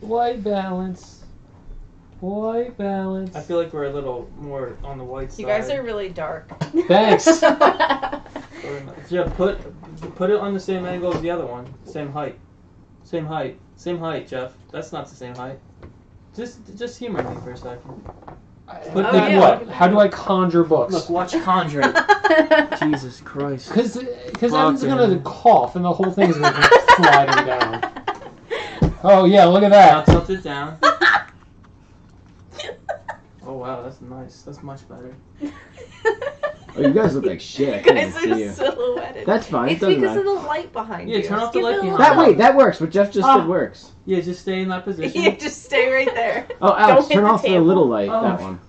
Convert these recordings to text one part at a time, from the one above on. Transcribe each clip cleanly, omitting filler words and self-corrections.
White balance. White balance. I feel like we're a little more on the white side. You guys are really dark. Thanks. Yeah, put it on the same angle as the other one. Same height. Same height, Jeff. That's not the same height. Just humor me for a second. Put that what? How do I conjure books? Look, watch Conjure. Jesus Christ. Because Evan's gonna cough and the whole thing's gonna come sliding down. Oh yeah, look at Now that. tilt it down. Oh wow, that's nice. That's much better. Oh, you guys look like shit. I You can't guys even are see you. silhouetted. That's fine. It's It doesn't because matter. of the light behind you. Yeah, turn off the Give light it a behind little- That wait, that works. What Jeff just did works. Yeah, just stay in that position. Yeah, just stay right there. Oh, Alex, Don't hit turn the off the table. little light. Oh. That one.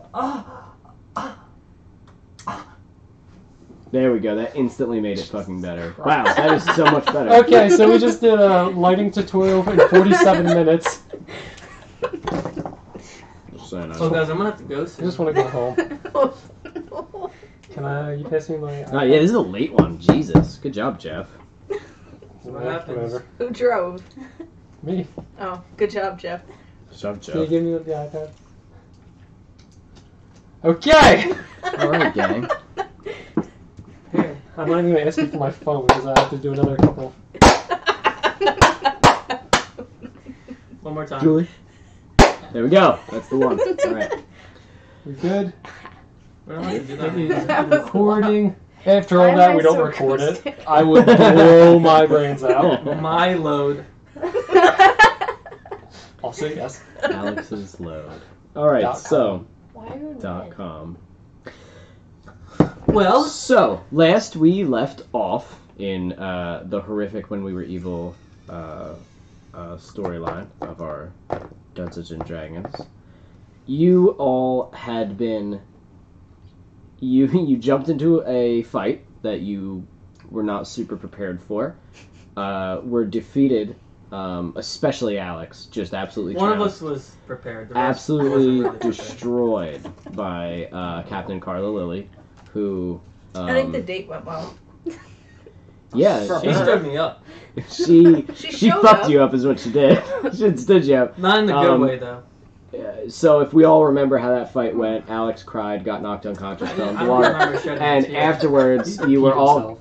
There we go. That instantly made it fucking better. Wow, that is so much better. Okay, so we just did a lighting tutorial in 47 minutes. Just saying, Oh guys, I'm gonna have to go I soon. just want to go home. Can you pass me my... Oh yeah, this is a late one. Jesus, good job, Jeff. What happens? Whatever. Who drove? Me. Oh, good job, Jeff. Good job, Can you Jeff. give me the iPad? Okay! All right, gang. Here. I'm not even going to ask you for my phone because I have to do another couple. One more time. Julie. There we go. That's the one. All right. We good? We don't have to do Maybe that. recording. After Why all am that, I we don't so record it. confused? I would blow my brains out. My load. I'll say yes. Alex's load. All right. .com. So. Why are you .com. Well, So last we left off in the horrific When We Were Evil storyline of our Dungeons and Dragons. You all had been. You jumped into a fight that you were not super prepared for. Were defeated, especially Alex, just absolutely one of trounced. us was prepared. The rest Absolutely wasn't really prepared. destroyed by Captain Carla Lilly, who. I think the date went well. Yeah, She stood me up. she She showed fucked up. you up, is what she did. She stood you up. Not in the good way though. So if we all remember how that fight went, Alex cried, got knocked unconscious, fell in I the don't water, remember shedding a and tear. afterwards He you were peed all himself.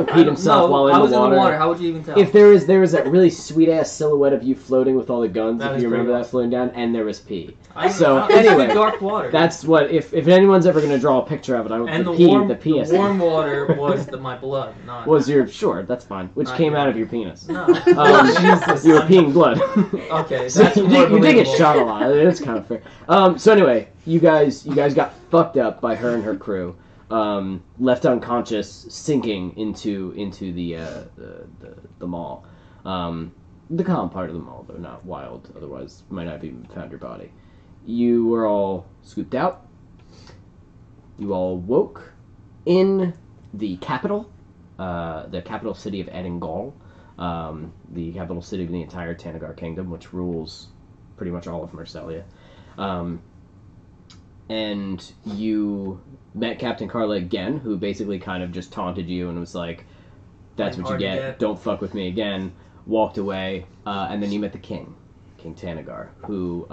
peed himself No, while I was in the water. How would you even tell? If there was that really sweet ass silhouette of you floating with all the guns, That if is you remember pretty that floating down, and there was pee. So, it's in anyway, the dark water. That's what if anyone's ever gonna draw a picture of it, I would and the the penis warm water was my blood, not. was your that's fine, which Not came your- out of your penis. No. Jesus. You were peeing blood. Okay, So that's you more did get believable. shot a lot. It's kind of fair. So anyway, you guys got fucked up by her and her crew, left unconscious, sinking into the mall, the calm part of the mall, though not wild. Otherwise, might not have even found your body. You were all scooped out. You all woke in the capital city of Edingal, the capital city of the entire Tanagar Kingdom, which rules pretty much all of Mercelia. And you met Captain Carla again, who basically kind of just taunted you and was like, that's what you Hard to get, get. don't fuck with me again, walked away, and then you met the king, King Tanagar, who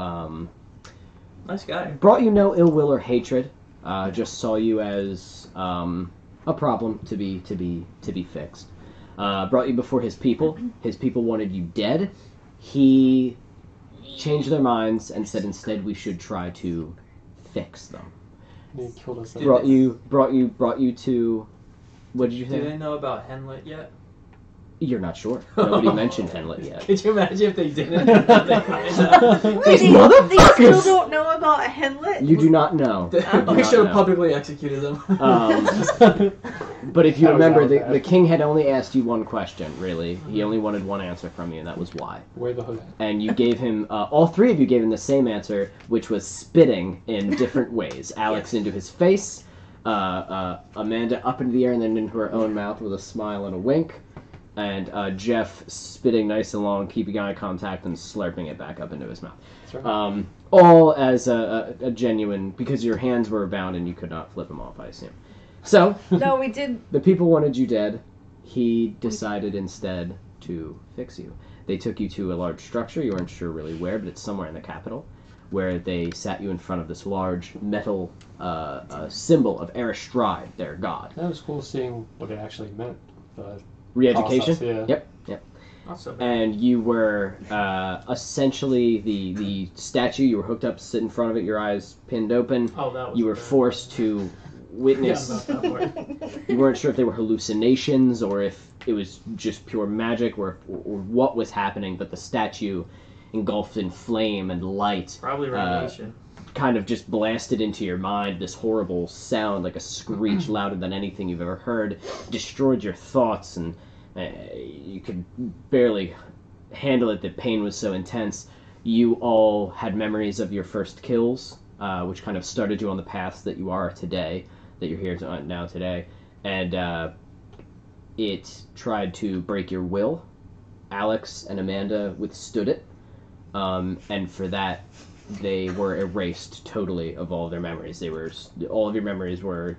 Nice guy. brought you no ill will or hatred, just saw you as a problem to be fixed. Brought you before his people. His people wanted you dead. He changed their minds and said instead we should try to fix them. They killed us. Brought you to. What did you Do they say? know about Henlet yet? You're not sure. Nobody mentioned Henlet yet. Could you imagine if they didn't? Wait, they still don't know about a Henlet? You do not know. I should have publicly executed them. But if you That was remember, our the bad. king had only asked you one question, really. He only wanted one answer from you, and that was why. Wear the hood. And you gave him, all three of you gave him the same answer, which was spitting in different ways. Alex into his face, Amanda up into the air and then into her own mouth with a smile and a wink, and Jeff spitting nice and long, keeping eye contact and slurping it back up into his mouth. That's right. All as a genuine, because your hands were bound and you could not flip them off, I assume. So, No, we did. the people wanted you dead. He decided instead to fix you. They took you to a large structure. You weren't sure really where, but it's somewhere in the capital, where they sat you in front of this large metal symbol of Astride, their god. That was cool seeing what it actually meant. Re-education? Process, Yep. Not so bad. And you were essentially the statue. You were hooked up to sit in front of it, your eyes pinned open. Oh, that was You were bad. forced to witness. Yeah, about that part. You weren't sure if they were hallucinations or if it was just pure magic or what was happening, but the statue, engulfed in flame and light, Probably radiation. kind of just blasted into your mind this horrible sound, like a screech louder than anything you've ever heard, destroyed your thoughts, and you could barely handle it. The pain was so intense. You all had memories of your first kills, which kind of started you on the path that you are today, that you're here now today, and it tried to break your will. Alex and Amanda withstood it, and for that, they were erased totally of all of their memories. All of your memories were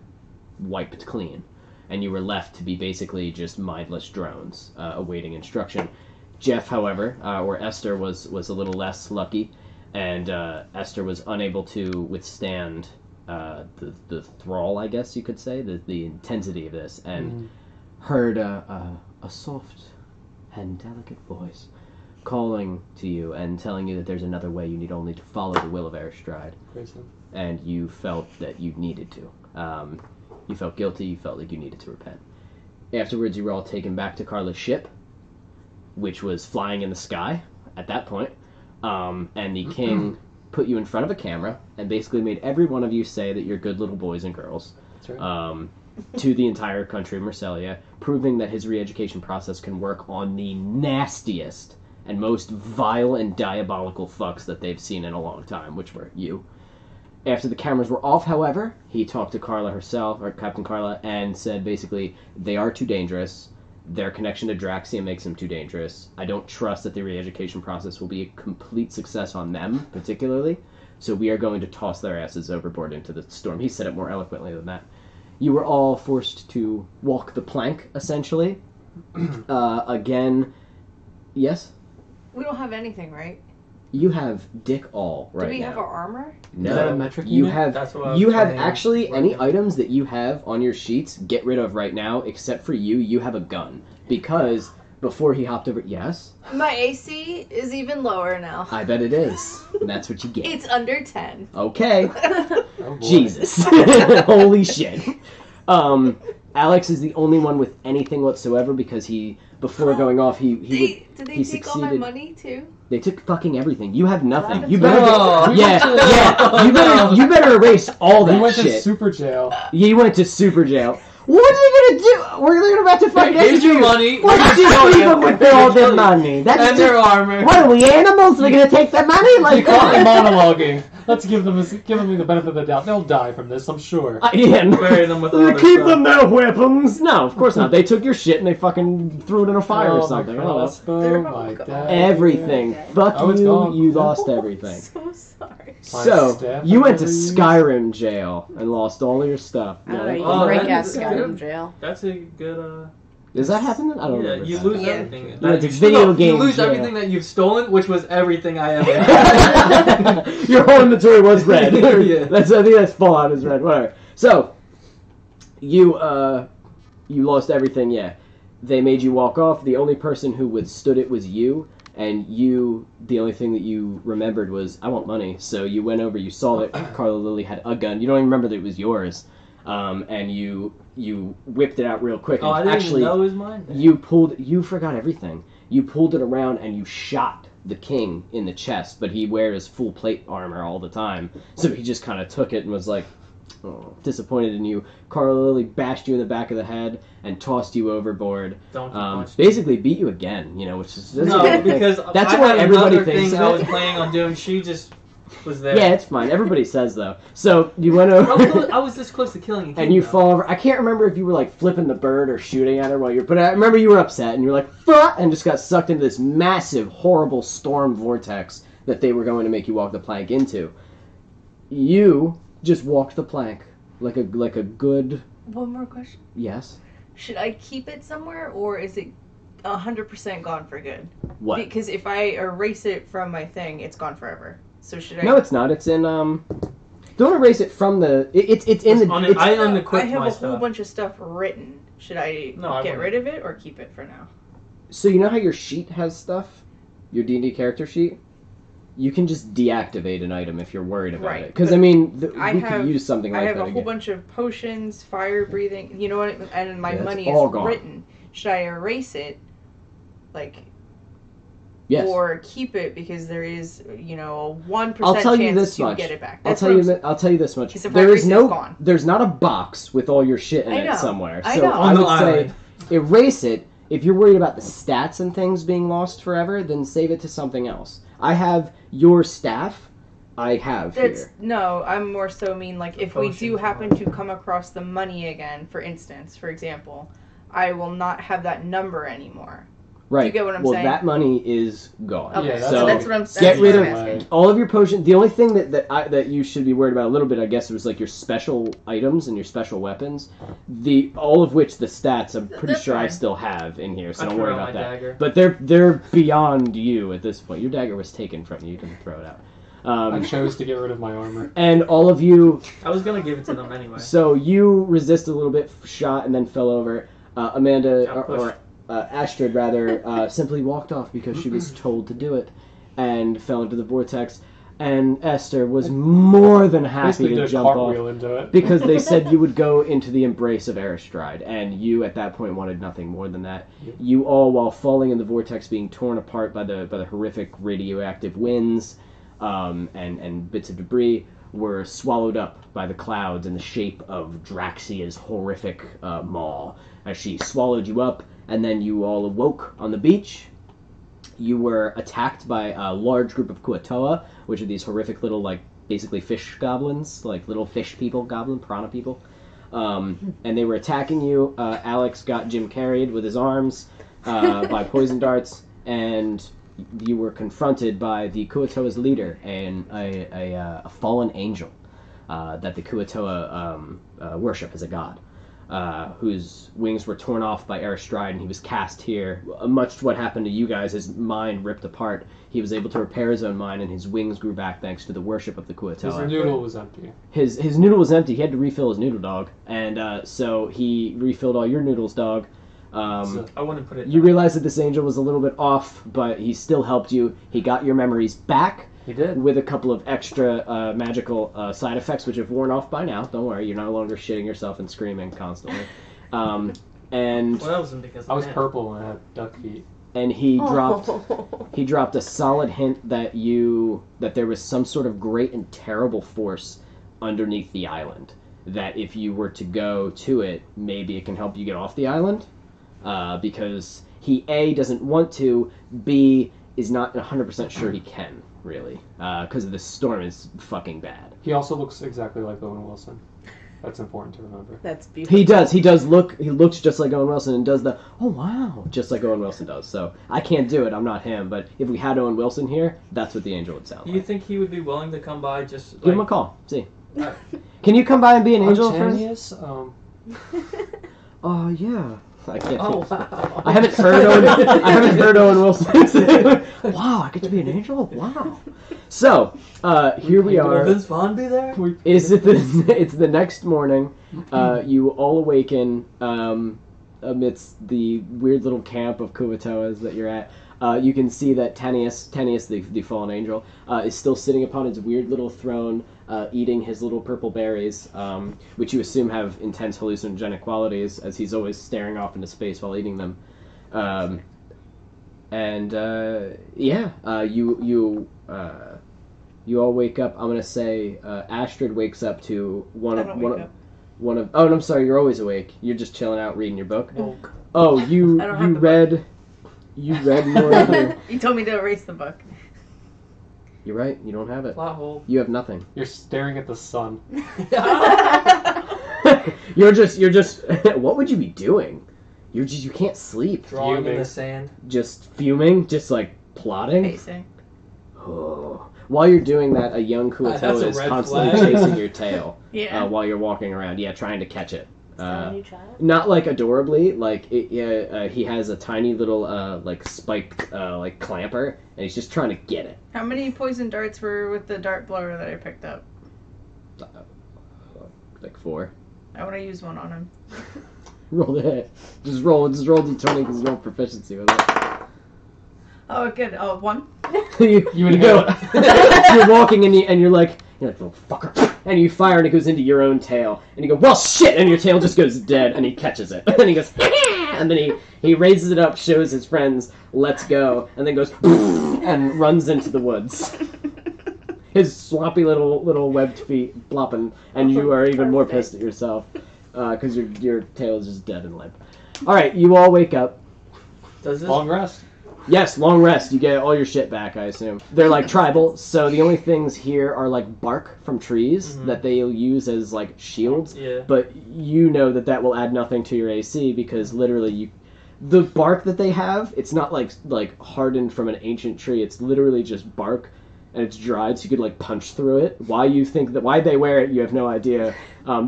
wiped clean, and you were left to be basically just mindless drones awaiting instruction. Jeff, however, or Esther, was a little less lucky, and Esther was unable to withstand the thrall, I guess you could say, the intensity of this, and heard a soft and delicate voice calling to you and telling you that there's another way. You need only to follow the will of Astride. And you felt that you needed to. You felt guilty. You felt like you needed to repent. Afterwards, you were all taken back to Carla's ship, which was flying in the sky at that point. And the king put you in front of a camera and basically made every one of you say that you're good little boys and girls. That's right. To the entire country of Mercelia, proving that his re-education process can work on the nastiest and most vile and diabolical fucks that they've seen in a long time, which were you. After the cameras were off, however, he talked to Carla herself, or Captain Carla, and said basically, they are too dangerous. Their connection to Draxium makes them too dangerous. I don't trust that the re-education process will be a complete success on them, particularly, so we are going to toss their asses overboard into the storm. He said it more eloquently than that. You were all forced to walk the plank, essentially. Again, yes? We don't have anything, right? You have dick all right now. Do we have our armor? No. Is that a metric You unit? have That's what I was you have saying. actually Right any now. items that you have on your sheets, get rid of right now, except for you. You have a gun. Because before he hopped over, yes? My AC is even lower now. I bet it is. And that's what you get. It's under 10. Okay. Oh, boy. Jesus. Holy shit. Alex is the only one with anything whatsoever because before going off, Did they he take all my succeeded. money too? They took fucking everything. You have nothing. That's You better right. you better erase all that We went to shit. super jail. You went to super jail. What are they gonna do? We're about to fucking Here's your execute. money. Let's just leave them with all their money. That's And their just, armor. what are we, animals? We're gonna take their money? They Like, call it monologuing. Let's give them the benefit of the doubt. They'll die from this, I'm sure. yeah. Bury them with all their Keep stuff. them their weapons. No, of course not. They took your shit and they fucking threw it in a fire or Oh, something. my I don't know. crossbow, my dad. Everything. Fuck Oh, it's you. gone. You lost everything. So sorry. So, staff you went to memories. Skyrim jail and lost all your stuff. I don't know, you Oh, can break that's out Skyrim good. jail. That's a good, Does that happen? I don't yeah, know. you lose Yeah. everything. Yeah, That, it's video game You lose jail. everything that you've stolen, which was everything I ever had. Your whole inventory was red. Yeah. I think that's Fallout is red. Whatever. So, you lost everything. Yeah, they made you walk off. The only person who withstood it was you, and you. The only thing that you remembered was I want money. So you went over. You saw that Carla Lily had a gun. You don't even remember that it was yours, and you whipped it out real quick. Oh, and I didn't actually, even know it was mine. You forgot everything. You pulled it around and you shot the king in the chest, but he wears full plate armor all the time. So he just kind of took it and was like, oh, disappointed in you. Carla Lily bashed you in the back of the head and tossed you overboard. Don't you punch Basically beat you again, which is... No, because that's I what had everybody another thinks thing of I was it. planning on doing. She just was there. Yeah, it's fine. Everybody says, though. So you went over... I was this close to killing a king, And you though. fall over. I can't remember if you were like flipping the bird or shooting at her while you're. But I remember you were upset and you were like, "Fuck!" and just got sucked into this massive, horrible storm vortex that they were going to make you walk the plank into. You just walked the plank like a good One more question. yes. Should I keep it somewhere, or is it 100% gone for good. What? Because if I erase it from my thing, it's gone forever. So should I? No, it's not. It's in Don't erase it from the. It's in the. On it. It's, I I unequipped have my a stuff. whole bunch of stuff written. Should I No, I get wouldn't. rid of it or keep it for now? so you know how your sheet has stuff, your D&D character sheet. You can just deactivate an item if you're worried about Right, it. Because but I mean, I we have- could use something like I have that a whole again. bunch of potions, fire breathing. You know what? And my Yeah, it's money all is gone. written. Should I erase it, like, Yes. or keep it because there is, a 1% I'll tell you chance this to much. get it back? I'll That's tell what you. I'm saying. I'll tell you this much. Because if I There erase is it, no. it's gone. There's not a box with all your shit in I it know. somewhere. I So know. I On the would say island. erase it. If you're worried about the stats and things being lost forever, then save it to something else. I have your staff. I have That's here. no. I'm more so mean like if we do Potions happen and to come across the money again, for instance, for example, I will not have that number anymore. Right. You get what I'm well, saying? that money is gone. Okay, Yeah, that's so okay. that's what I'm. Get that's rid what of I'm asking. all of your potions. The only thing that you should be worried about a little bit, I guess, was like your special items and your special weapons. All of which the stats I'm pretty That's sure I fine. still have in here, so I don't threw worry out about my that. dagger. But they're beyond you at this point. Your dagger was taken from you. You didn't throw it out. I chose to get rid of my armor. And all of you. I was gonna give it to them anyway. So you resist a little bit, shot, and then fell over. Amanda Got or Astride rather simply walked off because she was told to do it, and fell into the vortex. And Esther was more than happy Basically to did a jump off cartwheel into it. because they said you would go into the embrace of Astride, and you at that point wanted nothing more than that. Yep. You all, while falling in the vortex, being torn apart by the horrific radioactive winds and bits of debris, were swallowed up by the clouds in the shape of Draxia's horrific maw as she swallowed you up. And then you all awoke on the beach. You were attacked by a large group of Kuatoa, which are these horrific little, like, basically fish goblins, like little fish people, piranha people. And they were attacking you. Alex got Jim carried with his arms by poison darts, and you were confronted by the Kuatoa's leader, and a fallen angel that the Kuatoa worship as a god. Whose wings were torn off by Astride, and he was cast here. Much to what happened to you guys, his mind ripped apart. He was able to repair his own mind, and his wings grew back thanks to the worship of the His Kuatoa. noodle was empty. His noodle was empty. He had to refill his noodle, dog, and so he refilled all your noodles, dog. So- I wouldn't put it. You down. realized that this angel was a little bit off, but he still helped you. He got your memories back He did. with a couple of extra magical side effects, which have worn off by now. Don't worry, you're no longer shitting yourself and screaming constantly. And Well, that wasn't because I was of him. purple and I had duck feet. and he dropped Oh. he dropped a solid hint that there was some sort of great and terrible force underneath the island. That if you were to go to it, maybe it can help you get off the island. Because he A, doesn't want to, B, is not 100% sure he can, really. Because the storm is fucking bad. He also looks exactly like Owen Wilson. That's important to remember. That's beautiful. He looks just like Owen Wilson and does the, oh wow, just like Owen Wilson does. So I can't do it, I'm not him, but if we had Owen Wilson here, that's what the angel would sound Do you like. think he would be willing to come by just Give him a like? call, see. Alright. Can you come by and be an angel for us? Artanius, Oh yeah. I can't Oh think. wow. I haven't heard Owen Wilson say, wow, I get to be an angel? Wow. So, here we Will are. Vince Vaughn be there? It's the next morning. You all awaken amidst the weird little camp of Kuatoas that you're at. You can see that Tanius, the fallen angel, is still sitting upon his weird little throne, eating his little purple berries, which you assume have intense hallucinogenic qualities, as he's always staring off into space while eating them. You all wake up. I'm gonna say Astride wakes up to one of. Oh, and I'm sorry. You're always awake. You're just chilling out, reading your book. Woke. Oh, you I don't have you the read. You read more of your... You told me to erase the book. You're right. You don't have it. Plot hole. You have nothing. You're staring at the sun. You're just. What would you be doing? You can't sleep. Drawing in Fuming. the sand. Just fuming. Just like plotting. Pacing. Oh. While you're doing that, a young That's Kuatoa a is red constantly flag. chasing your tail Yeah. while you're walking around. Yeah, trying to catch it. Is that a new child? Not like adorably, like he has a tiny little like spiked like clamper, and he's just trying to get it. How many poison darts were with the dart blower that I picked up? Like 4. I want to use one on him. Roll the hit. Just roll d20 because you have proficiency with it. Oh, good. Oh, 1. you would go. You're walking and you're like little fucker, and you fire and it goes into your own tail, and you go, well, shit, and your tail just goes dead, and he catches it, and he goes, and then he raises it up, shows his friends, let's go, and then goes and runs into the woods. His sloppy little webbed feet flopping, and you are even more pissed at yourself because your tail is just dead and limp. All right, you all wake up. Does this Long rest. Yes, long rest. You get all your shit back, I assume. They're like tribal, so the only things here are like bark from trees that they'll use as like shields. Yeah. But you know that will add nothing to your AC because literally the bark that they have, it's not like hardened from an ancient tree. It's literally just bark, and it's dried, so you could like punch through it. Why they wear it, you have no idea.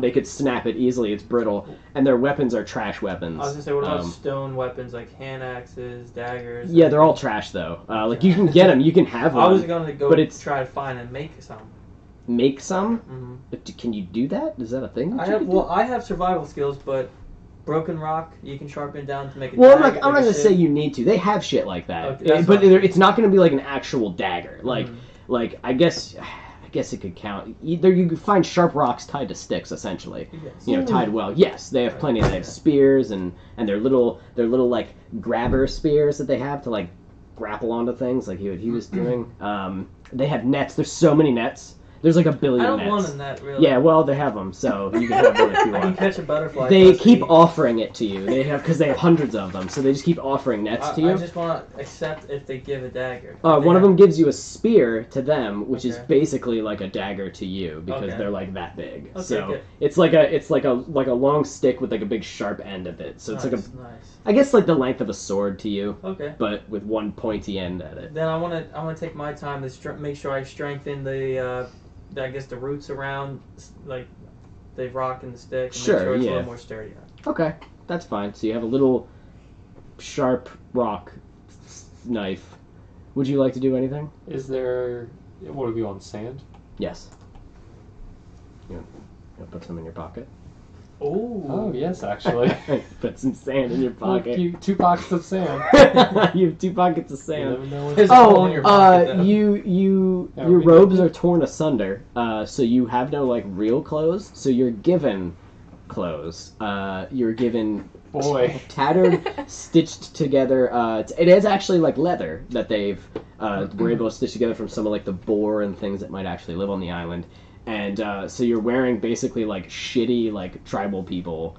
They could snap it easily. It's brittle, and their weapons are trash weapons. I was gonna say, what about stone weapons like hand axes, daggers? Yeah, they're all trash though. Like you can get them, you can have one. I was gonna go, but it's try to find and make some. Make some? Mm-hmm. But can you do that? Is that a thing? I have survival skills, but broken rock you can sharpen down to make it. Well, I'm not gonna say you need to. They have shit like that, Okay, but it's not gonna be like an actual dagger. Like I guess it could count. Either you could find sharp rocks tied to sticks, essentially. Yes. Tied well. Yes, they have plenty. They have spears and their little like grabber spears that they have to like grapple onto things, like he was doing. They have nets. There's so many nets. There's like a billion nets. I don't want a net, really. Yeah, well, they have them, so you can have one if you want. I can catch a butterfly. They keep offering it to you. They have because they have hundreds of them, so they just keep offering nets to you. I just want to accept if they give a dagger. One of them gives you a spear to them, which is basically like a dagger to you because they're like that big. Okay, so good. it's like a long stick with like a big sharp end of it. So it's nice. I guess like the length of a sword to you. Okay. But with one pointy end at it. Then I want to take my time to make sure I strengthen the roots around, like, the rock and the stick, and make sure it's a little more sturdy. Okay, that's fine. So you have a little sharp rock knife. Would you like to do anything? Is there... What are we on, sand? Yes. You put some in your pocket? Oh, yes, actually. Put some sand in your pocket. You 2 pockets of sand. You have 2 pockets of sand. You never know when There's a hole in your pocket, your robes are torn asunder, so you have no like real clothes. So you're given clothes. You're given tattered, stitched together. It is actually like leather that they've were able to stitch together from some of like the boar and things that might actually live on the island. And so you're wearing basically like shitty like tribal people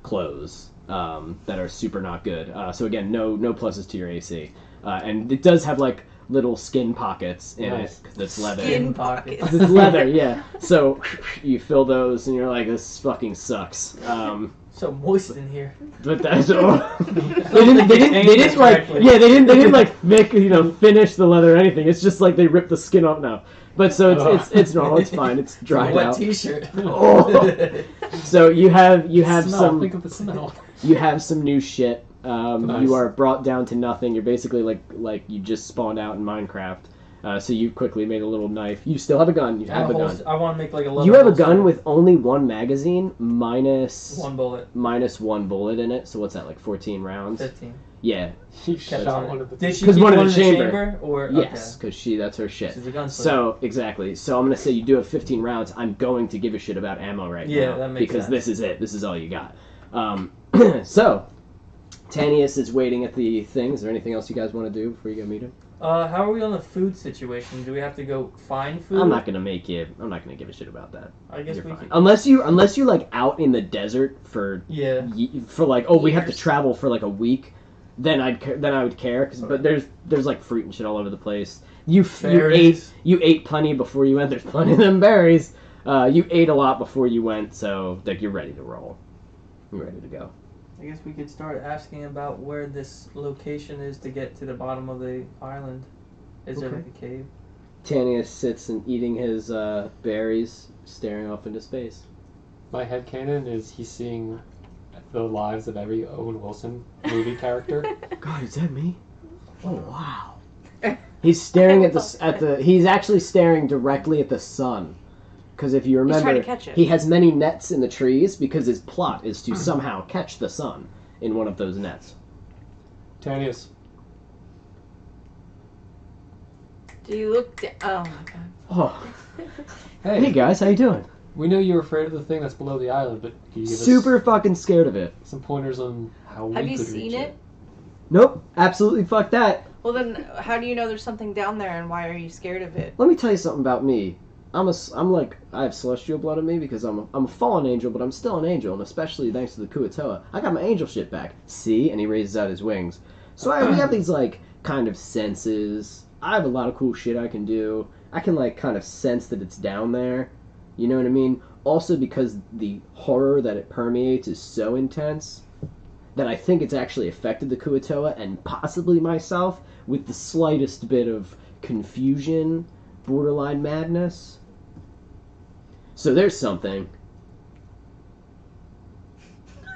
clothes that are super not good. So again, no pluses to your AC. And it does have like little skin pockets in it because it's leather. Skin pockets. It's leather, yeah. So you fill those and you're like, this fucking sucks. So moist in here. But that's all. They didn't like make finish the leather or anything. It's just like they ripped the skin off now. But so it's normal. It's fine. It's dried wet out. T-shirt. Oh. So you have smell, some. Think of the smell. You have some new shit. Nice. You are brought down to nothing. You're basically like you just spawned out in Minecraft. So you quickly made a little knife. You still have a gun. You have a gun. I want to make like a. You have a gun with only 1 magazine minus 1 bullet. Minus 1 bullet in it. So what's that, like 14 rounds? 15. Yeah. She shot one of the... Did she keep one in in the the chamber? Or yes, because that's her shit. She's a gunslinger. So exactly. So I'm gonna say you do have 15 rounds. I'm going to give a shit about ammo right now. Yeah, that makes because sense. this is it. This is all you got. So Tanius is waiting at the thing. Is there anything else you guys want to do before you go meet him? How are we on the food situation? Do we have to go find food? I'm not gonna give a shit about that. I guess You're we fine. can. Unless you're like out in the desert for like we have to travel for like a week, then I would care. But there's like fruit and shit all over the place. You ate plenty before you went. There's plenty of them berries. You ate a lot before you went, so like you're ready to roll. You're ready to go. I guess we could start asking about where this location is to get to the bottom of the island. Is there like a cave? Tanius sits and eating his berries, staring off into space. My headcanon is he's seeing the lives of every Owen Wilson movie character. God, is that me? Oh wow. He's staring at the. He's actually staring directly at the sun. Because if you remember, trying to catch it. he has many nets in the trees because his plot is to somehow catch the sun in one of those nets. Tanius. Do you look? Oh my god. Oh, Hey, hey guys, how you doing? we know you're afraid of the thing that's below the island, but can you give Super fucking scared of it. us some pointers on how we Have you could seen reach it? Nope, absolutely fuck that. Well, then, how do you know there's something down there, and why are you scared of it? Let me tell you something about me. I have celestial blood in me because I'm a fallen angel, but I'm still an angel, and especially thanks to the Kuatoa, I got my angel shit back. See? And he raises out his wings. So we have these, like, kind of senses. I have a lot of cool shit I can do. I can, like, kind of sense that it's down there. You know what I mean? Also because the horror that it permeates is so intense that I think it's actually affected the Kuatoa and possibly myself with the slightest bit of confusion, borderline madness. So there's something.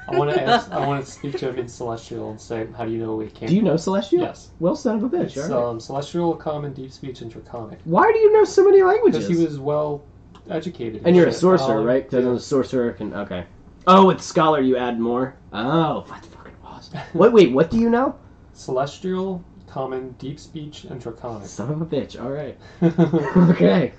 I want to speak to him in Celestial and say, how do you know it came? Do you know Celestial? Yes. Well, son of a bitch. It's All right. Celestial, Common, Deep Speech, and Draconic. Why do you know so many languages? Because he was well educated. And you're a shit. sorcerer, right? Because yeah. a sorcerer can. Okay. Oh, with Scholar you add more. Oh, that's fucking awesome. Wait, what do you know? Celestial, Common, Deep Speech, and Draconic. Son of a bitch. All right. Okay.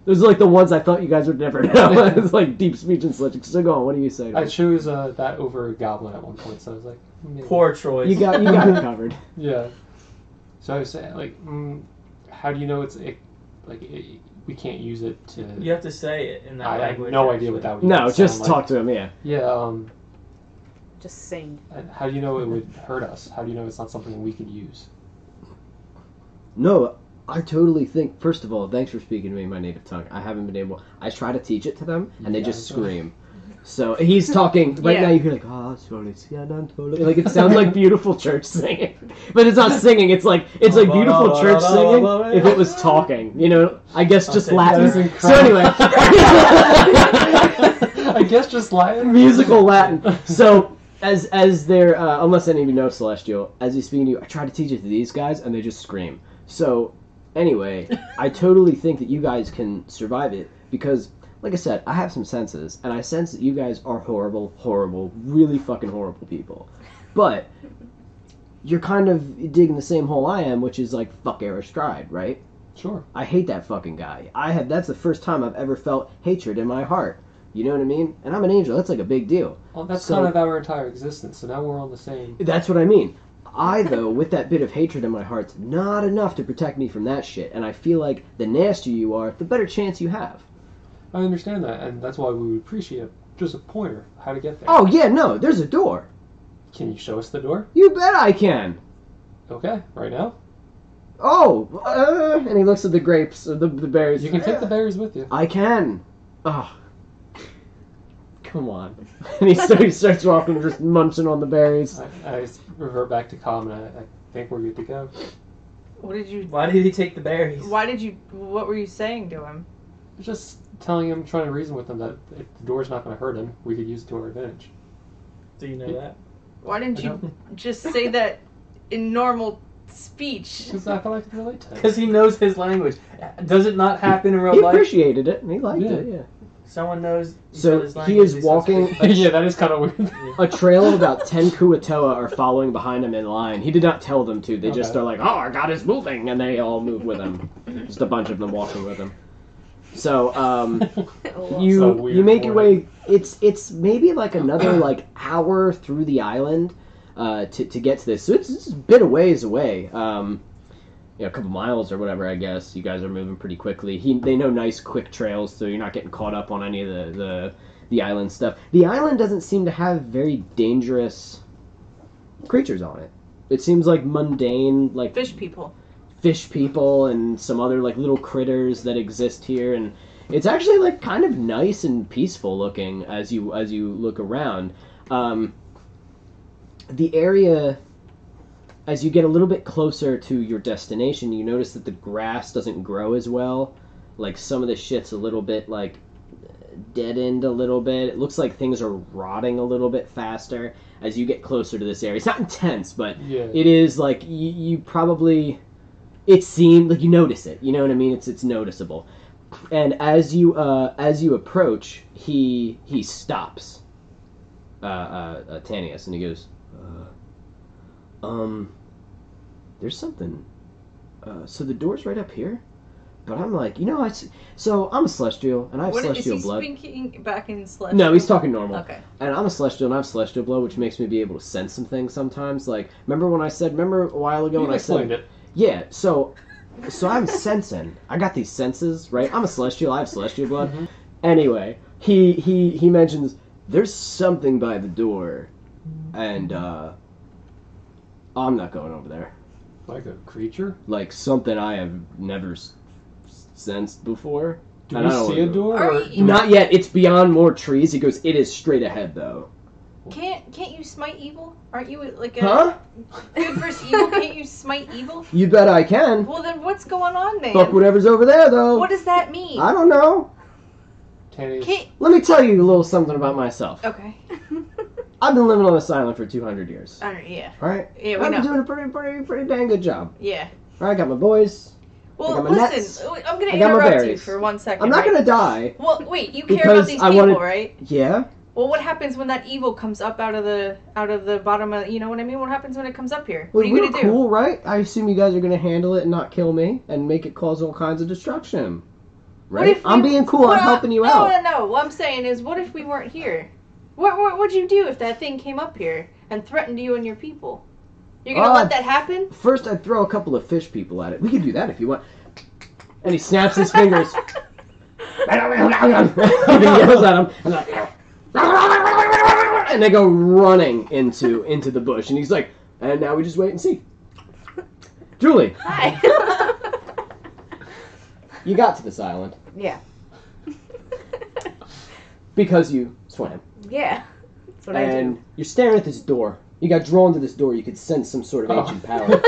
Those are like the ones I thought you guys would never know. It's like deep speech and such. So go on. What do you say? I chose that over Goblin at one point, so I was like, maybe. Poor choice. You got it covered. Yeah. So I was saying, like, how do you know we can't use it to? You have to say it in that I have language. no idea what that would. No, sound just like. talk to him. Yeah. Yeah. Just sing. And how do you know it would hurt us? How do you know it's not something we could use? No, I totally think. First of all, thanks for speaking to me in my native tongue. I haven't been able. I try to teach it to them, and they just scream. So he's talking right now. You hear like, like it sounds like beautiful church singing, but it's not singing. It's like beautiful church singing if it was talking. You know, I guess just Latin. So anyway, I guess just Latin. Musical Latin. So as they're unless any of you know Celestial, as he's speaking to you, I try to teach it to these guys, and they just scream. So anyway, I totally think that you guys can survive it because, like I said, I have some senses, and I sense that you guys are horrible, really fucking horrible people. But you're kind of digging the same hole I am, which is like, fuck Astride, right? Sure. I hate that fucking guy. That's the first time I've ever felt hatred in my heart. You know what I mean? And I'm an angel. That's like a big deal. Well, that's kind of our entire existence, so now we're on the same. That's what I mean. I, though, with that bit of hatred in my heart's not enough to protect me from that shit, and I feel like the nastier you are, the better chance you have. I understand that, and that's why we would appreciate just a pointer how to get there. Oh, yeah, no, there's a door. Can you show us the door? You bet I can. Okay, right now. Oh, and he looks at the grapes, the berries. You can take the berries with you. I can. Oh. Come on. And he starts walking, just munching on the berries. I revert back to calm, and I think we're good to go. What did you? Why did he take the berries? What were you saying to him? Just telling him, trying to reason with him that if the door's not going to hurt him, we could use it to our advantage. Do you know that? Why didn't you just say that in normal speech? Because I feel like I can relate to it. Because he knows his language. Does it not happen in real He life? appreciated it, and he liked it, yeah. Someone knows each So other's language. he is he walking. Yeah, that is kind of weird. A trail of about 10 Kuatoa are following behind him in line. He did not tell them to. They just Okay. are like, oh, our god is moving, and they all move with him. Just a bunch of them walking with him. So, you make your way. It's maybe like another like hour through the island to get to this. So it's a bit of ways away. A couple miles or whatever, I guess. You guys are moving pretty quickly. They know nice, quick trails, so you're not getting caught up on any of the island stuff. The island doesn't seem to have very dangerous creatures on it. It seems like mundane, like Fish people. And some other like little critters that exist here, and it's actually like kind of nice and peaceful looking as you look around. The area. As you get a little bit closer to your destination, you notice that the grass doesn't grow as well. Like, some of the shit's a little bit, like, deadened a little bit. It looks like things are rotting a little bit faster as you get closer to this area. It's not intense, but it is like you probably. It seemed like you notice it. You know what I mean? It's noticeable. And as you approach, he stops. Tanius, and he goes, there's something. So the door's right up here, but I'm like, so I'm a celestial, and I have celestial blood. Is he speaking back in celestial? No, he's talking normal. Okay. And I'm a celestial, and I have celestial blood, which makes me be able to sense some things sometimes. Like, remember a while ago when I said it. Yeah, so I'm sensing. I got these senses, right? I'm a celestial. I have celestial blood. Mm-hmm. Anyway, he mentions there's something by the door, and I'm not going over there. Like a creature? Like something I have never sensed before. Do we see a door? Or... Not yet. It's beyond more trees. He goes, it is straight ahead, though. Can't you smite evil? Aren't you like a good versus evil? Can't you smite evil? You bet I can. Well, then what's going on, man? Fuck whatever's over there, though. What does that mean? I don't know. Let me tell you a little something about myself. Okay. I've been living on this island for 200 years. Yeah. Right? Yeah, we I've know. been doing a pretty dang good job. Yeah. Right, I got my boys. Well, listen, I'm going to interrupt you for 1 second. I'm not going to die. Well, wait, you care about these people, right? Yeah. Well, what happens when that evil comes up out of the bottom of, you know what I mean? What happens when it comes up here? What are you going to do? Cool, right? I assume you guys are going to handle it and not kill me and make it cause all kinds of destruction. Right? I'm being cool. I'm helping you out. No. What I'm saying is, what if we weren't here? What'd you do if that thing came up here and threatened you and your people? You're going to let that happen? First, I'd throw a couple of fish people at it. We can do that if you want. And he snaps his fingers. He yells at him. And like... And they go running into the bush, and he's like, and now we just wait and see. Julie. Hi. You got to this island. Yeah. Because you swam. Yeah. That's what I do. And you're staring at this door. You got drawn to this door. You could sense some sort of ancient power.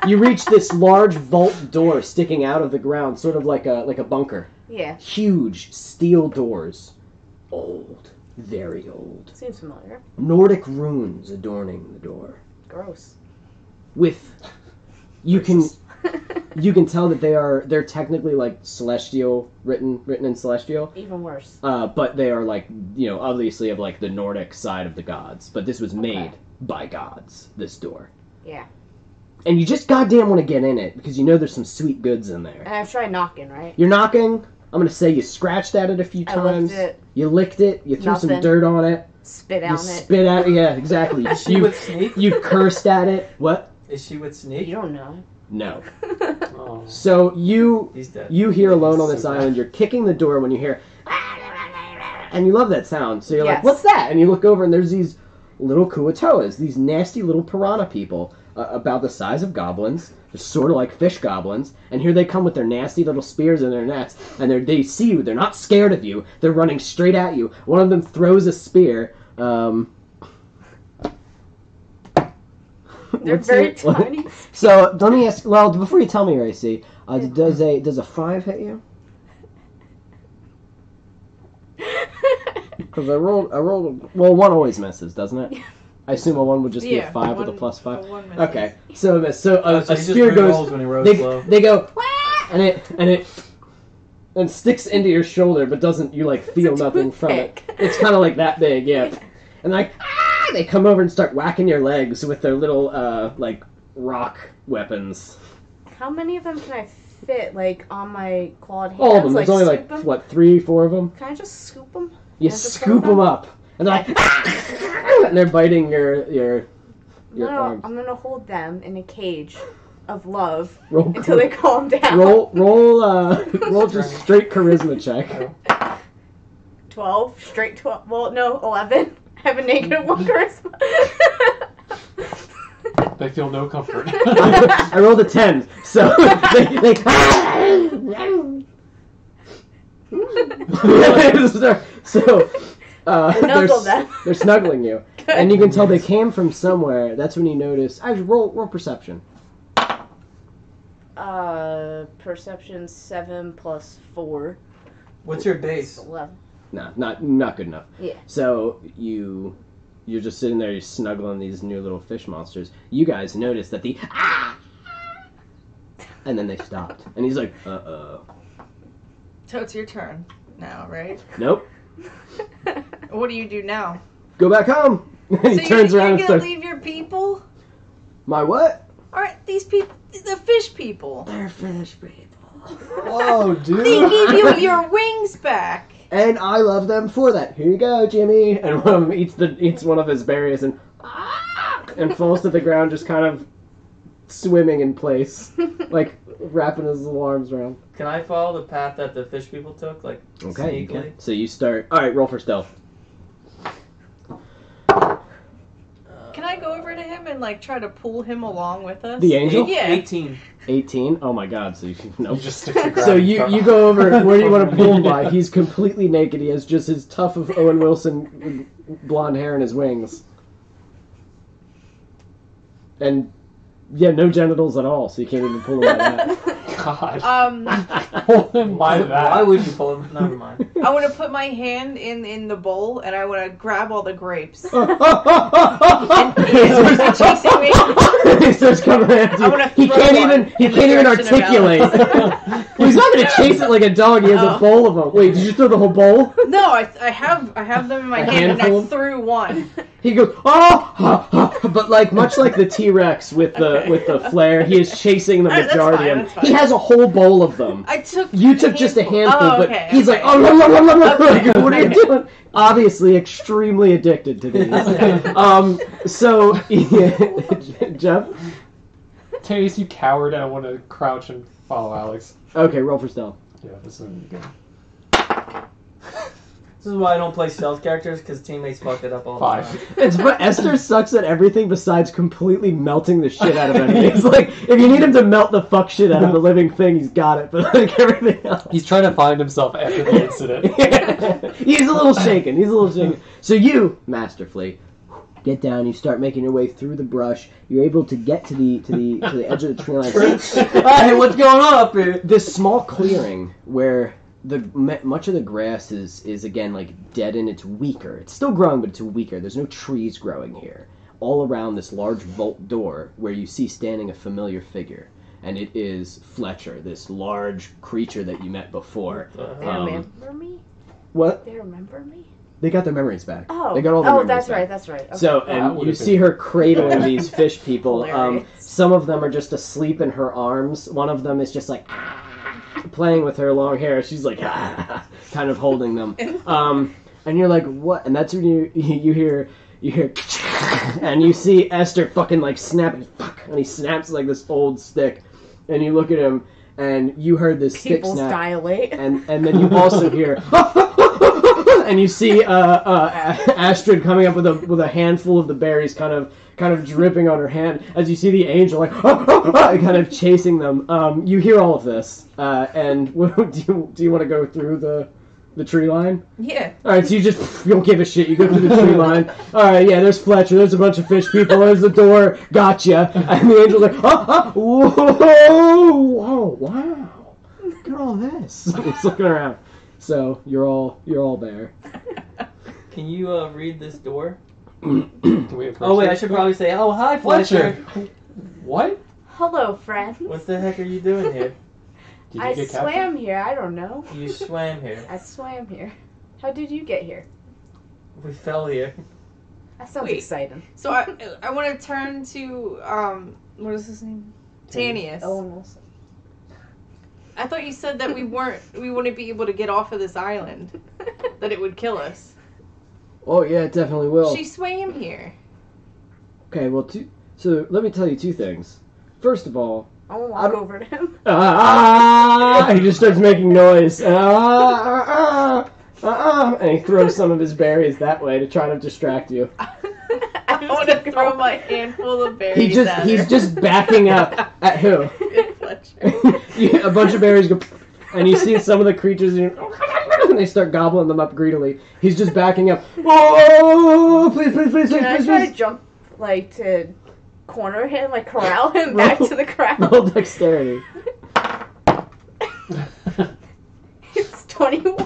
You reach this large vault door sticking out of the ground, sort of like a bunker. Yeah. Huge steel doors. Old. Very old. Seems familiar. Nordic runes adorning the door. Gross. With you can tell that they're technically like celestial, written in celestial. Even worse. But they are like, obviously of like the Nordic side of the gods. But this was made by gods, this door. Yeah. And you just goddamn want to get in it because you know there's some sweet goods in there. And I've tried knocking, right? You're knocking. I'm going to say you scratched at it a few times. I licked it. You licked it. You threw some dirt on it. Spit on it. Spit at it. Yeah, exactly. Is she with Sneak? You cursed at it. What? Is she with Sneak? You don't know. No. Oh. So He's dead. you hear alone on this island. You're kicking the door when you hear, and you love that sound. So you're like, "What's that?" And you look over, and there's these little kuatoas, these nasty little piranha people, about the size of goblins. They're sort of like fish goblins, and here they come with their nasty little spears in their nets, and they see you. They're not scared of you. They're running straight at you. One of them throws a spear. They're very tiny. So let me ask. Well, before you tell me your AC, does a 5 hit you? Because I rolled. Well, 1 always misses, doesn't it? I assume a 1 would just be a 5 with a +5. Okay, so a he spear just goes. when he rolls slow. They go, and it sticks into your shoulder, but doesn't you like feel nothing from it? It's kind of like that big, yeah. And like they come over and start whacking your legs with their little like rock weapons. How many of them can I fit like on my clawed hands? All of them. There's only like what 3, 4 of them. Can I just scoop them? You scoop them up, and they're like, and they're biting your arms. I'm gonna hold them in a cage of love Roll until they calm down. Roll just straight charisma check. 12, straight 12. Well, no, 11. I have a -1 charisma. They feel no comfort. I rolled a 10, so they're snuggling you, and you can tell they came from somewhere. That's when you notice. I just roll perception. Perception 7 + 4. What's your base? 11. No, not good enough. Yeah. So you're just sitting there, you're snuggling these new little fish monsters. You guys notice that the and then they stopped, and he's like, So it's your turn now, right? nope, What do you do now? go back home. And he So turns you're around and gonna starts. leave your people? My what? Alright, these people, the fish people. They're fish people. Whoa, They dude. gave you your wings back. And I love them for that. Here you go, Jimmy. And one of them eats one of his berries and falls to the ground, just kind of swimming in place, like wrapping his little arms around. Can I follow the path that the fish people took? Like, Okay, you sneakily? can. So you start. All right, roll for stealth. Can I go over to him and like try to pull him along with us? The angel? Yeah. 18. 18. Oh my God. So you You nope. just stick to ground. So you go over. Where do you want to pull him by? He's completely naked. He has just his tuft of Owen Wilson blonde hair and his wings. And yeah, no genitals at all. So you can't even pull him by that. God. Pull him by that. Why would you pull him? Never mind. I want to put my hand in the bowl and I want to grab all the grapes. He starts chasing me. He starts coming at you. I wanna He throw can't one even in the articulate. direction of Well, he's not going to chase it like a dog. He has a Oh. bowl of them. Wait, did you throw the whole bowl? No, I have them in my A hand and I handful? threw one. He goes, but like much like the T-Rex with the flare, he is chasing the Alright, that's majority of fine, them. that's fine. He has a whole bowl of them. You took just a handful, Oh, but okay, he's okay. like, like, what are you doing? Obviously, extremely addicted to these. So Jeff. Taste, you coward. I want to crouch and follow Alex. Okay, roll for stealth. Yeah, this isn't good. This is why I don't play stealth characters, because teammates fuck it up all the 5. time. It's but Esther sucks at everything besides completely melting the shit out of enemies. Like if you need him to melt the fuck shit out of a living thing, he's got it. But like everything else, He's trying to find himself after the incident. He's a little shaken. So you, masterfully, get down. You start making your way through the brush. You're able to get to the edge of the tree line. Hey, what's going on up here? This small clearing where much of the grass is again like dead and it's weaker. It's still growing, but it's weaker. There's no trees growing here. All around this large vault door where you see standing a familiar figure. And it is Fletcher, this large creature that you met before. They remember me? What? They remember me? They got their memories back. Oh. They got all their memories that's back. right, that's right. Okay. So, That and would've you been- see her cradling these fish people. Hilarious. Some of them are just asleep in her arms. One of them is just like playing with her long hair. She's like kind of holding them. And you're like, what? And that's when you hear, and you see Esther fucking like snapping, and he snaps like this old stick. And you look at him, and you heard this People's stick snap. dilate. And then you also hear, and you see Astride coming up with a handful of the berries, kind of dripping on her hand. As you see the angel like kind of chasing them. You hear all of this, and do you want to go through the tree line? Yeah. All right, so you don't give a shit. You go through the tree line. All right, yeah. There's Fletcher. There's a bunch of fish people. There's the door. Gotcha. And the angel's like, whoa, wow. Look at all this. He's looking around. So you're all there. Can you read this door? Do we approach Oh wait, I this? should probably say, oh hi Fletcher. What? Hello, friends. What the heck are you doing here? Did you I get swam captured? here. I don't know. You swam here. I swam here. How did you get here? We fell here. That sounds Wait. exciting. So I want to turn to what is his name? Tanius. Owen Wilson. I thought you said that we wouldn't be able to get off of this island. That it would kill us. Oh yeah, it definitely will. She swam here. Okay, well, so let me tell you two things. First of all, I want to walk over to him. he just starts making noise. And he throws some of his berries that way to try to distract you. I want to throw my handful of berries at her. He's just backing up at who? Fletcher. A bunch of berries go, and you see some of the creatures, and they start gobbling them up greedily. He's just backing up. Oh, please, Can I try to jump, like, to corner him, like corral him back to the crowd? Roll dexterity. It's 21.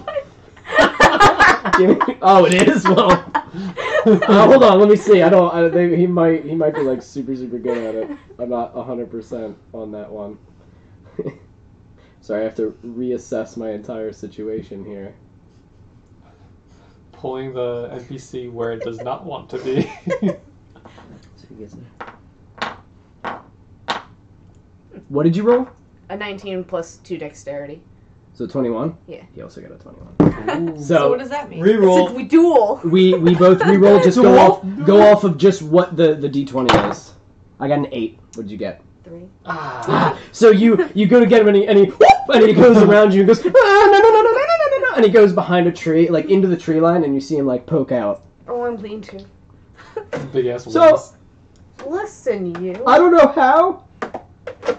Oh, it is. Well, hold on. Let me see. He might be like super good at it. I'm not 100% on that one. Sorry, I have to reassess my entire situation here. Pulling the NPC where it does not want to be. So he gets it. What did you roll? A 19 plus 2 dexterity. So 21? Yeah. He also got a 21. Ooh. So what does that mean? Reroll. We duel. We both re-roll. Just go off of just what the d20 is. I got an 8. What did you get? 3. So you go to get him and he goes around you and goes no, and he goes behind a tree, like into the tree line, and you see him like poke out. Oh, I'm lean too. Big ass So- wings. Listen, you. I don't know how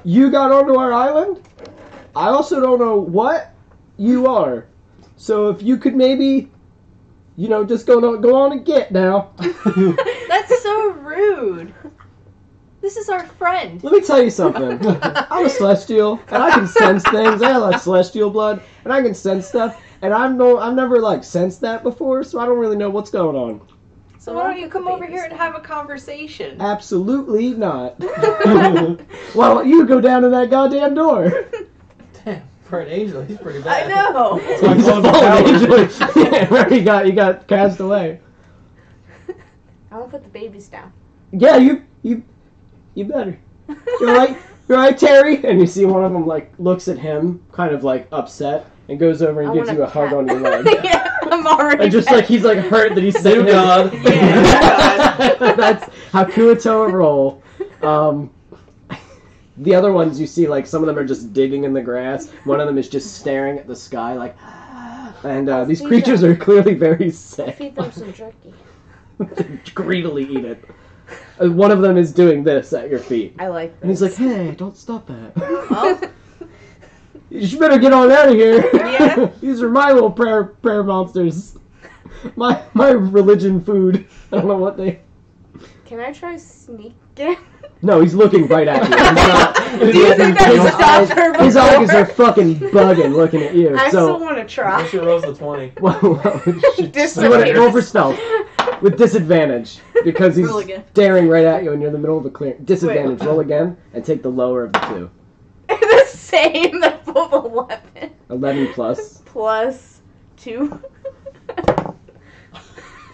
you got onto our island. I also don't know what you are. So if you could maybe, just go on and get now. That's so rude. This is our friend. Let me tell you something. I'm a celestial, and I can sense things. I have like celestial blood, and I can sense stuff. And I've never like sensed that before, so I don't really know what's going on. So why don't you come over here and have a conversation? Absolutely not. Well, you go down to that goddamn door. Damn, for an angel, he's pretty I bad. know. He's a fallen angel. Yeah, he got cast away. I want to put the babies down. Yeah, you better. You're right, Terry. And you see one of them like looks at him, kind of like upset, and goes over and I gives want you a hug on your leg. Yeah, I'm already. And just dead. like he's like hurt that he's saying God. Yeah. That's how Kuatoa roll. The other ones you see, like some of them are just digging in the grass. One of them is just staring at the sky, like. And these creatures are clearly very I'll sick. feed them some jerky. Greedily eat it. One of them is doing this at your feet. I like this. And he's like, hey, don't stop that. Well, You better get on out of here. Yeah. These are my little prayer monsters. My religion food. I don't know what they... Can I try sneaking? No, he's looking right at you. He's not... Do you think I stopped her His eyes before? are fucking bugging looking at you. I So, still want to try. She rolls the 20. well, you want to Disappears. roll for stealth with disadvantage because he's Roll again. staring right at you and you're in the middle of a clear. Disadvantage. Wait. Roll again and take the lower of the two. The same. The full 11 11 plus. plus 2.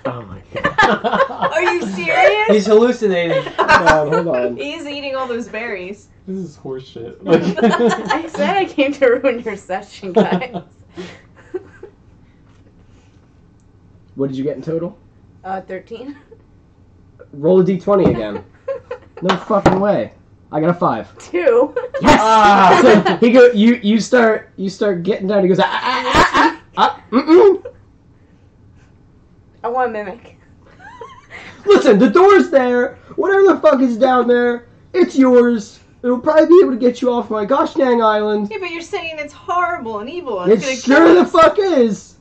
Oh my god. are you serious? He's hallucinating. Hold on. He's eating all those berries. This is horseshit. I said I came to ruin your session, guys. What did you get in total? 13. Roll a d20 again. No fucking way. I got a 5. 2. Yes. So he go. You start getting down. He goes. Mm-mm. I want to mimic. Listen, the door's there. Whatever the fuck is down there, it's yours. It'll probably be able to get you off my gosh dang island. Yeah, but you're saying it's horrible and evil and It it's sure gonna kill the us. fuck is.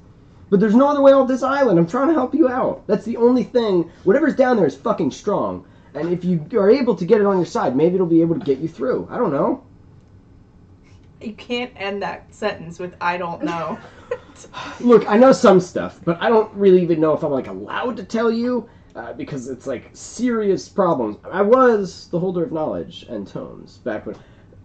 But there's no other way off this island. I'm trying to help you out. That's the only thing. Whatever's down there is fucking strong. And if you are able to get it on your side, maybe it'll be able to get you through. I don't know. You can't end that sentence with "I don't know." Look, I know some stuff, but I don't really even know if I'm like allowed to tell you because it's like serious problems. I was the holder of knowledge and tomes back when.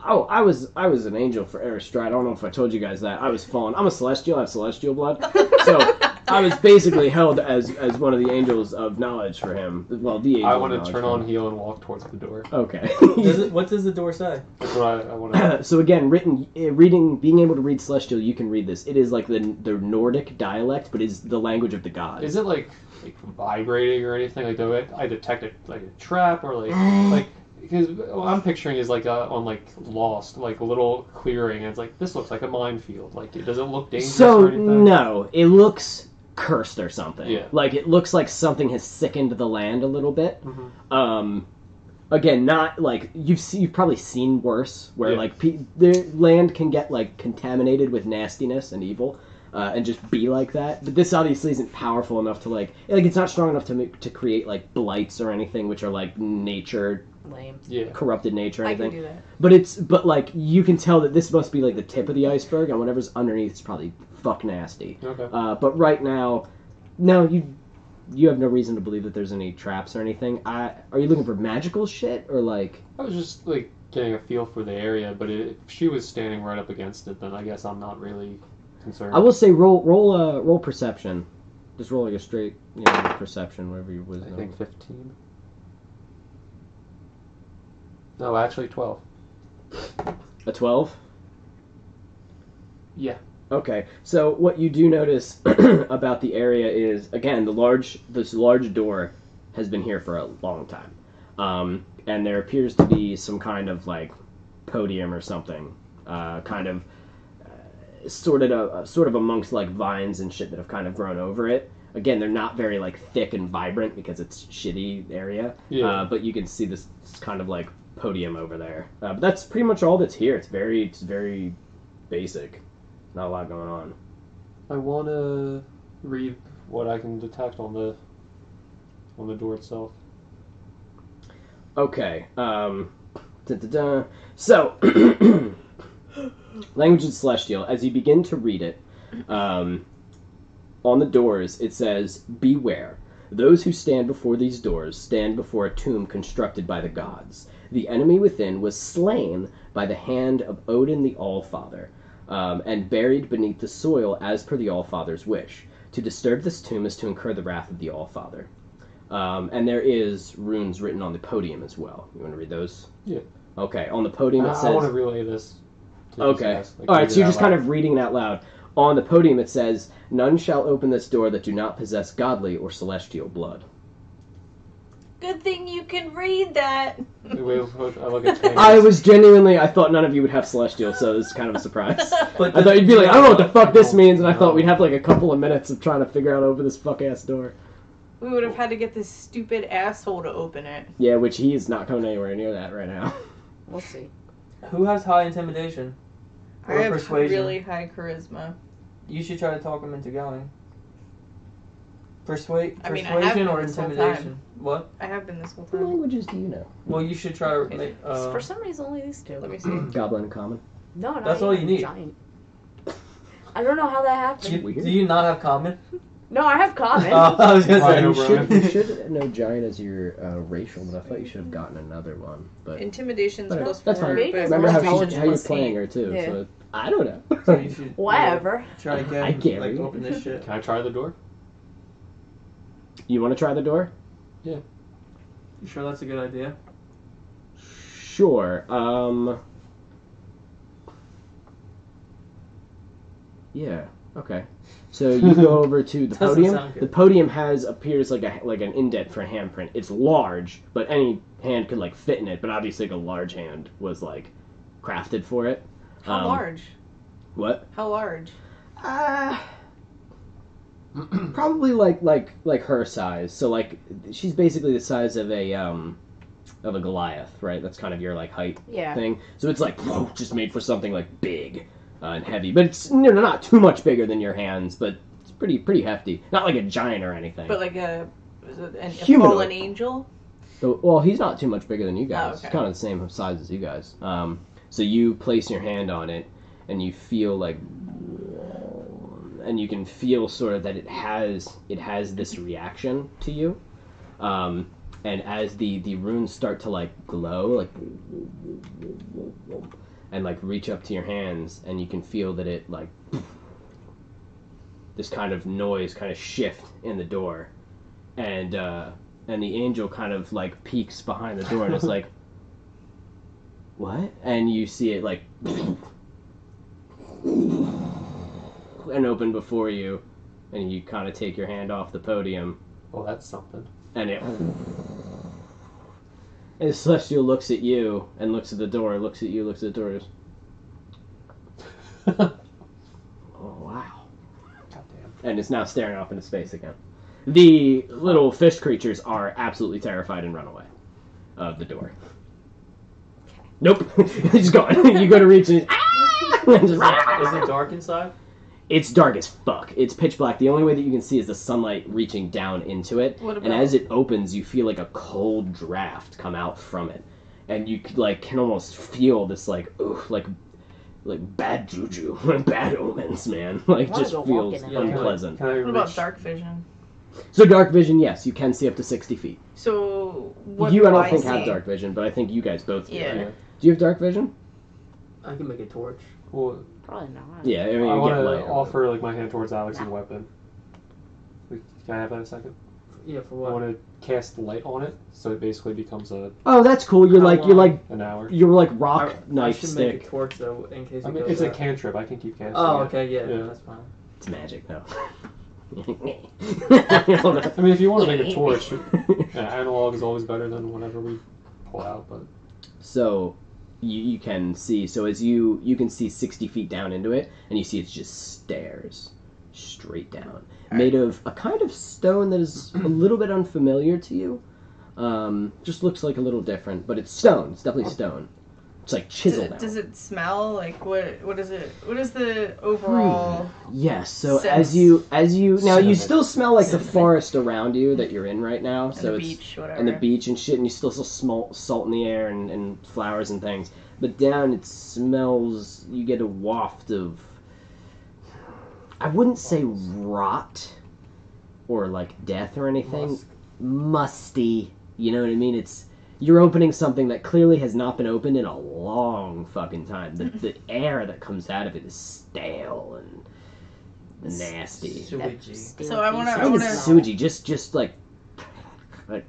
Oh, I was an angel for Astride. I don't know if I told you guys that. I was fallen. I'm a celestial. I have celestial blood. So I was basically held as one of the angels of knowledge for him. Well, the angel I of want to knowledge turn for on him. heel and walk towards the door. Okay. What does the door say? That's what I want to. So again, being able to read Celestial, you can read this. It is like the Nordic dialect, but is the language of the gods. Is it like vibrating or anything? Like, do I detect like a trap or like because what I'm picturing is like on like Lost, like a little clearing, and it's like this looks like a minefield. Like, it doesn't look dangerous So or anything. no, it looks cursed or something. Yeah. Like it looks like something has sickened the land a little bit. Mhm. Again, not like you've probably seen worse, where Yeah. like the land can get like contaminated with nastiness and evil. And just be like that, but this obviously isn't powerful enough to like it's not strong enough to create like blights or anything, which are like nature, Lame. Yeah. corrupted nature or I anything. can do that. But like you can tell that this must be like the tip of the iceberg, and whatever's underneath is probably fuck nasty. Okay. But right now, No, you have no reason to believe that there's any traps or anything. Are you looking for magical shit or like? I was just like getting a feel for the area, but if she was standing right up against it, then I guess I'm not really concerned. I will say roll perception. Just roll like a straight, perception, whatever your wisdom. I think 15. No, actually 12. A 12? Yeah. Okay, so what you do notice about the area is, again, this large door has been here for a long time. And there appears to be some kind of, like, podium or something, sort of amongst, like, vines and shit that have kind of grown over it. Again, they're not very, like, thick and vibrant because it's shitty area. Yeah. But you can see this kind of, like, podium over there. But that's pretty much all that's here. It's very basic. Not a lot going on. I want to read what I can detect on the door itself. Okay. So, language is celestial. As you begin to read it, on the doors it says, "Beware. Those who stand before these doors stand before a tomb constructed by the gods. The enemy within was slain by the hand of Odin the Allfather, and buried beneath the soil as per the Allfather's wish. To disturb this tomb is to incur the wrath of the Allfather." And there is runes written on the podium as well. You want to read those? Yeah. Okay, on the podium it says... I want to relay this. To Okay. these guys, Alright, so you're just kind of reading it out loud. On the podium it says, "None shall open this door that do not possess godly or celestial blood." Good thing you can read that. I look at I thought none of you would have celestial, so this is kind of a surprise. But I thought you'd be like, I don't know what the fuck this means, and I thought we'd have like a couple of minutes of trying to figure out over this fuck-ass door. We would have had to get this stupid asshole to open it. Yeah, which he is not coming anywhere near that right now. We'll see. Who has high intimidation? I Or have persuasion? really high charisma. You should try to talk him into going. I mean, I have Persuasion or been this whole intimidation? time. What? I have been this whole What time. languages do you know? Well, you should try to make. For some reason, only these two. Let me see. Goblin and common. No, not That's all even you need. Giant. I don't know how that happened. Weird. Do you not have common? No, I have common. I was gonna say. Rhino You should know giant as your racial, but I thought you should have gotten another one. But Intimidation's Whatever. plus That's 4. fine. but remember how persuasion's you're plus playing 8. her too. Yeah. So I don't know. So you should Whatever. try again. I get like it. open this shit. Can I try the door? You want to try the door? You sure that's a good idea? Sure. Yeah. Okay. So you go over to the Doesn't podium. sound good. The podium appears like an indent for a handprint. It's large, but any hand could like fit in it. But obviously, like a large hand was like crafted for it. How large? What? How large? Probably like her size. So like she's basically the size of a Goliath, right? That's kind of your like height Yeah. thing. So it's like just made for something like big and heavy, but it's not too much bigger than your hands, but it's pretty hefty. Not like a giant or anything. But like a Humanoid. fallen angel? So, well, he's not too much bigger than you guys. Oh, okay. He's kind of the same size as you guys. So you place your hand on it, and you feel like, and you can feel sort of that it has this reaction to you. And as the runes start to like glow, like, and like reach up to your hands, and you can feel that it like this kind of noise kind of shift in the door, and the angel kind of like peeks behind the door and it's like, what? And you see it like and open before you, and you kind of take your hand off the podium, Well, that's something. and it. And Celestial looks at you and looks at the door, looks at you, looks at the door. Oh, wow. Goddamn. And is now staring off into space again. The little fish creatures are absolutely terrified and run away of the door. Nope. He's gone. You go to reach and Is it dark inside? it's dark as fuck. It's pitch black. The only way that you can see is the sunlight reaching down into it. What And about- as it opens, you feel like a cold draft come out from it. And you like can almost feel this like bad juju, bad omens, man. Like I wanna just go feels walking in it. unpleasant. Can I What about reach? dark vision? So dark vision, yes, you can see up to 60 feet. So what You, do I don't I think, see? have dark vision, but I think you guys both do. Yeah. Right? Do you have dark vision? I can make a torch. Well, Probably not. Yeah, I mean, I you want get to light. offer like my hand towards Alex's weapon. Can I have that a second? Yeah, for I what? want to cast light on it, so it basically becomes Oh, that's cool. You're How like long? an hour. I rock knife should make a stick. torch though, in case. I it mean, goes it's a out. cantrip. I can keep casting. Oh, it. okay, yeah, Yeah. that's fine. It's magic, no. I mean, if you want to make a torch, analog is always better than whatever we pull out. But So you can see. So as you can see 60 feet down into it, and you see it's just stairs straight down, made of a kind of stone that is a little bit unfamiliar to you. Just looks like a little different, but it's stone. It's definitely stone. It's like chiseled out. Does it smell like what is it? What is the overall? Yes. So sense? as you now you Cinnamon. still smell like the Cinnamon. forest around you that you're in right now. And So the it's beach, whatever. and the beach and shit, and you still smell salt in the air and flowers and things. But down it smells. You get a waft of. I wouldn't say rot or like death or anything. Musk. Musty. You know what I mean? You're opening something that clearly has not been opened in a long fucking time. The air that comes out of it is stale and nasty. Sewagey. So I wanna- Not I even wanna- sewagey, just like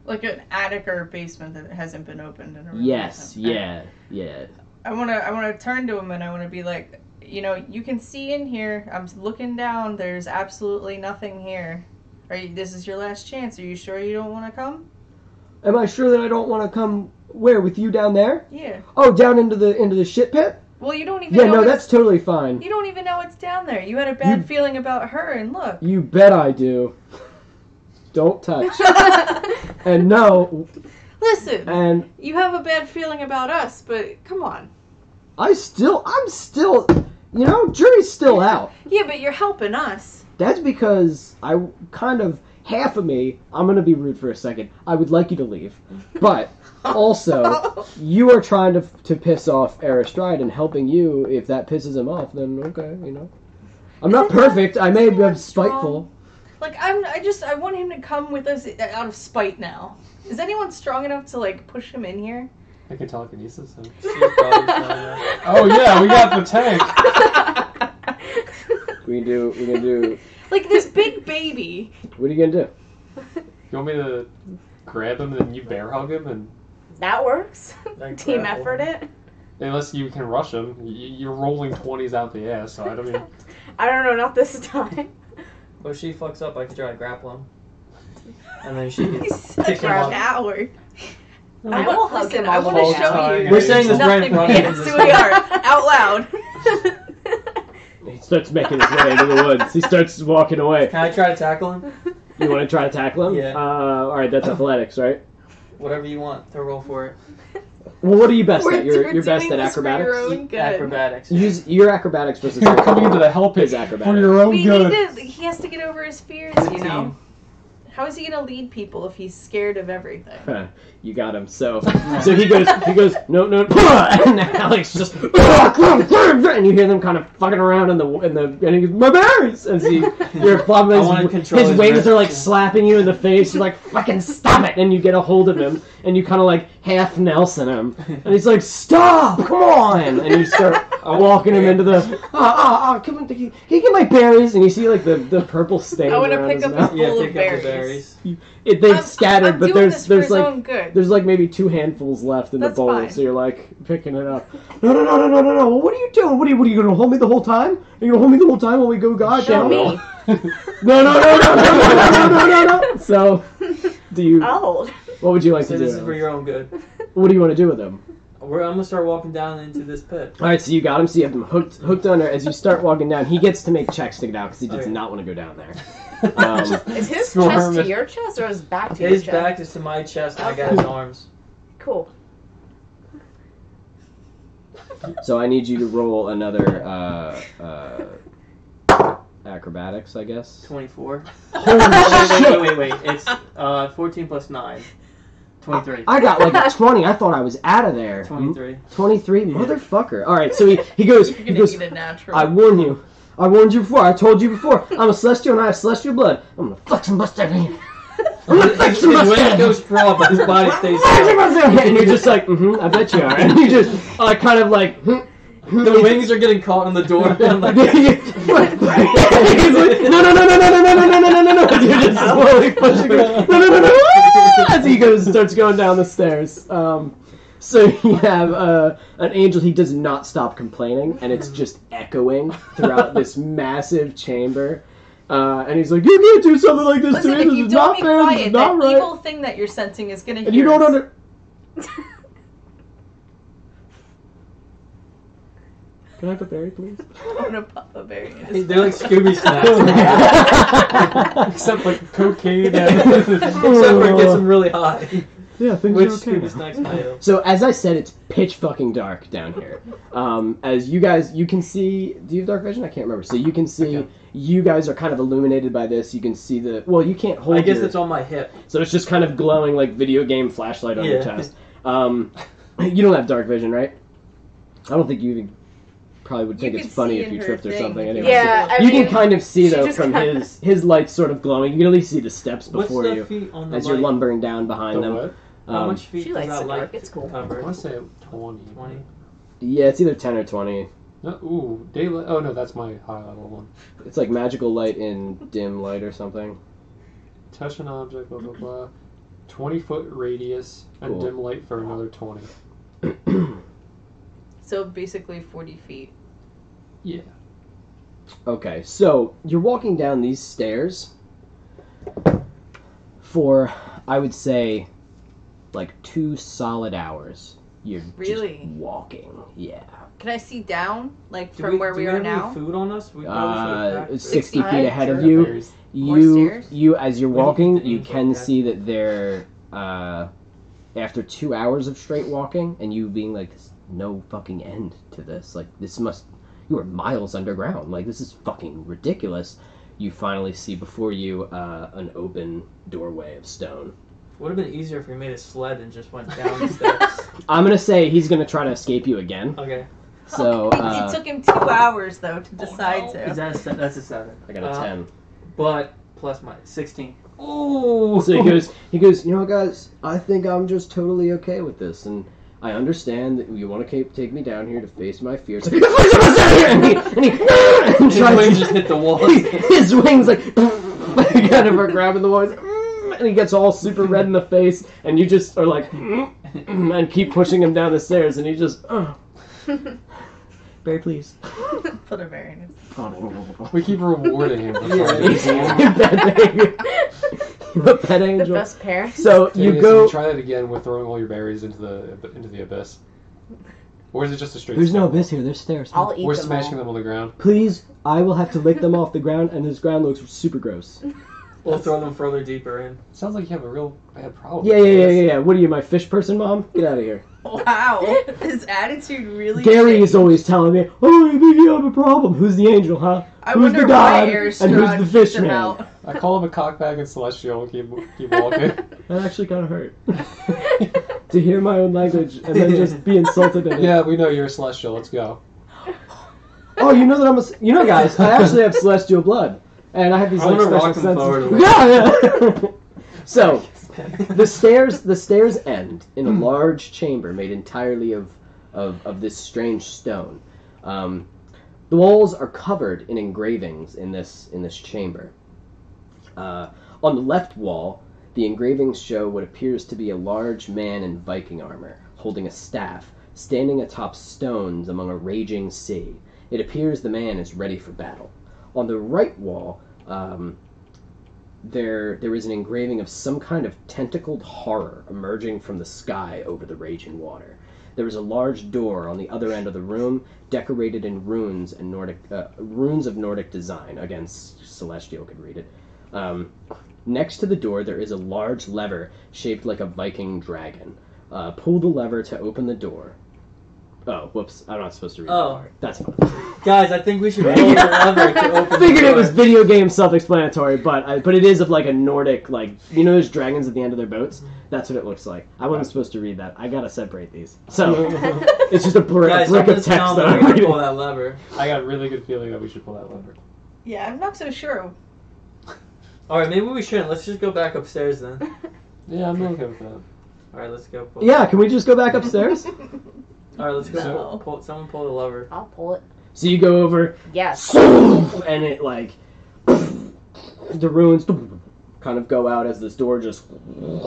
like an attic or a basement that hasn't been opened in a really yes, long time. yeah. I wanna turn to him and I wanna be like, you know, you can see in here. I'm looking down. There's absolutely nothing here. This is your last chance. Are you sure you don't want to come? Am I sure that I don't want to come? Where, with you down there? Yeah. Oh, down into the shit pit? Well, you don't even Yeah, know. no, it's- that's totally fine. You don't even know it's down there. You had a bad You- feeling about her, and look. You bet I do. Don't touch. And no, Listen, and you have a bad feeling about us, but come on. I'm still, you know, jury's still out. Yeah, but you're helping us. That's because I kind of, half of me, I'm going to be rude for a second, I would like you to leave. But also, you are trying to piss off Astride, and helping you, if that pisses him off, then okay, you know. I'm not perfect, I may be spiteful. Like I want him to come with us out of spite now. Is anyone strong enough to like push him in here? I can telekinesis. So. She's probably fine. Oh yeah, we got the tank. We can do, Like this big baby. what are you going to do? You want me to grab him and then you bear hug him, and That works. Like Team grapple. effort it. unless you can rush him, you're rolling 20s out the ass. So I don't mean. I don't know, not this time. Well, if she fucks up, I could try to grapple him. And then she He's can such kick him a up. coward. I will hug him I all want the to way show down. you. We're saying this right in Nothing. front of Yes, him. we are out loud. He starts making his way into the woods. He starts walking away. Can I try to tackle him? You want to try to tackle him? Yeah. Alright, that's athletics, right? Whatever you want to roll for it. Well, what are you best at? We're You're best doing at this for your acrobatics? own good. Acrobatics. Use your acrobatics versus You're coming into the hell pit his acrobatics. for your own good. He has to get over his fears, you know. How is he gonna lead people if he's scared of everything? You got him. So he goes, no, and Alex just, and you hear them kind of fucking around and he goes, my berries! And see, you're flopping, I wanna control his his wings wrist. are like slapping you in the face. You're like, fucking stop it! And you get a hold of him, and you kind of like half Nelson him, and he's like, stop! Come on! And you start walking him into the, come on, can you get my berries? And you see like the purple stain I want to around pick his up mouth. a Yeah, bowl pick of up the berries. berries. They've scattered, I'm but doing this for there's his like own good. there's like maybe 2 handfuls left in the That's bowl, fine. so you're like picking it up. No. Well, what are you doing? What are you gonna hold me the whole time? Are you gonna hold me the whole time while we go Show down? me. No. So, do you? I'll hold. What would you like So to do? this is for your own good. What do you want to do with him? I'm gonna start walking down into this pit. All right, so you got him. So you have him hooked on there. As you start walking down, he gets to make checks to get out because he does Okay. not want to go down there. Is his Storm chest to it. your chest or his back to His your chest? back is to my chest, and I got his arms. Cool. So I need you to roll another acrobatics, I guess. 24. Holy shit! Wait. It's 14 plus 9. 23. I got like a 20. I thought I was out of there. 23. 23, motherfucker. All right, so he goes. You're He gonna goes. get a natural. I warn you. I warned you before. I told you before. I'm a celestial and I have celestial blood. I'm gonna flex and bust that in. His wing goes broad, but his body stays still. And you're just like, I bet you are. And you just kind of like. The wings are getting caught in the door. I'm like, no. You're just slowly pushing him. No. As he starts going down the stairs. So you have an angel. He does not stop complaining, and it's just echoing throughout this massive chamber. And he's like, "You can't do something like this Listen, to me. if This you is don't not be fair. This quiet, is not that right." evil thing that you're sensing is gonna hear And you don't us. Can I have a berry, please? I'm gonna pop a berry in his they're like Scooby snacks. Except like cocaine and... Except for it gets them really high. Yeah, things Which are okay. Scooby snacks made of. So as I said, it's pitch fucking dark down here. As you can see. Do you have dark vision? I can't remember. So you can see. Okay. You guys are kind of illuminated by this. You can see the. Well, you can't hold. I guess your, it's on my hip. So it's just kind of glowing like video game flashlight on your Yeah. chest. You don't have dark vision, right? I don't think you even probably would think You it's can funny see if in you her tripped or thing. something. Anyway. Yeah, I You mean, can kind of see she though just from kinda- his lights sort of glowing. You can at least see the steps What's before the you feet on the as you're light? lumbering down behind The them. what? How much feet She does likes that the light dark, it's cool. I cover? want to say 20. 20. Yeah, it's either 10 or 20. No, ooh, daylight. Oh no, that's my high level one. It's like magical light in dim light or something. Touch an object, blah blah blah. 20-foot radius and Cool. dim light for another 20. So basically 40 feet. Yeah. Okay, so you're walking down these stairs for, I would say, like 2 solid hours. You're Really? just walking. Yeah. Can I see down, like Do from where we do are have any now? food on us? We probably should have 60 I feet ahead of sure. you. There's- More You, stairs? as you're We need walking, the you angel, can okay. see that they're, after 2 hours of straight walking, and you being like, there's no fucking end to this. Like, you are miles underground. Like, this is fucking ridiculous. You finally see before you an open doorway of stone. Would have been easier if we made a sled and just went down the steps. I'm gonna say he's gonna try to escape you again. Okay. So, it took him 2 hours though to decide Is to. that that's a 7. I got a 10. But plus my 16. Ooh. So he goes, you know, guys, I think I'm just totally okay with this, and I understand that you want to take me down here to face my fears. and he His tries wings to- just hit the wall. His wings like kind of are grabbing the walls, and he gets all super red in the face, and you just are like, and keep pushing him down the stairs, and he just, Barry, please. Put a berry in his. We keep rewarding him for Yeah. trying Pet The angel. best parents. So to you you go. try that again with throwing all your berries into the abyss. Or is it just a straight There's no step? abyss here. There's stairs. I'll eat We're them smashing all. them on the ground. Please, I will have to lick them off the ground, and this ground looks super gross. We'll throw them further deeper in. Sounds like you have a real bad problem. Yeah. What are you, my fish person, Mom? Get out of here. Wow, his attitude really. Gary changed. is always telling me, "Oh, you think you have a problem? Who's the angel, huh? I Who's wonder the why god? Astride And who's the kicked fish him man?" out. I call him a cockbag and celestial and keep walking. That actually kind of hurt. To hear my own language and then just be insulted at it. Yeah, we know you're a celestial. Let's go. Oh, you know that I'm a. You know, guys, I actually have celestial blood, and I have these I'm like gonna special rock him forward a senses. little. Yeah. So the stairs end in a large chamber made entirely of this strange stone. The walls are covered in engravings in this chamber. On the left wall, the engravings show what appears to be a large man in Viking armor, holding a staff, standing atop stones among a raging sea. It appears the man is ready for battle. On the right wall, there is an engraving of some kind of tentacled horror emerging from the sky over the raging water. There is a large door on the other end of the room, decorated in runes and runes of Nordic design. Again, Celestial could read it. Next to the door, there is a large lever shaped like a Viking dragon. Pull the lever to open the door. Oh, whoops! I'm not supposed to read Oh. that part. That's fine. Guys, I think we should roll the lever to open I figured the it door. was video game self-explanatory, but it is of like a Nordic, like, you know those dragons at the end of their boats? That's what it looks like. I wasn't supposed to read that. I gotta separate these. So it's just a brick Guys, of text tell that them I'm we're gonna reading. pull that lever. I got a really good feeling that we should pull that lever. Yeah, I'm not so sure. Alright, maybe we shouldn't. Let's just go back upstairs then. Yeah, I'm okay with that. Alright, let's go. Pull. Yeah, can we just go back upstairs? Alright, let's go. No. Someone pull the lever. I'll pull it. So you go over, Yes. and it like the runes kind of go out as this door just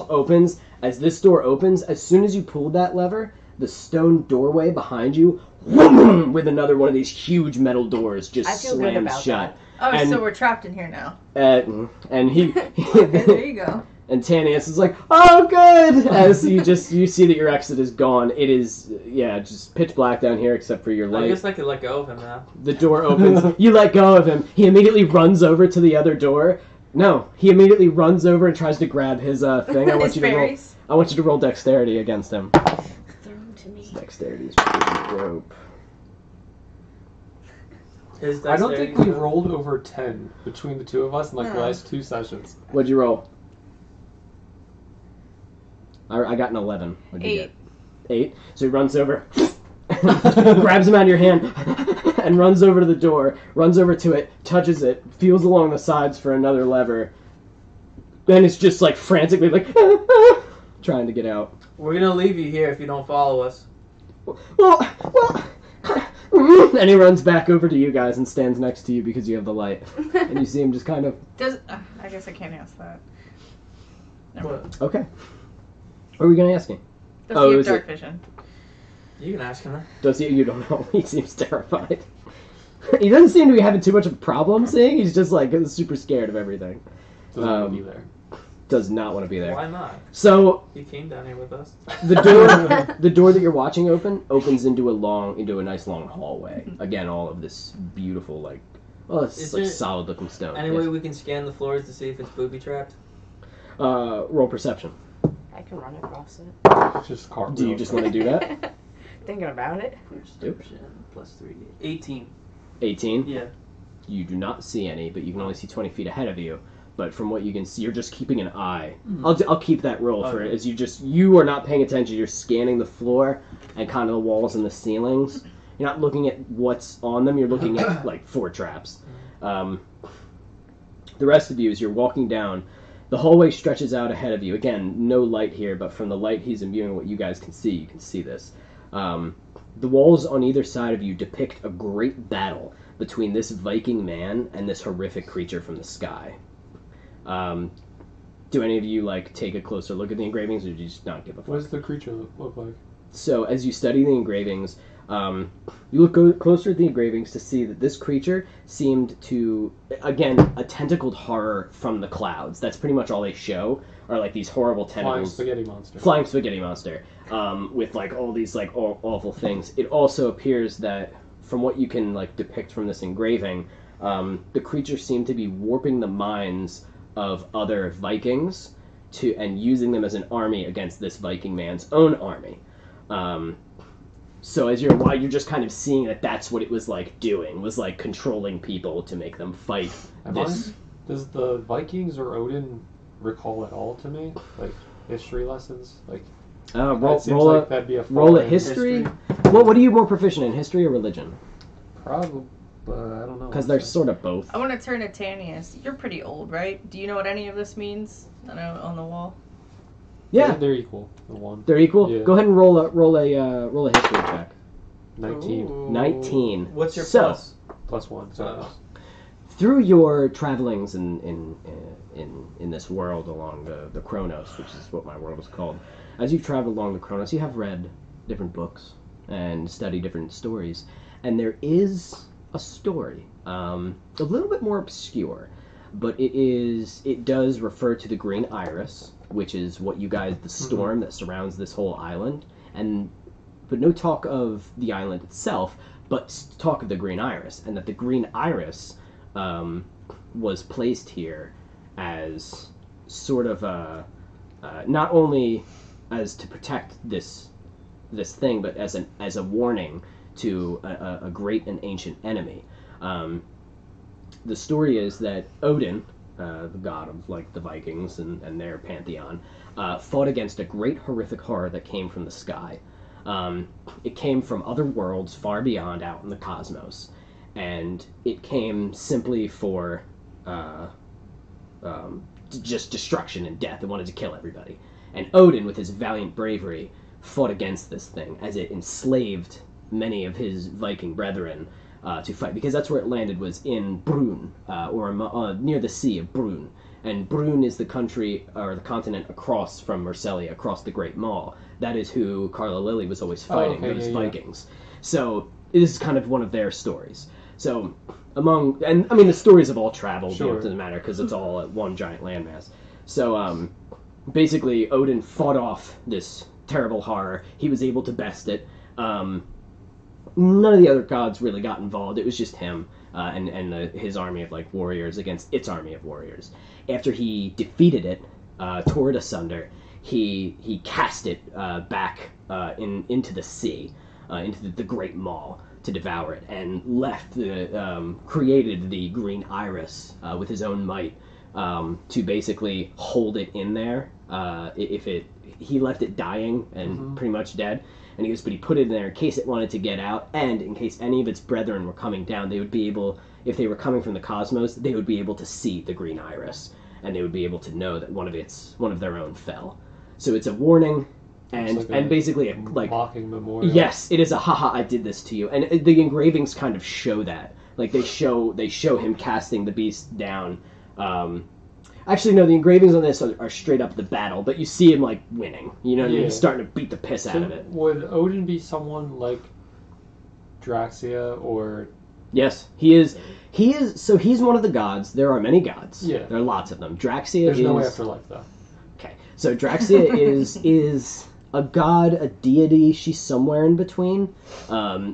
opens. As this door opens, as soon as you pull that lever, the stone doorway behind you, with another one of these huge metal doors, just I feel good slams about shut. Oh, And- so we're trapped in here now. And he Okay, there you go. and Tanius is like, "Oh, good!" As you see that your exit is gone. It is just pitch black down here except for your I light. guess I could let go of him now. The door opens. You let go of him. He immediately runs over to the other door. No, he immediately runs over and tries to grab his thing. I want His you to roll. berries. I want you to roll dexterity against him. Throw him to me. Dexterity is pretty dope. His I don't think dexterity- we rolled over 10 between the two of us in like the No. last 2 sessions. What'd you roll? I got an 11. What'd you 8. get? 8. So he runs over, grabs him out of your hand, and runs over to the door. Runs over to it, touches it, feels along the sides for another lever. Then it's just like frantically like trying to get out. We're gonna leave you here if you don't follow us. Well, and he runs back over to you guys and stands next to you because you have the light. And you see him just kind of, Does I guess I can't ask that. Never mind. What? okay. What are we going to ask him? Does Oh, he have is dark it- vision? You can ask him that. Does he? You don't know. He seems terrified. He doesn't seem to be having too much of a problem seeing. He's just like super scared of everything. Doesn't want to be there. Does not want to be there. Why not? So He came down here with us. the door that you're watching opens into a nice long hallway. Again, all of this beautiful it's Is like there solid looking stone. Any way Yes. we can scan the floors to see if it's booby trapped? Roll perception. I can run across it. It's just cartwheel. Do you just want to do that? Thinking about it. Perception plus 3. 18. 18. Yeah. You do not see any, but you can only see 20 feet ahead of you. But from what you can see, you're just keeping an eye. I'll keep that roll for it. Okay. As you are not paying attention. You're scanning the floor and kind of the walls and the ceilings. You're not looking at what's on them. You're looking at like 4 traps. The rest of you, as you're walking down, the hallway stretches out ahead of you. Again, no light here, but from the light he's imbuing what you guys can see, you can see this. The walls on either side of you depict a great battle between this Viking man and this horrific creature from the sky. Do any of you take a closer look at the engravings, or do you just not give a fuck? What does the creature look like? So as you study the engravings, you look closer at the engravings to see that this creature seemed to, again, a tentacled horror from the clouds. That's pretty much all they show, are like these horrible Flying tentacles. spaghetti monster. Flying spaghetti monster, with all these awful things. It also appears that, from what you can depict from this engraving, the creature seemed to be warping the minds of other Vikings and using them as an army against this Viking man's own army. So while you're just kind of seeing that that's what it was doing, was controlling people to make them fight this. Does the Vikings or Odin recall at all to me? History lessons? Roll, it seems roll, like a, that'd be a roll a foreign- history. What are you more proficient in, history or religion? Probably, but I don't know. Because they're sort of both. I want to turn to Tanius. You're pretty old, right? Do you know what any of this means? I know on the wall. Yeah, They're equal. The one. they're equal. Yeah. Go ahead and roll a history check. 19 Ooh. 19. What's your So, plus? plus 1. So Through your travelings in this world along the Chronos, which is what my world is called, as you've traveled along the Chronos, you have read different books and studied different stories, and there is a story, a little bit more obscure, but it does refer to the Green Iris, which is what you guys, the storm that surrounds this whole island, but no talk of the island itself, but talk of the Green Iris, and that the Green Iris was placed here as sort of not only as to protect this this thing, but as a warning to a great and ancient enemy. The story is that Odin, the god of like the Vikings and their pantheon, fought against a great horrific horror that came from the sky. It came from other worlds far beyond, out in the cosmos, and it came simply for just destruction and death. It wanted to kill everybody. And Odin, with his valiant bravery, fought against this thing as it enslaved many of his Viking brethren to fight, because that's where it landed, was in Brun, or near the sea of Brun. And Brun is the country, or the continent across from Mercelia, across the Great Maw. That is who Carla Lilly was always fighting, those Vikings. So this is kind of one of their stories. So the stories have all traveled, Sure. It doesn't matter, because it's all at one giant landmass. So basically, Odin fought off this terrible horror. He was able to best it. None of the other gods really got involved. It was just him and his army of like warriors against its army of warriors. After he defeated it, tore it asunder, he cast it back into the sea, into the Great Maw, to devour it, and created the green iris with his own might to basically hold it in there. He left it dying and pretty much dead. And but he put it in there in case it wanted to get out, and in case any of its brethren were coming down, they would be able, if they were coming from the cosmos, they would be able to see the green iris, and they would be able to know that one of their own fell. So it's a warning, and basically a mocking memorial. Yes, it is a haha, I did this to you, and the engravings kind of show that. Like they show him casting the beast down. Actually, no, the engravings on this are straight up the battle, but you see him, like, winning. You know what I mean? He's starting to beat the piss out of it. Would Odin be someone like Draxia, or... Yes, he is. So he's one of the gods. There are many gods. Yeah. There are lots of them. Draxia There's no afterlife, though. Okay, so Draxia is a god, a deity. She's somewhere in between.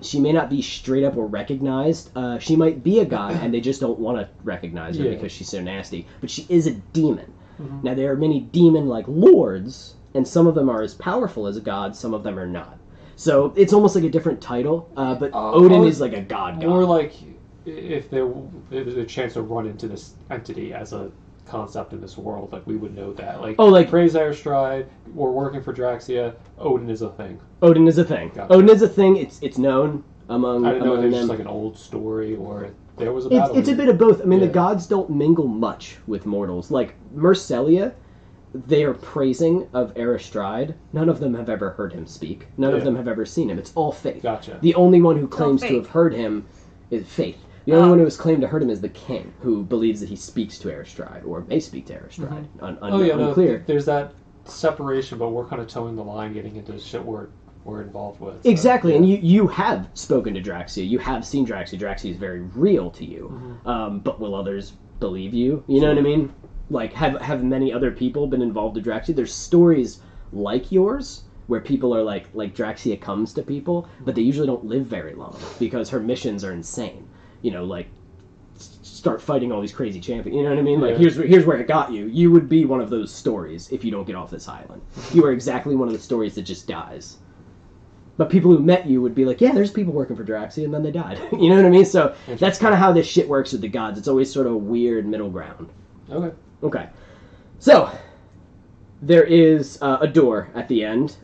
She may not be straight up or recognized. She might be a god, and they just don't want to recognize her because she's so nasty. But she is a demon. Mm-hmm. Now, there are many demon-like lords, and some of them are as powerful as a god, some of them are not. So it's almost like a different title, but Odin is like a god. More like if there's a chance to run into this entity as a concept in this world, like we would know that. Like praise Astride, we're working for Draxia, Odin is a thing. Odin is a thing. Gotcha. Odin is a thing. It's known among I didn't know if it's them. just like an old story or there was a battle. It's a bit of both. I mean, the gods don't mingle much with mortals. Like Mercelia, they are praising of Astride. None of them have ever heard him speak. None of them have ever seen him. It's all fake. Gotcha. The only one who claims to have heard him is Faith. The only one who has claimed to heard him is the king, who believes that he speaks to Astride, or may speak to Astride. Unclear. There's that separation, but we're kind of towing the line, getting into the shit we're involved with. So, exactly, and you have spoken to Draxia. You have seen Draxia. Draxia is very real to you. But will others believe you? You know what I mean? Like, have many other people been involved with Draxia? There's stories like yours, where people are like Draxia comes to people, but they usually don't live very long, because her missions are insane. You know, like, start fighting all these crazy champions. You know what I mean? Like, here's where it got you. You would be one of those stories if you don't get off this island. You are exactly one of the stories that just dies. But people who met you would be like, yeah, there's people working for Draxia, and then they died. You know what I mean? So that's kind of how this shit works with the gods. It's always sort of a weird middle ground. Okay. So, there is a door at the end.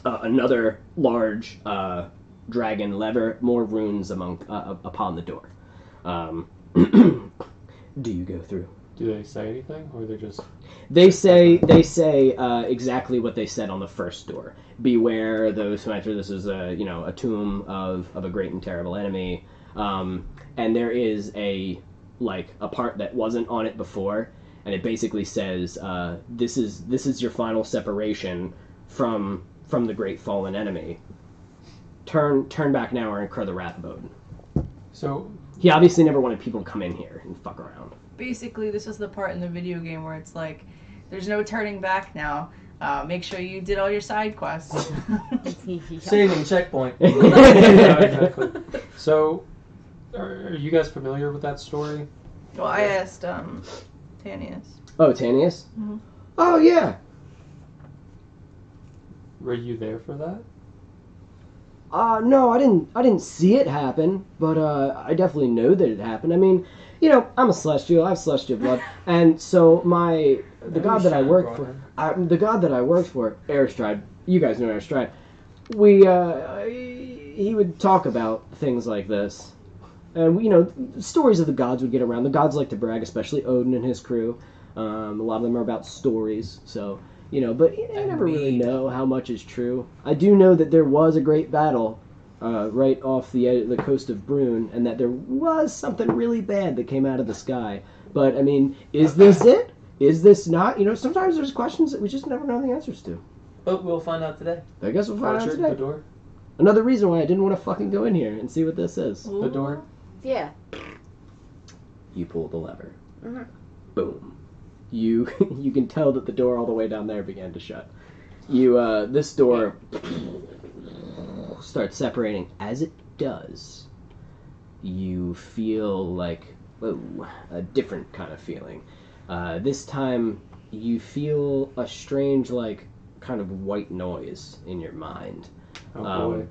Another large... dragon lever, more runes upon the door. Do you go through? Do they say anything, or they're just? They say exactly what they said on the first door. Beware those who enter. This is a tomb of a great and terrible enemy. And there is a part that wasn't on it before, and it basically says this is your final separation from the great fallen enemy. Turn back now or incur the wrath of Odin. So he obviously never wanted people to come in here and fuck around. Basically, this is the part in the video game where it's like, there's no turning back now. Make sure you did all your side quests. Saving checkpoint. Yeah, exactly. So, are you guys familiar with that story? Well, I asked Tanius. Oh, Tanius? Mm-hmm. Oh, yeah. Were you there for that? No, I didn't see it happen, but I definitely know that it happened. I mean, you know, I'm a celestial. I have celestial blood, and so the god that I work for, Astride. You guys know Astride. He would talk about things like this, and you know, stories of the gods would get around. The gods like to brag, especially Odin and his crew. A lot of them are about stories, so. You know, but I never really know how much is true. I do know that there was a great battle right off the coast of Brune, and that there was something really bad that came out of the sky. But, I mean, is this it? Is this not? You know, sometimes there's questions that we just never know the answers to. But we'll find out today. I guess we'll find out today. The door? Another reason why I didn't want to fucking go in here and see what this is. The door? Yeah. You pull the lever. Mm-hmm. Boom. You can tell that the door all the way down there began to shut. This door starts separating. As it does, you feel like a different kind of feeling. This time, you feel a strange, like, kind of white noise in your mind. Oh boy.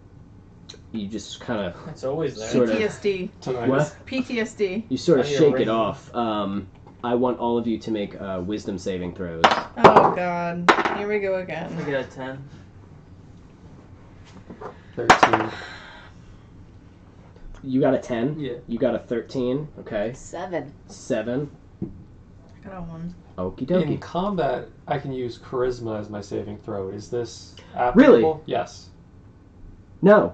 You just kind of It's always there. Sort of. PTSD. Tonight. What? PTSD. You sort of I hear shake it ringing. off. I want all of you to make wisdom saving throws. Oh god. Here we go again. I got a 10. 13. You got a 10? Yeah. You got a 13? Okay. 7. 7. I got a 1. Okie In dokie. combat, I can use charisma as my saving throw. Is this applicable? Really? Yes. No.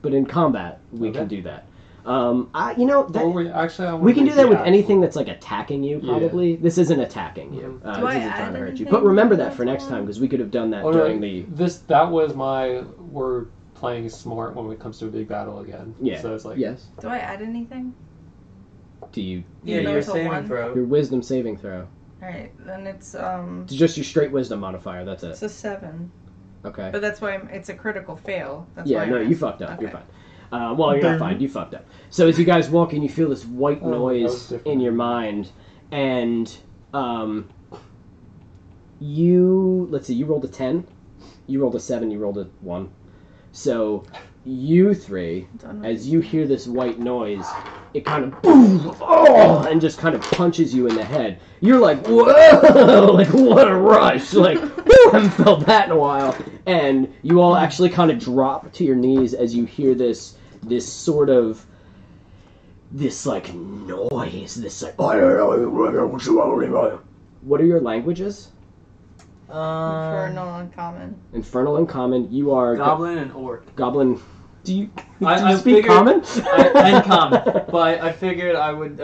But in combat, we Okay. can do that. You know, that, Or actually, I we can do that with yeah. anything that's like attacking you, Yeah. probably. This isn't attacking you. Do This I isn't add trying to hurt you. anything But remember to that for that next one? time, because we could have done that Oh, during no, the... that was my we're playing smart when it comes to a big battle again. Yeah. So it's like Yes. Do I add anything? Do you... Yeah, Even though your it's a saving 1? throw. Your wisdom saving throw. Alright, then it's It's just your straight wisdom modifier, that's it's it. a 7. Okay. But that's why it's a critical fail. That's Yeah, why no, I'm you asking. fucked up. You're Okay. fine. Well, you're not fine. You fucked up. So as you guys walk in, you feel this white Oh, that was noise different. in your mind, and let's see, you rolled a 10, you rolled a 7, you rolled a 1. So you three, Done with as you hear this white noise, it kind of boom, oh, and just kind of punches you in the head. You're like, whoa, like what a rush, like whew, haven't felt that in a while. And you all actually kind of drop to your knees as you hear this sort of like noise, this like what are your languages? Infernal uncommon. Infernal and Common. You are Goblin and Orc. Goblin. Do you I speak figured- Common? And Common. But I figured I would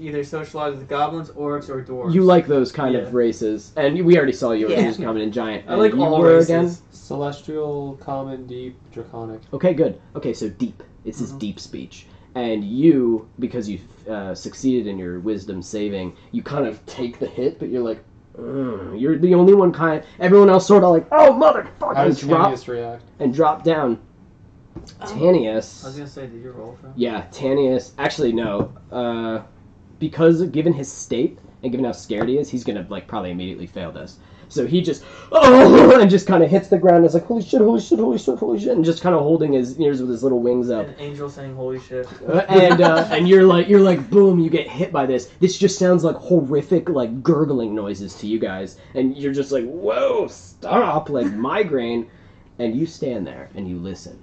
either socialize with goblins, orcs, or dwarves. You like those kind Yeah. of races, and we already saw you Yeah. as Common and Giant. I like and you all were races. again. celestial, common, deep, draconic. Okay, good. Okay, so deep. This is Mhm. deep speech. And you, because you succeeded in your wisdom saving, you kind of take the hit, but you're like, "Ugh." You're the only one everyone else sort of like, oh, motherfucker, How and does drop, Tanius react? and drop down. I was Tanius. gonna say, did you roll for? Yeah, Tanius. Actually, no. Because given his state, and given how scared he is, he's gonna, like, probably immediately fail this. So he just, and just kind of hits the ground. It's like, holy shit, holy shit, holy shit, holy shit, and just kind of holding his ears with his little wings up. An angel saying "Holy shit." And you're like, boom, you get hit by this. This just sounds like horrific, like, gurgling noises to you guys. And you're just like, whoa, stop, like, migraine. And you stand there, and you listen.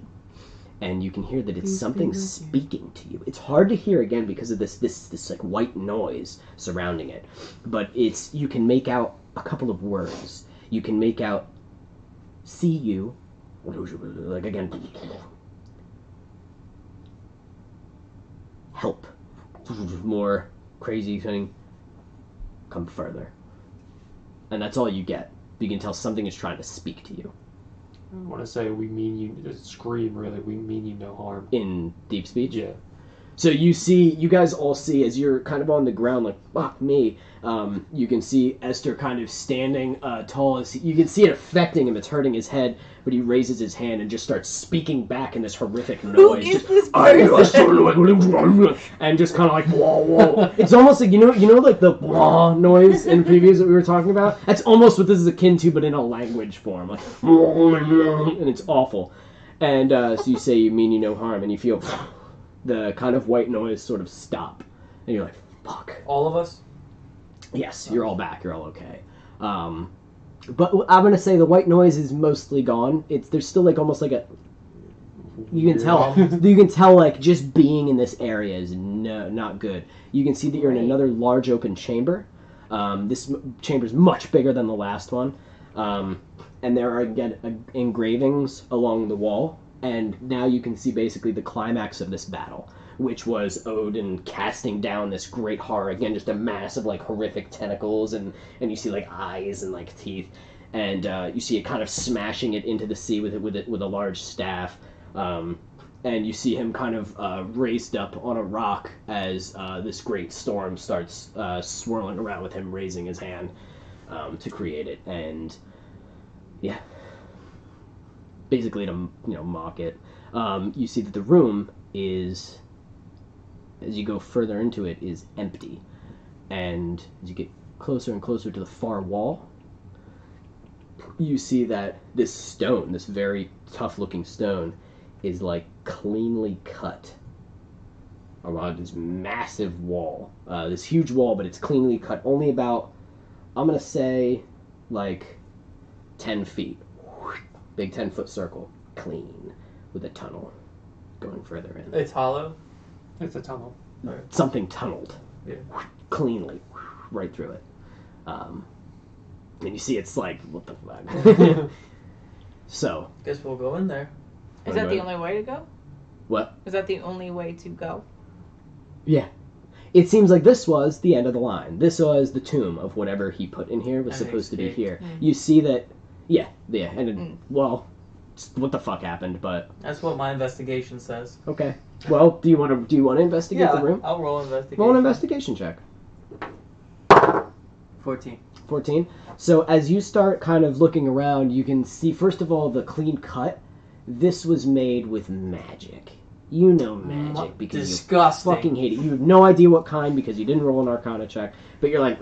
And you can hear that it's something speaking to you. It's hard to hear, again, because of this like, white noise surrounding it. But you can make out a couple of words. You can make out, see you, like, again, help, more crazy thing, come further. And that's all you get. You can tell something is trying to speak to you. I want to say we mean you. Scream, really. We mean you no harm. In deep speech? Yeah. So you guys all see as you're kind of on the ground, like fuck me. You can see Oestre kind of standing tall. As you can see it affecting him. It's hurting his head, but he raises his hand and just starts speaking back in this horrific noise. Who is this person? And just kind of like whoa, whoa. It's almost like you know like the wah noise in previews that we were talking about. That's almost what this is akin to, but in a language form, like and it's awful. And so you say you mean you no harm, and you feel the kind of white noise sort of stop, and you're like, fuck. All of us? Yes, you're all back. You're all okay. But I'm gonna say the white noise is mostly gone. There's still like almost like a. You can tell. You can tell like just being in this area is not good. You can see that you're in another large open chamber. This chamber is much bigger than the last one, and there are again engravings along the wall. And now you can see basically the climax of this battle, which was Odin casting down this great horror. Again, just a mass of like horrific tentacles, and you see like eyes and like teeth, and you see it kind of smashing it into the sea with a large staff, and you see him kind of raised up on a rock as this great storm starts swirling around with him raising his hand to create it, and yeah. Basically to mock it. You see that the room is, as you go further into it, is empty, and as you get closer and closer to the far wall, you see that this stone, this very tough looking stone, is like cleanly cut around this massive wall, this huge wall, but it's cleanly cut, only about, I'm gonna say like 10 feet. Big 10-foot circle, clean, with a tunnel going further in. It's hollow? It's a tunnel. Something tunneled. Yeah. Cleanly, right through it. And you see it's like, what the fuck? So. Guess we'll go in there. Is that the only way to go? What? Is that the only way to go? Yeah. It seems like this was the end of the line. This was the tomb of whatever he put in here was supposed to be here. You see that. Yeah, and well, what the fuck happened? But that's what my investigation says. Okay. Well, do you want to investigate the room? I'll roll investigation. Roll an investigation check. 14. 14. So as you start kind of looking around, you can see first of all the clean cut. This was made with magic. You know magic because disgusting. You fucking hate it. You have no idea what kind because you didn't roll an Arcana check. But you're like,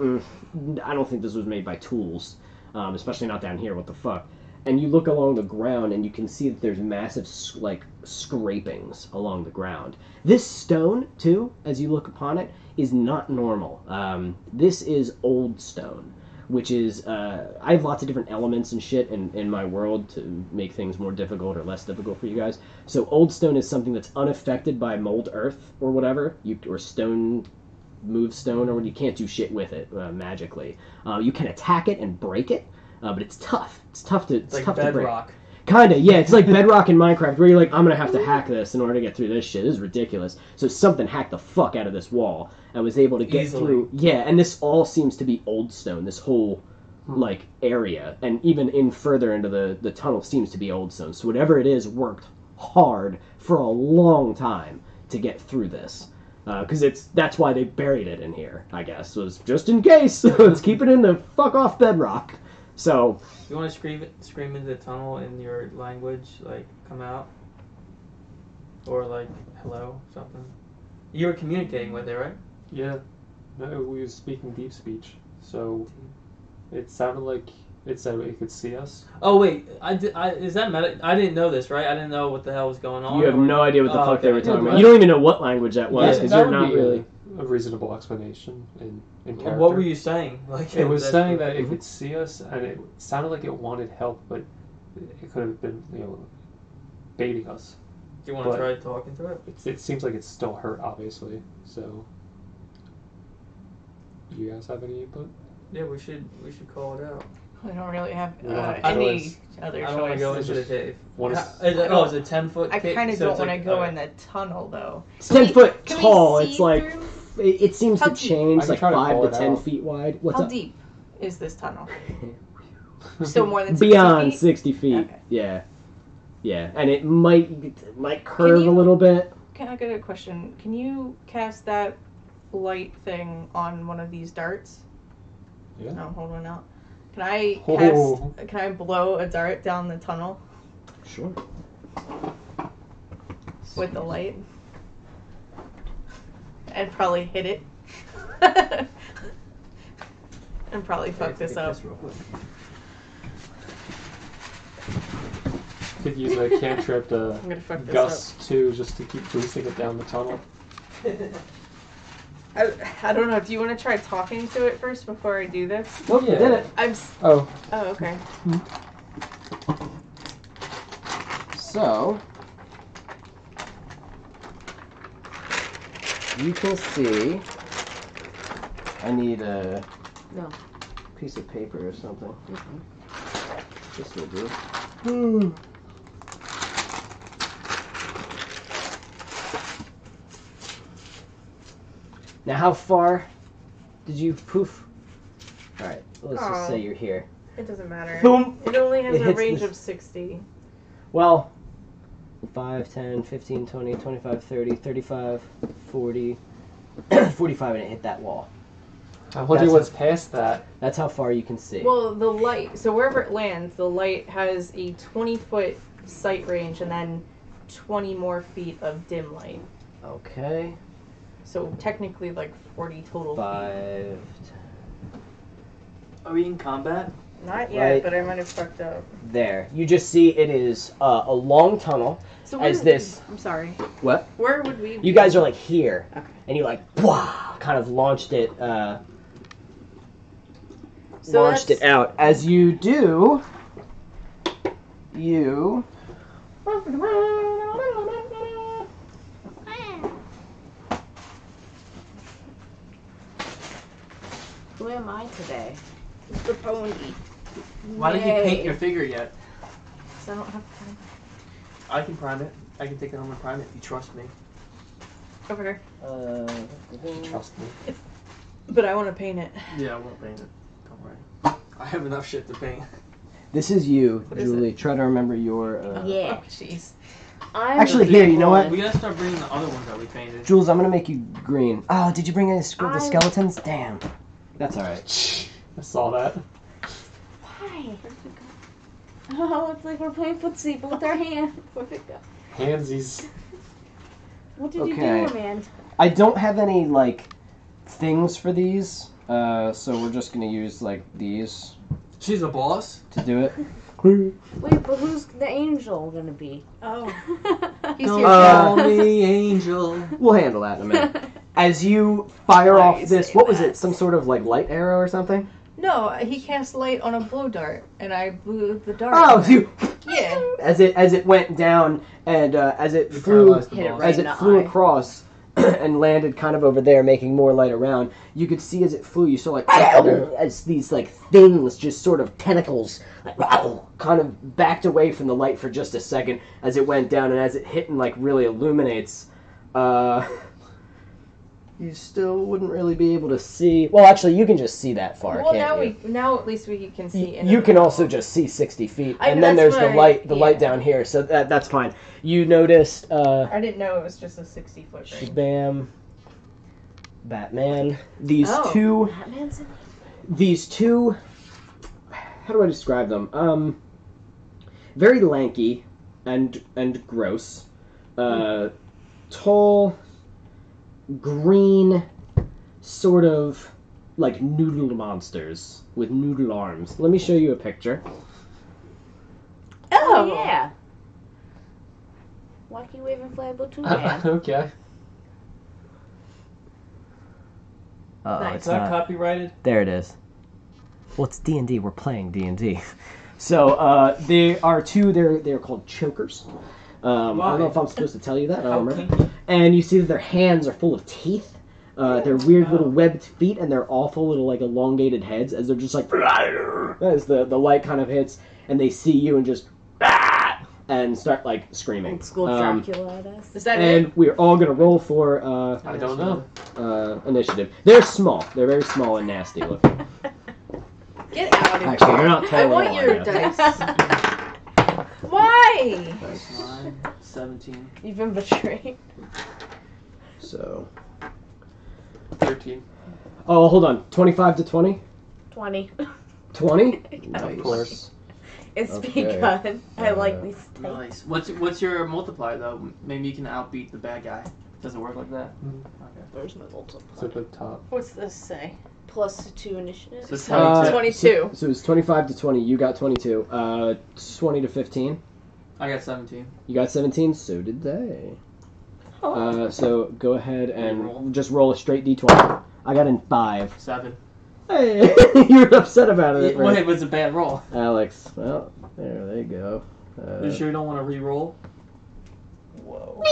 I don't think this was made by tools. Especially not down here, what the fuck. And you look along the ground and you can see that there's massive like scrapings along the ground. This stone, too, as you look upon it, is not normal. This is old stone, which is, I have lots of different elements and shit in my world to make things more difficult or less difficult for you guys. So old stone is something that's unaffected by mold earth or whatever, or stone, move stone, or you can't do shit with it magically. You can attack it and break it, but it's tough. It's tough to break. Bedrock. Kinda, yeah. It's like Bedrock in Minecraft, where you're like, I'm gonna have to hack this in order to get through this shit. This is ridiculous. So something hacked the fuck out of this wall and was able to get through. Yeah, and this all seems to be old stone. This whole like area, and even in further into the tunnel seems to be old stone. So whatever it is worked hard for a long time to get through this. Because that's why they buried it in here, I guess, was just in case. Let's keep it in the fuck off bedrock. So. You want to scream into the tunnel in your language, like come out, or like hello, something. You were communicating with it, right? Yeah. No, we were speaking deep speech, so it sounded like it said it could see us. Oh wait, is that meta? I didn't know this, right? I didn't know what the hell was going on. You have no idea what the fuck they were talking about. Yeah, You don't even know what language that was because that you're would not be really. a reasonable explanation in character. What were you saying? Like it was saying that it could see us, and it sounded like it wanted help, but it could have been baiting us. Do you want to try talking to it? It seems like it's still hurt, obviously. So, do you guys have any input? Yeah, we should call it out. We don't really have have any choice. other I don't want to go into the cave. Is it 10-foot? I kind of don't want to go in the tunnel though. It's 10 foot can we tall. see It's like through? it seems How to deep? change, I can like try to 5 call to it 10 out. feet wide. What's How up? deep is this tunnel? Still more than 60 Beyond feet? 60 feet. Okay. Yeah, and it might curve a little bit. can I get a question? Can you cast that light thing on one of these darts? Yeah. No, hold on out. Can I Oh. Can I blow a dart down the tunnel Sure. with the light? And probably hit it. And probably fuck this up. Real quick. Could use a cantrip to I'm gonna fuck this gust too, just to keep boosting it down the tunnel. I don't know. Do you want to try talking to it first before I do this? Nope, you did it. Oh, Oh, okay. So, you can see, I need a piece of paper or something. This will do. Now, how far did you poof? Alright, let's just say you're here. It doesn't matter. Boom! It only has It a hits range this- of 60. Well, 5, 10, 15, 20, 25, 30, 35, 40, 45, and it hit that wall. I wonder That's what's past that. That's how far you can see. Well, the light, so wherever it lands, the light has a 20-foot sight range and then 20 more feet of dim light. Okay. So technically like 40 total feet. 5, Are we in combat? Not yet, Right. but I might have fucked up. there. You just see it is a long tunnel. So As where- this- I'm sorry. What? Where would we be? You guys are like here. Okay. And you like, wah, kind of launched it, So launched it out. As you do, you... Who am I today? The pony. Why didn't you paint your figure yet? So I don't have time. I can prime it. I can take it home and prime it if you trust me. Over here. Trust me. But I want to paint it. Yeah, I won't paint it. Don't worry. I have enough shit to paint. This is you, What is Julie. Try to remember your... Yeah. Oh, jeez. I'm Actually, here, you know what? We gotta start bringing the other ones that we painted. Jules, I'm gonna make you green. Oh, did you bring any the I'm- skeletons? Damn. That's alright. I saw that. Why? Oh, it's like we're playing footsie, but with our hand. Where'd it go? Handsies. What did Okay. you do, man? I don't have any, like, things for these, so we're just gonna use, like, these She's a boss? to do it. Wait, but who's the angel gonna be? Oh. He's Don't here. call me angel. We'll handle that in a minute. As you fire Why off you this, say what was that? it? Some sort of, like, light arrow or something? No, he cast light on a blow dart, and I blew the dart. Oh, you... Yeah. As it went down, and as it You flew... paralyzed the Hit it boss. right As in it the flew eye. across and landed kind of over there, making more light around, you could see as it flew, you saw like as these like things, just sort of tentacles, like, kind of backed away from the light for just a second as it went down, and as it hit and like really illuminates, you still wouldn't really be able to see. Well, actually, you can just see that far, Well, can't you? now at least we can see. into You the can tunnel. also just see 60 feet, I- and then that's there's the what light, light yeah. down here, so that's fine. You noticed, I didn't know it was just a 60-foot range. Bam, Batman. These Oh. two, Batman's in how do I describe them? Very lanky and gross. Tall, green, sort of like noodle monsters with noodle arms. Let me show you a picture. Oh, yeah. Wacky waving flag blue man. Okay. Nice. It's not copyrighted? There it is. Well, it's D&D. We're playing D&D. So they are two. They're called chokers. I don't know if I'm supposed to tell you that. I don't remember. And you see that their hands are full of teeth. They're weird little webbed feet, and they're awful little like elongated heads as they're just like as the light kind of hits, and they see you and just and start like screaming. Old school Dracula at us. Is that And it? we're all gonna roll for I don't know. initiative. They're small. They're very small and nasty looking. Get out of here. Actually, you're not I telling want me your why now. dice. Why? 9, 17. You've been betrayed. So. 13. Oh, hold on. 25 to 20? 20. 20? Nice. Polaris. It's Okay. begun. I like these types. Nice. What's your multiplier though? Maybe you can outbeat the bad guy. Does it work like that? Okay. Where's my It's multiplier? at the top. What's this say? Plus 2 initiative. So Uh, 22. So it's 25 to 20. You got 22. 20 to 15. I got 17. You got 17. So did they. Oh. So go ahead and Roll. just roll a straight d20. I got in 5. 7. Hey, you're upset about it, Well, right? it was a bad roll. Alex. Well, there they go. You sure you don't want to re-roll? Whoa.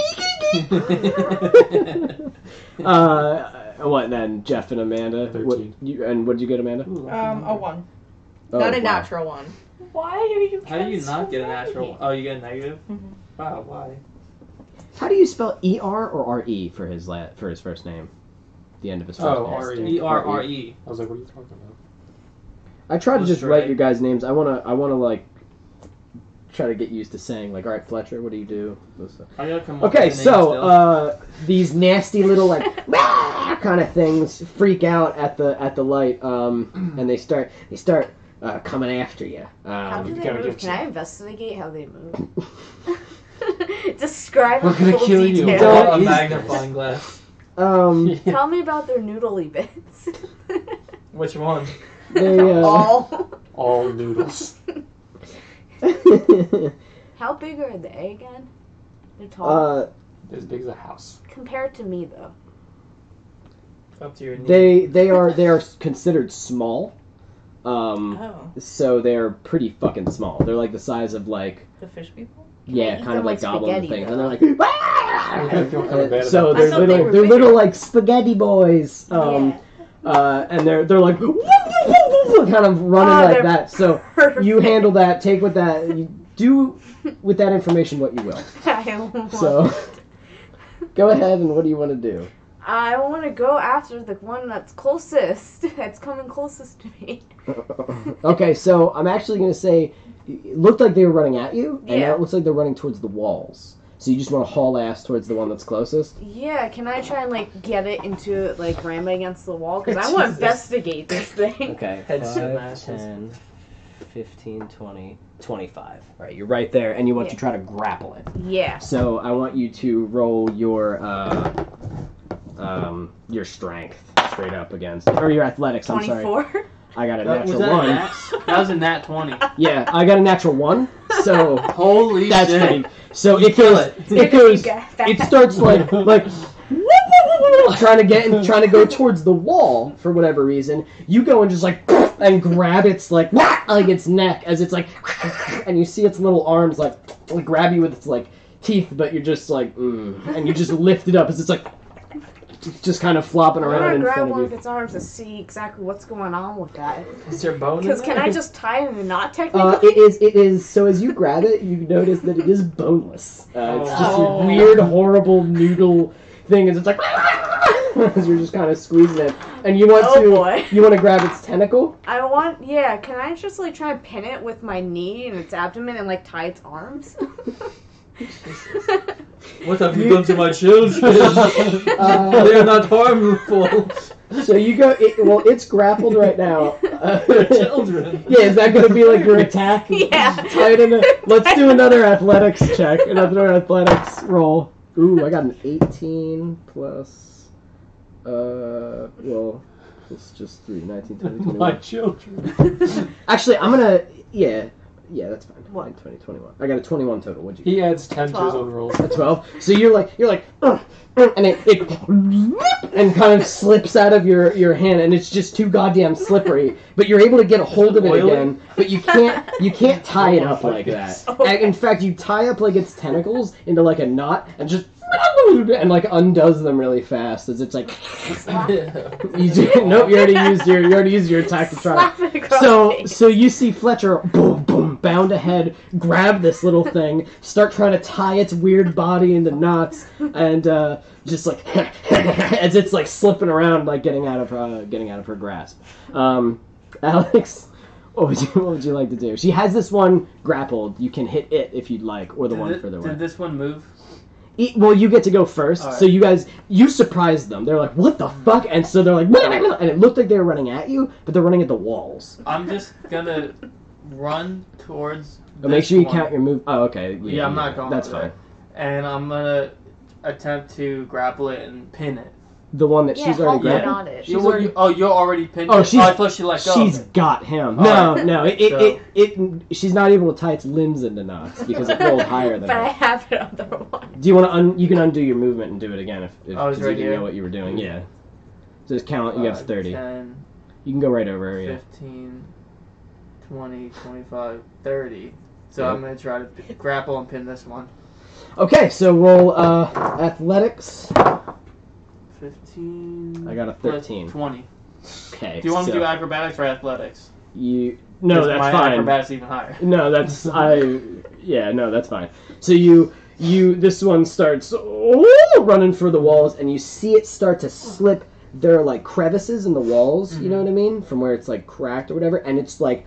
What then, Jeff and Amanda? 13. What'd you get, Amanda? A 1. Oh, Not a wow. natural 1. Why are you How do you guys not so get a mad at natural? me? Oh, you get a negative? Mhm. Wow, why? How do you spell ER or RE for his first name? The end of his first Oh, name. RE. E-R-R-E. I was like, what are you talking about? I tried to just Oestre. write your guys' names. I wanna like try to get used to saying like, all right, Fletcher, what do you do? Those stuff. I gotta come up Okay, with a name so these nasty little like kind of things freak out at the light, and they start coming after you. How do they gotta move? get Can you. I investigate how they move? Describe We're in gonna full kill you. detail. Don't- a is magnifying glass. Tell me about their noodly bits. Which one? they, All. All noodles. How big are they again? They're tall. As big as a house. Compared to me, though. Up to your knee. they are considered small. Oh. So they're pretty fucking small. They're like the size of like The fish people? yeah, eat kind of them like like goblin spaghetti, things, though? and they're like I feel kind of bad so about they're I thought they little were they're bigger. little like spaghetti boys. And they're like kind of running like they're that. So you handle that. Take with that. You do with that information what you will. So go ahead and what do you want to do? I want to go after the one that's closest. That's coming closest to me. Okay, so I'm actually going to say it looked like they were running at you, and now Yeah. it looks like they're running towards the walls. So you just want to haul ass towards the one that's closest? Yeah, can I try and like get it into like ram it against the wall? Because I want to Jesus. investigate this thing. Okay, Heads to 5, masses. 10, 15, 20, 25. All right, you're right there, and you want to Yeah. try to grapple it. Yeah. So I want you to roll your strength straight up against, or your athletics. I'm sorry. 24. I got a Was natural that one. a nat? That was a nat 20. Yeah, I got a natural one. So Holy that's shit. pretty. So You it kill goes. it. It goes. Fast. It starts like trying to go towards the wall for whatever reason. You go and just like and grab its like its neck as it's like, and you see its little arms like grab you with its like teeth, but you're just like, and you just lift it up as it's like just kind of flopping I around want to in grab front one of of you. its arms to see exactly what's going on with that. Is there bone in Because can there? I just tie it in a knot technically? It is. So as you grab it, you notice that it is boneless. It's just Oh. a weird, horrible noodle thing, and it's like as you're just kind of squeezing it, and you want to grab its tentacle. Yeah, can I just like try and pin it with my knee and its abdomen and like tie its arms? What have you done to my children? They are not harmful. So you go. It's grappled right now. Children. Yeah, is that going to be like your attack? Yeah. Tied in let's do another athletics check. Another athletics roll. Ooh, I got an 18 plus. Well, it's just 3. 19, 20, 21. My children. Actually, I'm gonna. Yeah, that's fine. What? 9, 20, 21. I got a 21 total. What'd you get? He adds 10 to his 12. own rolls. A 12. So you're like, and it and kind of slips out of your hand, and it's just too goddamn slippery. But you're able to get a hold of it Oily? again. But you can't tie it up like that. Okay. In fact, you tie up like its tentacles into like a knot, and just and like undoes them really fast as it's like. Nope, you already used your attack to try. Slap it across the face. So you see Fletcher boom boom bound ahead, grab this little thing, start trying to tie its weird body into knots, and just like as it's like slipping around, like getting out of her grasp. Alex, What would you like to do? She has this one grappled. You can hit it if you'd like, or the one further away. Did this one move? Well, you get to go first. All right. So you surprised them. They're like, "What the fuck?" And so they're like, and it looked like they were running at you, but they're running at the walls. I'm just gonna run towards. Make sure you one. count your move. Oh, okay. Yeah, I'm not going. That's there. fine. And I'm gonna attempt to grapple it and pin it. The one that she's already grabbed. on it. You're already pinned. Oh, it? I thought she let go. She's of it. got him. All No, right. she's not able to tie its limbs into knots because it rolled higher than But I her. have it on the one. Do you want to? You can undo your movement and do it again if I was 'cause right you didn't here. know what you were doing. Yeah. So just count. You have 30. 10, You can go right over her. Yeah. 15, 20, 25, 30. So Yep. I'm gonna try to grapple and pin this one. Okay, so roll athletics. 15. I got a 13. 20. Okay. Do you want me so to do acrobatics or athletics? No, Is that's my fine. acrobatics even higher. No, that's no, that's fine. So this one starts running for the walls, and you see it start to slip. There are like crevices in the walls, you know what I mean, from where it's like cracked or whatever, and it's like,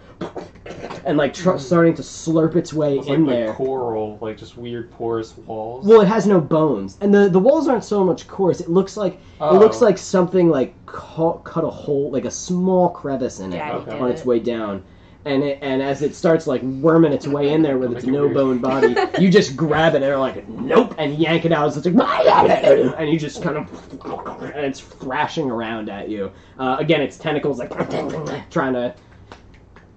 and like starting to slurp its way It's in like there. coral, like just weird porous walls. Well, it has no bones, and the walls aren't so much coarse. It looks like something like cut a hole, like a small crevice in it Daddy Okay. did on its it. way down. And as it starts like worming its way in there with its Make it no weird. bone body, you just grab it and they're like, nope, and yank it out. It's like, and you just kind of, and it's thrashing around at you. Again, its tentacles like trying to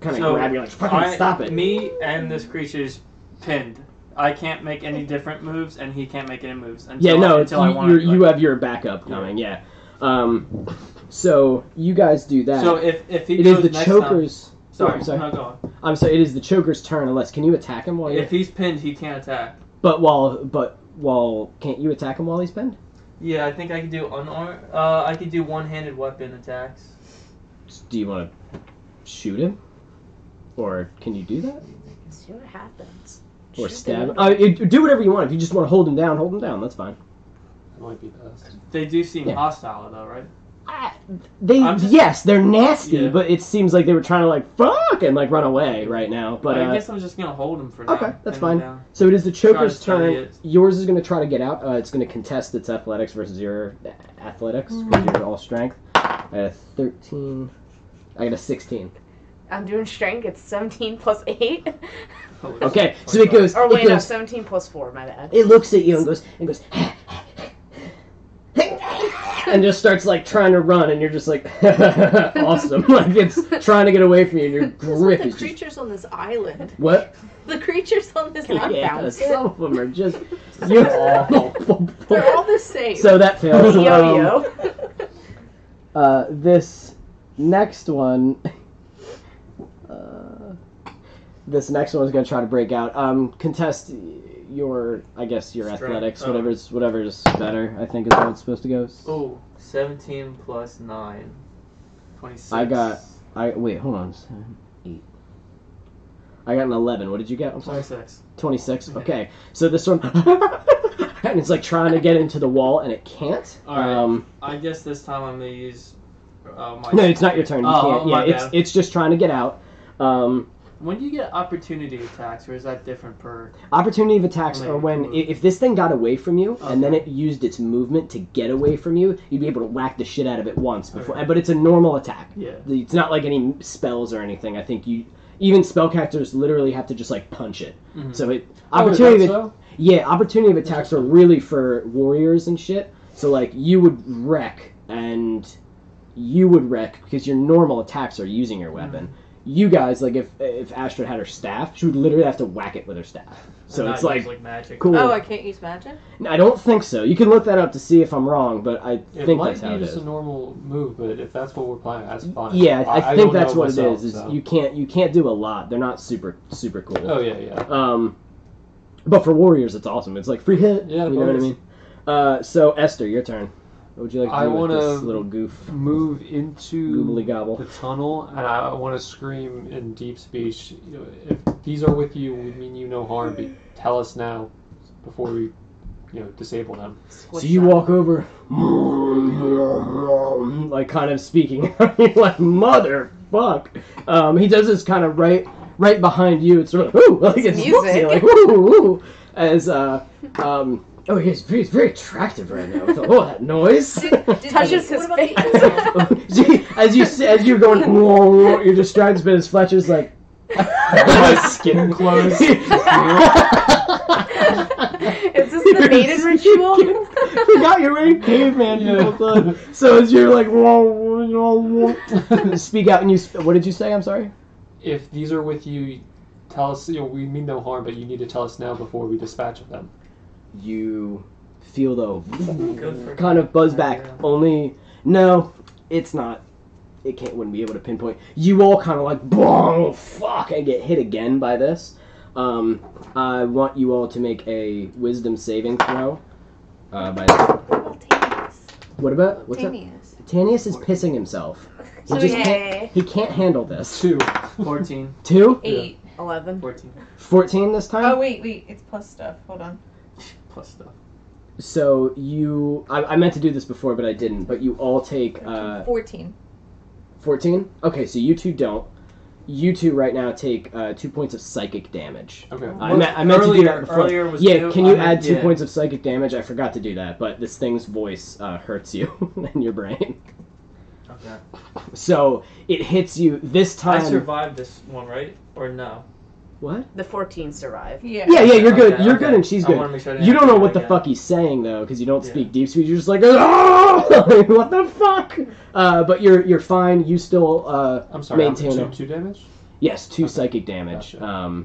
kind of grab you, like fucking stop it. Me and this creature's pinned. I can't make any different moves, and he can't make any moves until I want to. You have your backup coming, yeah. So you guys do that. So if he it goes is the next choker's. Sorry, Oh, sorry. no, go on. I'm sorry. It is the choker's turn. Unless can you attack him while you're? If he's pinned, he can't attack. But while can't you attack him while he's pinned? Yeah, I think I can do unarmed. I can do one-handed weapon attacks. Do you want to shoot him, or can you do that, See what happens. or Shoot stab them. him? Do whatever you want. If you just want to hold him down. That's fine. That might be best. They do seem Yeah. hostile, though, right? Yes, they're nasty, Yeah. but it seems like they were trying to like fuck and like run away right now. But I guess I'm just gonna hold him for now. okay, that's pin him fine. down. So it is the choker's Try to study turn. it. Yours is going to try to get out. It's going to contest its athletics versus your athletics because you're all strength. I got a 13. I got a 16. I'm doing strength. It's 17 plus 8. Okay, so it goes. Or wait, it no, goes, 17 plus 4. My bad. It looks at you and goes and just starts like trying to run, and you're just like awesome. Like it's trying to get away from you, and your grip the is just creatures on this island. what? The creatures on this island. Yeah, bouncing. some of them are just. You're They're all the same. So that fails. Yo-yo. This next one. This next one is going to try to break out. Contest your, I guess, your Strength. athletics. Oh. Whatever's better, I think is how it's supposed to go. Oh, 17 plus 9. 26. Wait, hold on. 7, 8. I got an 11. What did you get? I'm sorry. 26. 26. Okay. So this one, and it's like trying to get into the wall, and it can't. Alright. I guess this time I'm gonna use my. No, it's not your turn. You Oh, can't. my Yeah, bad. it's just trying to get out. When do you get opportunity attacks, or is that different per? Opportunity of attacks Like, are when move. if this thing got away from you and then Okay. it used its movement to get away from you, you'd be able to whack the shit out of it once before. Okay. But it's a normal attack. Yeah. It's not like any spells or anything. I think even spellcasters literally have to just like punch it. Mhm. So it Oh, is opportunity that of, so? yeah, opportunity of attacks are really for warriors and shit. So like you would wreck and you would wreck because your normal attacks are using your weapon. You guys, like if Astride had her staff, she would literally have to whack it with her staff. So And it's not like use, magic. cool. Oh, I can't use magic? I don't think so. You can look that up to see if I'm wrong, but I It think might that's how be it just is. a normal move, but if that's what we're playing, that's fine. Yeah, I think don't that's know what myself, it is. so. You can't do a lot. They're not super cool. Oh yeah. But for warriors, it's awesome. It's like free hit. Yeah, you know what I bonus. mean. So Esther, your turn. What would you like to I do with wanna this little goof? Move into Goobly gobble. the tunnel, and I want to scream in deep speech. You know, if these are with you, we mean you no harm. But tell us now, before we, disable them. So you walk over, like kind of speaking, like mother fuck? He does this kind of right behind you. It's sort of ooh, like it's music. like ooh, as oh, he's very attractive right now. Oh, that noise. Touches his face. as you're going, whoa, you're distracted, but as Fletcher's like, My skin clothes. Is this the maiden ritual? Forgot you're in caveman people time. So as you're like, whoa, speak out, and you. What did you say? I'm sorry. If these are with you, tell us. We mean no harm, but you need to tell us now before we dispatch them. You feel the Good for kind of buzz back. Yeah. Only no, it's not. It wouldn't be able to pinpoint. You all kind of like, boom, fuck, and get hit again by this. I want you all to make a wisdom saving throw. What about what's that? Tanius is pissing himself. He can't handle this. 2. 14. 2? 8. 11. 14. 14 this time? Oh, wait. It's plus stuff. Hold on. Plus stuff. So you... I meant to do this before, but I didn't. But you all take... 14. 14? Okay, so you two don't. You two right now take 2 points of psychic damage. Okay. I meant to do that before. Earlier was Yeah, 2. can you I add meant- 2 yeah. points of psychic damage? I forgot to do that, but this thing's voice hurts you in your brain. Okay. So it hits you this I time. survived this one, right? Or no? What? The 14 survived. Yeah. Yeah, you're good. Okay, You're okay. good, and she's I good. wanna make sure I didn't You don't have to know do what it the again. fuck he's saying though, because you don't Yeah. speak deep speech. You're just like, oh, what the fuck? But you're fine. You still I'm sorry. maintain Two, it. 2 damage. Yes, 2 Okay. psychic damage. Gotcha.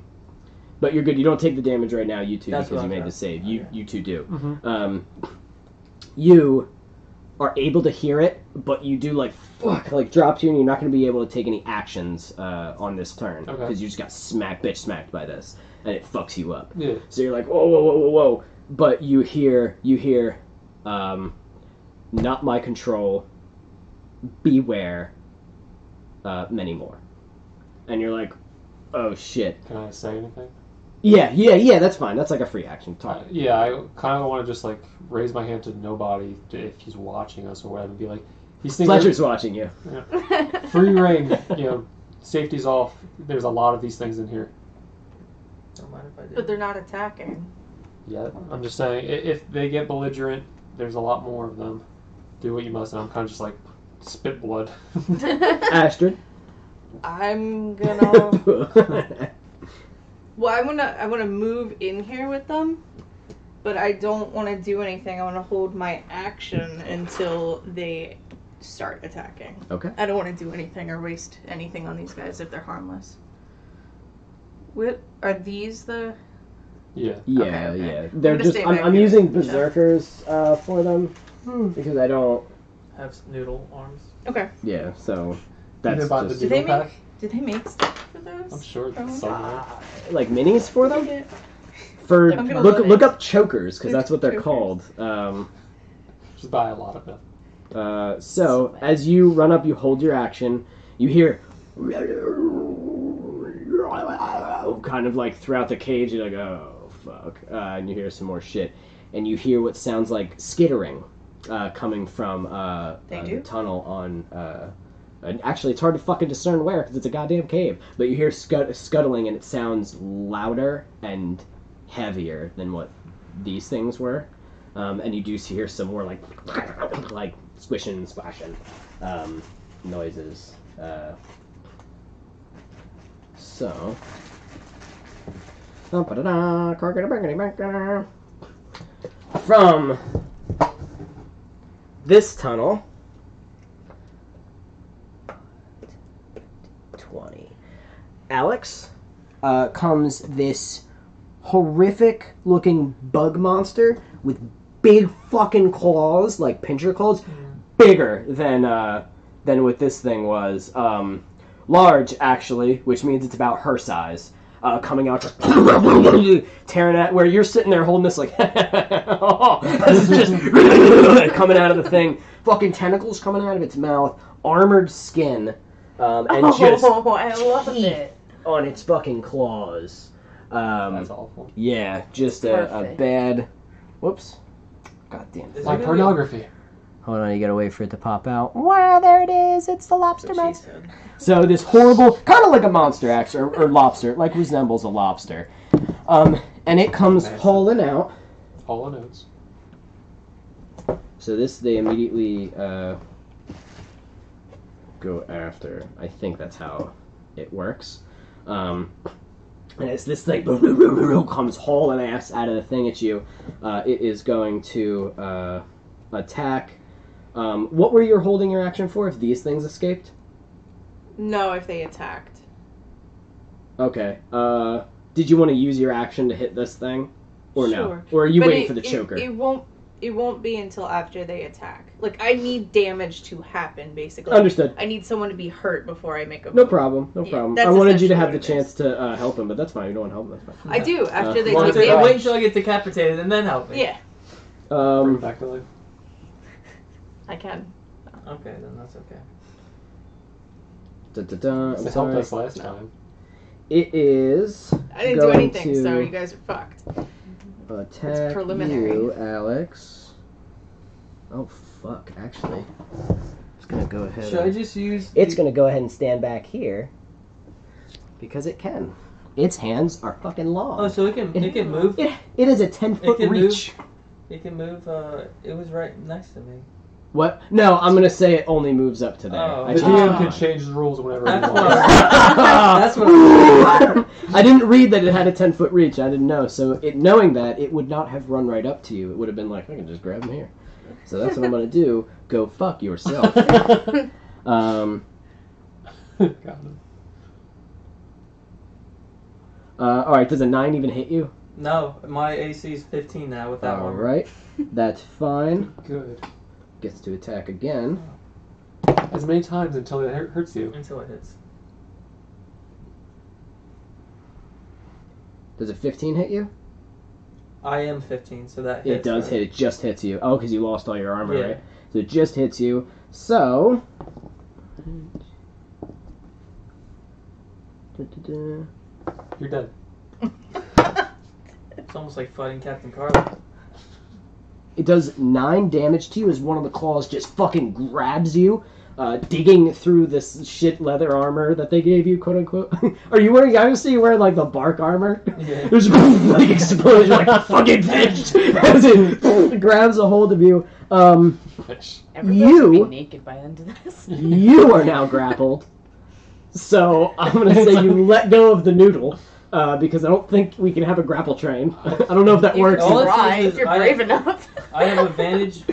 But you're good. You don't take the damage right now, you two, That's because what you I'm made the save. You Okay. you two do. Mm-hmm. You are able to hear it, but you do like drop to you, and you're not going to be able to take any actions on this turn because Okay. you just got smacked by this, and it fucks you up. Yeah. So you're like, whoa. But you hear, not my control, beware, many more. And you're like, oh shit. Can I say anything? Yeah, that's fine. That's like a free action. Talk. Yeah, I kind of want to just like raise my hand to nobody if he's watching us or whatever, and be like, he's thinking Fletcher's watching you. free reign. Safety's off. There's a lot of these things in here. Don't mind if I do. But they're not attacking. Yeah, I'm just saying if they get belligerent, there's a lot more of them. Do what you must, and I'm kind of just like spit blood. Astrid. I'm gonna... Well, I want to move in here with them, but I don't want to do anything. I want to hold my action until they start attacking. Okay. I don't want to do anything or waste anything on these guys if they're harmless. What are these the? Yeah. Yeah, Okay. yeah. They're gonna just. stay back I'm here. using berserkers for them because I don't. Have noodle arms. Okay. Yeah, so Either that's by the just Did they noodle make? Did they make stuff for those? I'm sure From- it's somewhere. like minis for them. For I'm gonna look look. up chokers because that's what they're Chokers. called. Just buy a lot of them. So as you run up, you hold your action. You hear kind of like throughout the cage. You're like, oh fuck, and you hear some more shit, and you hear what sounds like skittering coming from the tunnel on. And actually, it's hard to fucking discern where because it's a goddamn cave. But you hear scuttling, and it sounds louder and heavier than what these things were. And you do hear some more like squishing, splashing noises. So. From this tunnel. 20. Alex, comes this horrific looking bug monster with big fucking claws, like pincher claws, bigger than what this thing was. Large, actually, which means it's about her size. Coming out, just tearing at where you're sitting there holding this like, this is just coming out of the thing. Fucking tentacles coming out of its mouth, armored skin. And just I love it. on its fucking claws. That's awful. Yeah, just a Perfect. bad. Whoops. God damn it. Is My it gonna be- pornography. Hold on, you gotta wait for it to pop out. Wow, there it is. It's the lobster That's what mouth. she said. So this horrible, kind of like a monster, actually, or lobster, like resembles a lobster. And it comes hauling out. Hollow notes. So this they immediately go after. I think that's how it works. And as this thing comes hauling ass out of the thing at you, it is going to attack. What were you holding your action for if these things escaped? No, if they attacked. Okay. Did you want to use your action to hit this thing? Or no? Sure. Or are you But waiting for the choker? It won't be until after they attack. Like, I need damage to happen, basically. Understood. I need someone to be hurt before I make a move. No problem. No Yeah, problem. that's I wanted you to essentially have the what it chance to help him, but that's fine. You don't want to help him. That's fine. I do, after they Well, take wait damage. until I get decapitated and then help me. Yeah, Bring it back to life. I can. Okay, then that's okay. It helped us last time. It is. I didn't do going anything, to so you guys are fucked. attack preliminary. you, Alex. Oh fuck! Actually, it's gonna go ahead. Should I just use? It's gonna go ahead and stand back here because it can. Its hands are fucking long. Oh, so it can move. It is a 10-foot can reach. It can move. It was right next to me. What? No, I'm gonna say it only moves up to there. Oh. I The changed DM my can mind. change the rules whenever he That's wants. That's what. I didn't read that it had a 10-foot reach. I didn't know. So knowing that, it would not have run right up to you. It would have been like, I can just grab him here. So that's what I'm gonna do. Go fuck yourself. Got him. All right. Does a 9 even hit you? No, my AC is 15 now with that All one. right. That's fine. Good. Gets to attack again. As many times until it hurts you. Until it hits. Does a 15 hit you? I am 15, so that It hits. does right? hit. It just hits you. Oh, because you lost all your armor, Yeah. right? So it just hits you. So. You're dead. It's almost like fighting Captain Carl. It does 9 damage to you as one of the claws just fucking grabs you, digging through this shit leather armor that they gave you, quote unquote. Are you wearing? I see you wearing like the bark armor. Yeah. There's like explosion, like a fucking fish as it grabs a hold of you. Fish. Everybody You- should be naked by the end of this. You are now grappled. So I'm gonna say you let go of the noodle. Because I don't think we can have a grapple train. I don't know if that You works. All it Try says if you're is brave enough. I have advantage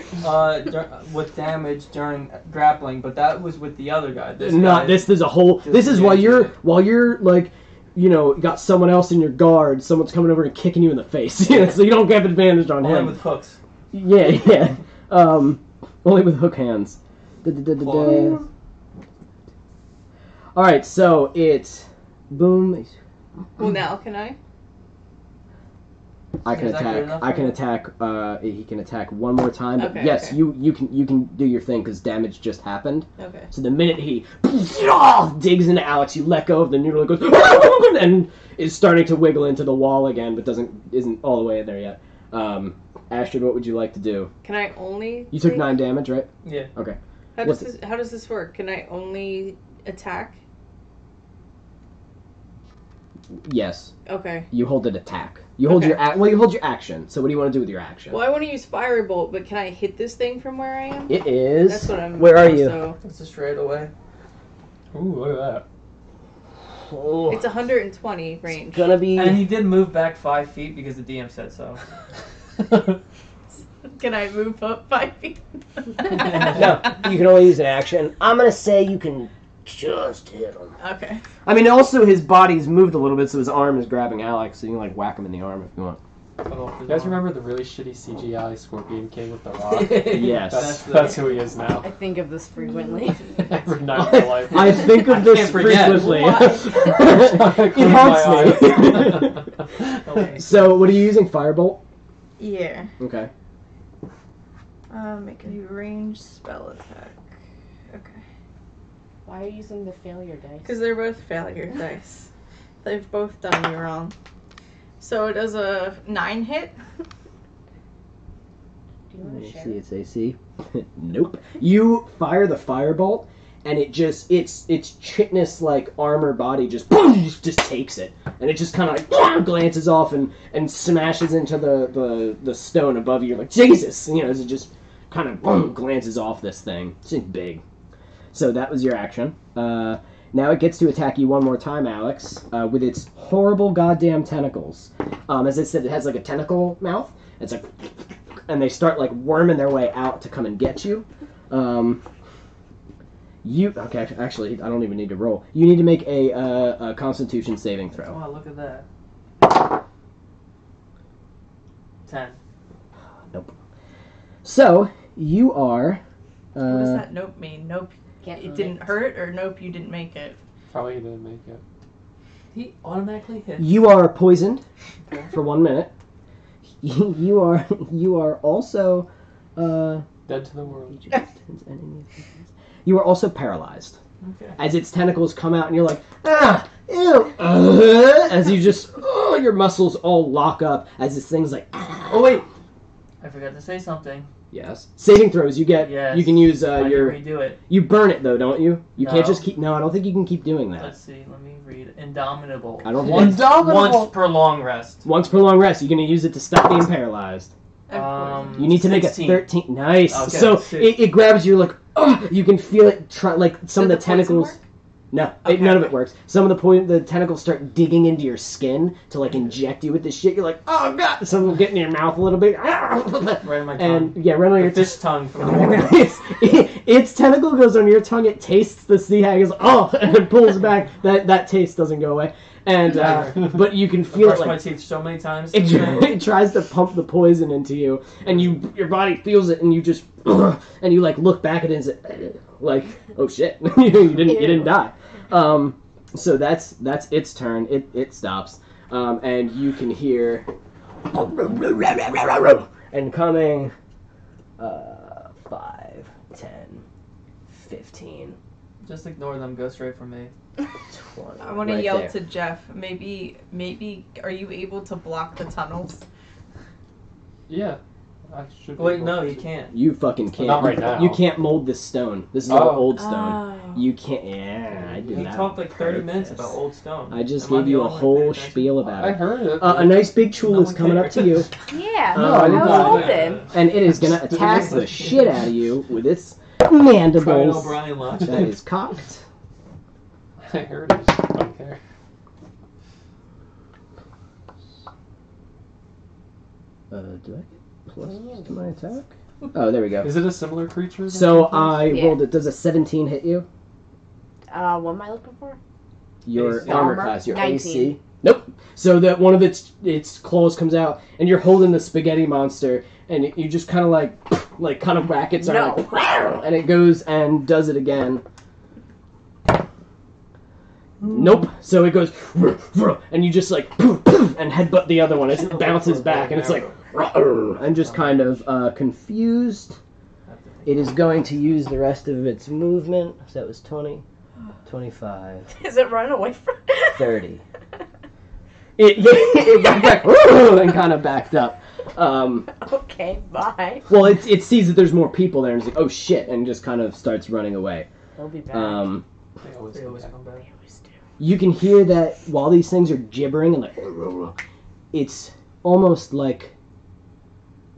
with damage during grappling, but that was with the other guy. This is a whole. This is while you're like, you know, got someone else in your guard. Someone's coming over and kicking you in the face. So you don't have advantage on only him. with hooks. Yeah. Only with hook hands. All right, so it's boom. Well, now can I? I can Is that good attack. enough I for can you? attack. He can attack one more time. But Okay, yes, okay. you can do your thing because damage just happened. Okay. So the minute he digs into Alex, you let go of the noodle. It goes and is starting to wiggle into the wall again, but isn't all the way in there yet. Astride, what would you like to do? Can I only? You took take- 9 damage, right? Yeah. Okay. How What's does this work? Can I only attack? Yes. Okay. You hold an attack. You hold Okay. you hold your action. So what do you want to do with your action? Well, I want to use Firebolt, but can I hit this thing from where I am? It is. That's what I'm. Where are you? So It's a straight away. Ooh, look at Oh, it's 120 range. gonna be. And he did move back 5 feet because the DM said so. that. Can I move up 5 feet? No, you can only use an action. I'm gonna say you can just hit him. Okay. I mean, also his body's moved a little bit, so his arm is grabbing Alex, so you can like whack him in the arm if you want. You guys remember the really shitty CGI Scorpion King with the rock? Yes. That's who he is now. I think of this frequently. Every night of my life. I think of I this can't forget. frequently. Why? It haunts me. Okay. So, what are you using? Firebolt? Yeah. Okay. Make a range spell attack. Okay. Why are you using the failure dice? Because they're both failure dice. They've both done me wrong. So it does a 9 hit. Do you want to share? its AC. Nope. You fire the firebolt, and it just its chitinous like armor body just takes it, and it just kind of like glances off and smashes into the stone above you. You're like, Jesus, as it just kind of glances off this thing. It's just big. So that was your action. Now it gets to attack you one more time, Alex, with its horrible goddamn tentacles. As I said, it has like a tentacle mouth. It's like, and they start like worming their way out to come and get you. Okay, actually, I don't even need to roll. You need to make a Constitution saving throw. Oh, look at that. 10. Nope. So you are. What does that nope mean? Nope. Can't It didn't hurt, or nope, you didn't make it. Probably didn't make it. He automatically hits. You are poisoned for 1 minute. You are also. Dead to the world. You are also paralyzed. Okay. As its tentacles come out, and you're like, ew, as you just, your muscles all lock up as this thing's like, Oh, wait. I forgot to say something. Yes. Saving throws, you get, Yes. you can use I your, can redo it. you burn it though, don't you? You can't No. just keep, no, I don't think you can keep doing that. Let's see. Let me read. Indomitable. I don't think Once, Indomitable! once per long rest. Once per long rest, you're going to use it to stop being paralyzed. You need to make a 16. 13. Nice. Okay, So 6. it grabs you like, you can feel it like some of the Did the poison tentacles. work? No, Okay. none of it works. Some of the tentacles start digging into your skin to like inject you with this shit. You're like, oh god! Some of them get in your mouth a little bit. Right in my tongue. And yeah, right on The your fish tongue from the morning. its tentacle goes on your tongue. It tastes the sea hag. It's and it pulls back. That taste doesn't go away. And but you can feel it Brush my like teeth so many times. it tries to pump the poison into you, and your body feels it, and you just and you like look back at it and say, like, oh shit, you didn't die. So that's its turn. It stops, and you can hear and coming 5, 10, 15, Just ignore them. Go straight for me. 20. I want to right yell there. to Jeff. Maybe, are you able to block the tunnels? Yeah. I should be Wait, able no, to. you can't. You fucking can't. Not right now. You can't mold this stone. This is all Oh. old stone. You can't. Yeah, I did He that. talked like 30 on minutes purpose. about old stone. I just Am gave the you a only one whole paying attention? spiel about I it. heard it. A nice big tool No is one coming up to you, Yeah, No, I I was didn't hoping. and it is gonna attack the shit out of you with its Brian mandibles. O'Brien lunch. That is cocked. I heard it. I don't care. Do I get plus to my attack? Oh, there we go. Is it a similar creature? So I Yeah. rolled it. Does a 17 hit you? What am I looking for? Your AC. armor Armor? class, your 19. AC. Nope. So that one of its claws comes out, and you're holding the spaghetti monster, and you just kind of like kind of whack its arm, No. like, and it goes and does it again. Nope. So it goes, and you just like and headbutt the other one. It bounces back, and it's like, and just kind of confused. It is going to use the rest of its movement. So that was 20, 25, Is it run away from? 30. It got back and kind of backed up. Okay, bye. Well, it sees that there's more people there, and it's like, oh shit, and just kind of starts running away. They'll be back. They always They always come come back. back. You can hear that while these things are gibbering and like, it's almost like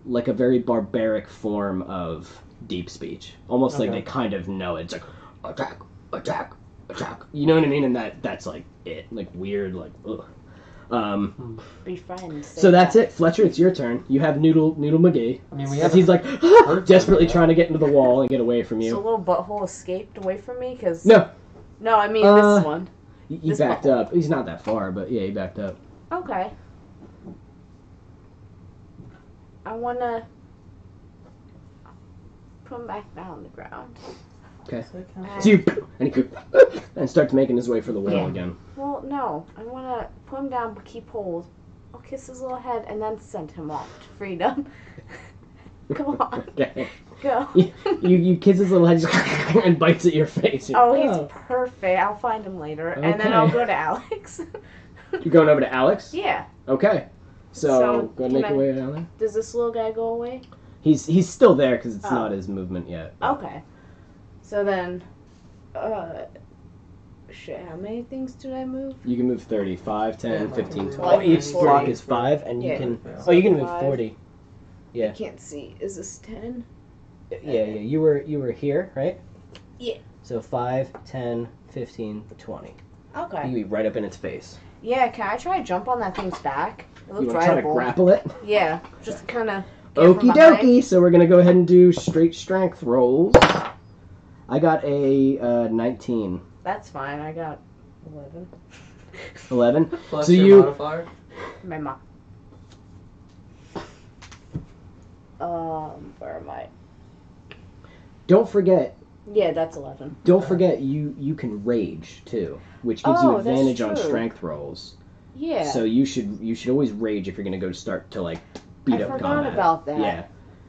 a very barbaric form of deep speech. Almost like Okay. they kind of know it. It's like attack, attack, attack. You know what I mean? And that's like it. Like weird, like ugh. Be friends. So that's it, Fletcher. It's your turn. You have Noodle McGee. I mean, we As have. he's like desperately that. trying to get into the wall and get away from So you. little butthole escaped away from me because No, no, I mean Uh, this one. he This backed butthole. up. He's not that far, but yeah, he backed up. Okay. I wanna put him back down on the ground. So you and he and starts making his way for the wall Yeah. again. Well, no, I wanna put him down, but keep hold. I'll kiss his little head and then send him off to freedom. Come on, Okay. go. You kiss his little head and bites at your face. You're Oh, like, he's perfect. I'll find him later, and then I'll Okay. go to Alex. You're going over to Alex? Yeah. Okay. So So, go ahead and can make your way down there. Does this little guy go away? He's still there because it's Oh. not his movement yet. Okay. So then, shit, how many things did I move? You can move 30, 5, 10, Yeah, 15, like 20. Well, Each 40. block is 5, and you Yeah. can. Yeah. Oh, you can move 5. 40. Yeah. I can't see. Is this 10? Yeah. You were here, right? Yeah. So 5, 10, 15, 20. You Okay. can be right up in its face. Yeah, can I try to jump on that thing's back? It You looks want to try to rideable. grapple it? Yeah, just kind of. Okie dokie. So we're gonna go ahead and do straight strength rolls. I got a 19. That's fine. I got 11. 11. Plus So your you- modifier. My mom. Where am I? Don't forget. Yeah, that's 11. Don't forget. You can rage too, which gives you Oh, that's advantage on true. strength rolls. Yeah. So you should always rage if you're gonna go start to like beat I up forgot combat. about that. Yeah.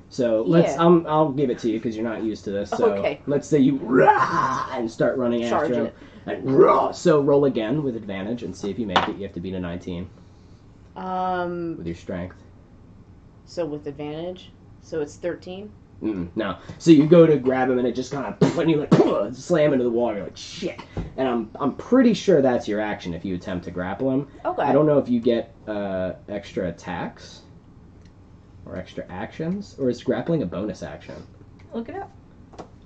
So let's. Yeah. I'll give it to you because you're not used to this. So Okay. let's say you rah, and start running Charge after him. it. And rah. So roll again with advantage and see if you make it. You have to beat a 19 with your strength. So with advantage. So it's 13. No. So you go to grab him and it just kind of when you like slam into the wall. You're like shit. And I'm pretty sure that's your action if you attempt to grapple him. Okay. I don't know if you get extra attacks or extra actions, or is grappling a bonus action? Look it up.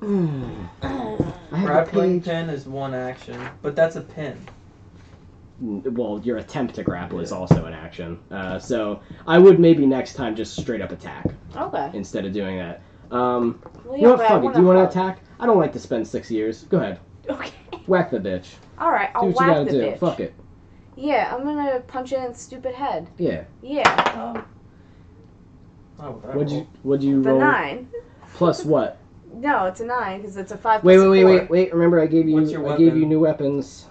I have Grappling the page. pin is one action, but that's a pin. Well, your attempt to grapple is also an action. So I would maybe next time just straight up attack Okay. instead of doing that. Well, You know what? but I Fuck it. wanna Do you want to hug. attack? I don't like to spend 6 years. Go ahead. Okay. Whack the bitch. All right. I'll Do what you whack gotta the do. bitch. Fuck it. Yeah, I'm gonna punch it in its stupid head. Yeah. Yeah. Oh, that What'd you The roll? 9. Plus what? No, it's a 9 because it's a 5 Wait, plus wait, a wait, 4. wait. Remember, I gave you. What's your I gave you weapon? new weapons.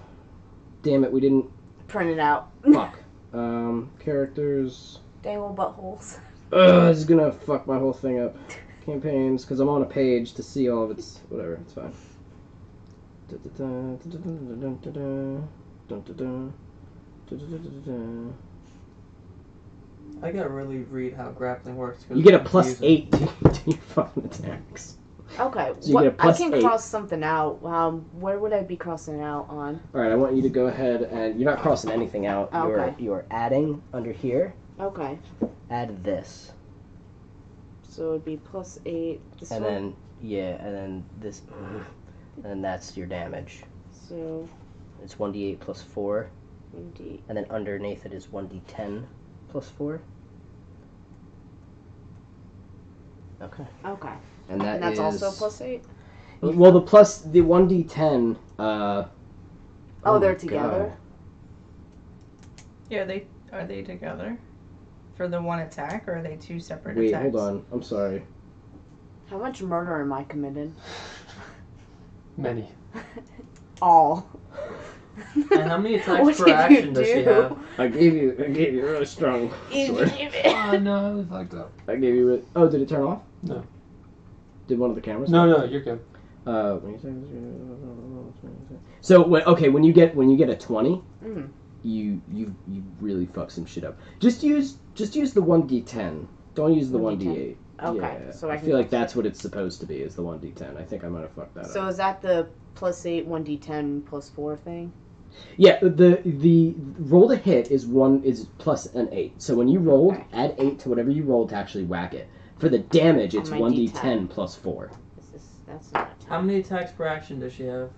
Damn it, we didn't. Print it out. Fuck. Characters. Dangle buttholes. This is gonna fuck my whole thing up. Campaigns, because I'm on a page to see all of its. Whatever, it's fine. I gotta really read how grappling works. 'cause You get a it's plus confusing. 8 to your fucking attacks. Okay. So you get a I plus can 8. cross something out. Where would I be crossing out on? Alright, I want you to go ahead and. You're not crossing anything out. Okay. You're adding under here. Okay. Add this. So it would be plus 8. This And one. then, yeah, and then this. And then that's your damage. So It's 1d8 plus 4. indeed. And then underneath it is 1d10 plus 4. Okay. Okay. And that And that's is- also plus 8. Well, the 1d10. Oh, they're God. together. Yeah, are they together for the one attack, or are they two separate Wait, attacks? hold on. I'm sorry. How much murder am I committed? Many. All. And how many attacks What per did you action does she do? have? I gave you a really strong sword. Oh no, I fucked up. I gave you. Oh, did it turn off? No. Did one of the cameras? No, you're good. So when you get a 20, Mm. you really fuck some shit up. Just use the 1d10. Don't use the 1d8. Okay, Yeah, so I can feel like go- that's what it's supposed to be. Is the 1d10? I think I might have fucked that So up. is that the plus 8, 1d10 plus 4 thing? Yeah, the roll to hit is plus an 8. So when you rolled, Okay. add 8 to whatever you rolled to actually whack it. For the damage, it's On my 1d10 D10. plus 4. That's not. How many attacks per action does she have?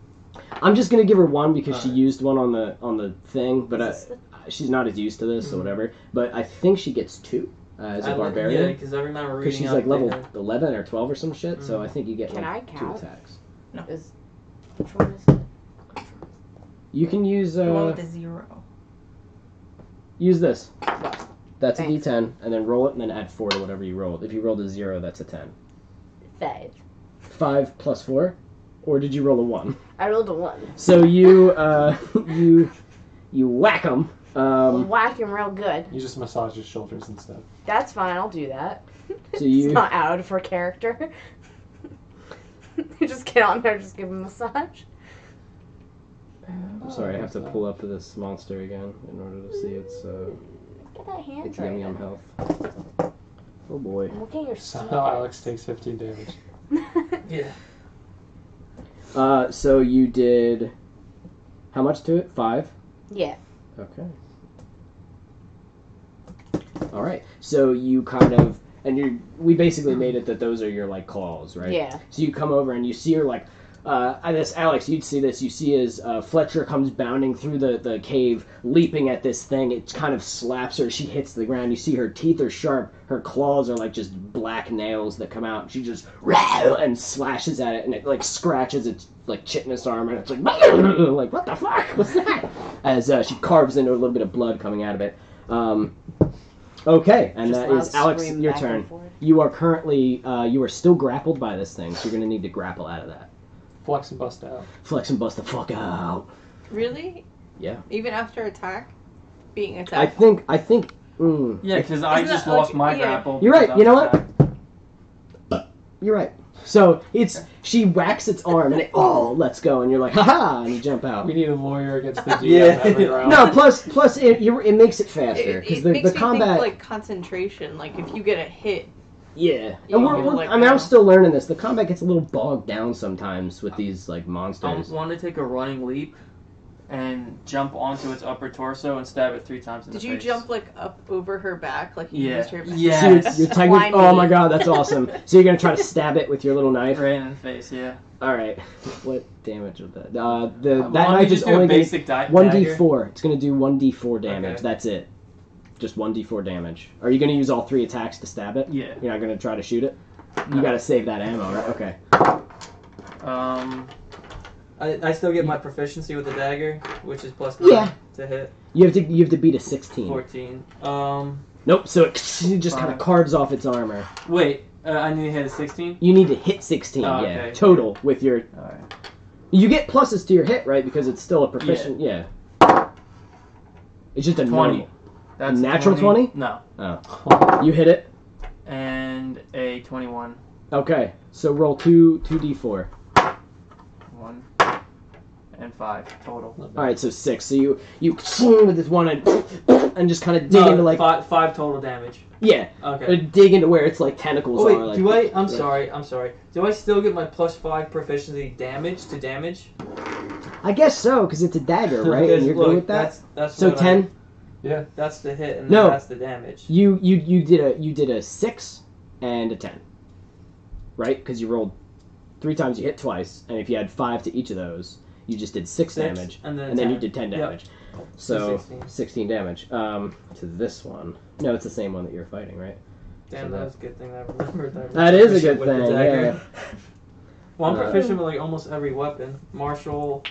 I'm just gonna give her 1 because she Alright. used one on the thing, but Is this she's not as used to this, so Mhm. whatever. But I think she gets 2 as a Yeah, barbarian because I remember because reading she's out like level they had- 11 or 12 or some shit. So Mhm. I think you get Can I like 2 count? attacks. Is which one is it? You can use The one with the 0. use this. What? That's a Thanks. D10, and then roll it, and then add 4 to whatever you rolled. If you rolled a 0, that's a 10. 5. 5 plus 4, or did you roll a 1? I rolled a 1. So you you whack them. Whack him real good. You just massage his shoulders instead. That's fine. I'll do that. So you- It's not out of her character. You just get on there, just give him a massage. I'm sorry, I have to pull up this monster again in order to see its Get that hand its right yum yum now. health. Oh boy. Look at your Somehow Alex takes 15 damage. Yeah. So you did how much to it? 5? Yeah. Okay. All right. So you kind of we basically made it that those are your like claws, right? Yeah. So you come over and you see her like I guess Alex, you'd see this. You see as Fletcher comes bounding through the cave, leaping at this thing. It kind of slaps her. She hits the ground. You see her teeth are sharp. Her claws are like just black nails that come out. She just and slashes at it, and it like scratches its like chitinous arm, and it's like like what the fuck? What's that? As she carves into a little bit of blood coming out of it. Okay, and Just that loud is Alex. scream Your back turn. and forth. You are currently you are still grappled by this thing, so you're going to need to grapple out of that. Flex and bust out. Flex and bust the fuck out. Really? Yeah. Even after attack? Being I attacked? think. Yeah, because I Isn't just that lost like- my yeah. grapple. You're right, because you know I was what? You're right. So she whacks its arm and it lets go, and you're like haha, and you jump out. We need a lawyer against the DM Yeah. every round. No, plus it makes it faster because It the makes me combat. think, like, concentration. Like, if you get a hit, Yeah, You and can let I'm go. still learning this. The combat gets a little bogged down sometimes with these like I monsters. want to take a running leap and jump onto its upper torso and stab it 3 times in did the you face. jump, like, up over her back? Like, you Yeah. used her back? Yeah. So Yes. you're technically. Slimy. Oh my god, that's awesome. So you're gonna try to stab it with your little knife. Right in the face, yeah. All right. What damage was that? That Want knife me to is do a only gonna, basic dagger? 1d4. It's gonna do 1d4 damage. Okay. That's it. Just 1d4 damage. Are you gonna use all 3 attacks to stab it? Yeah. You're not gonna try to shoot it. No. You gotta save that ammo, right? Okay. I still get my proficiency with the dagger, which is plus 9 Yeah. to hit. You have to beat a 16. 14. Nope. So it just kind of Fine. carves off its armor. Wait, I need to hit a 16? You need to hit 16. Oh, yeah. okay. Total with your. Alright. You get pluses to your hit, right? Because it's still a proficient. Yeah. It's just a 20. normal. That's Natural 20? No. You hit it. And a 21. Okay. So roll 2d4. 1 and 5 total. All right, so 6. So you swing with this one and just kind of dig into like five total damage. yeah, Okay. dig into where it's like tentacles Oh wait, are. Like, do I? I'm yeah. sorry. Do I still get my plus 5 proficiency damage to damage? I guess so, because it's a dagger, right? Because, And you're look, good with that. That's So what 10. Yeah. That's the hit, and No. then that's the damage. You did a 6 and a 10, right? Because you rolled 3 times, you hit twice, and if you had 5 to each of those, you just did 6 damage, and then you 10. did 10 Yep. damage. So 16. 16 damage. To this one. No, it's the same one that you're fighting, right? Damn, So that was a good thing that I remembered that. That is a Proficient good with the thing, dagger. yeah. Well, I'm Uh, proficient with like almost every weapon. Martial.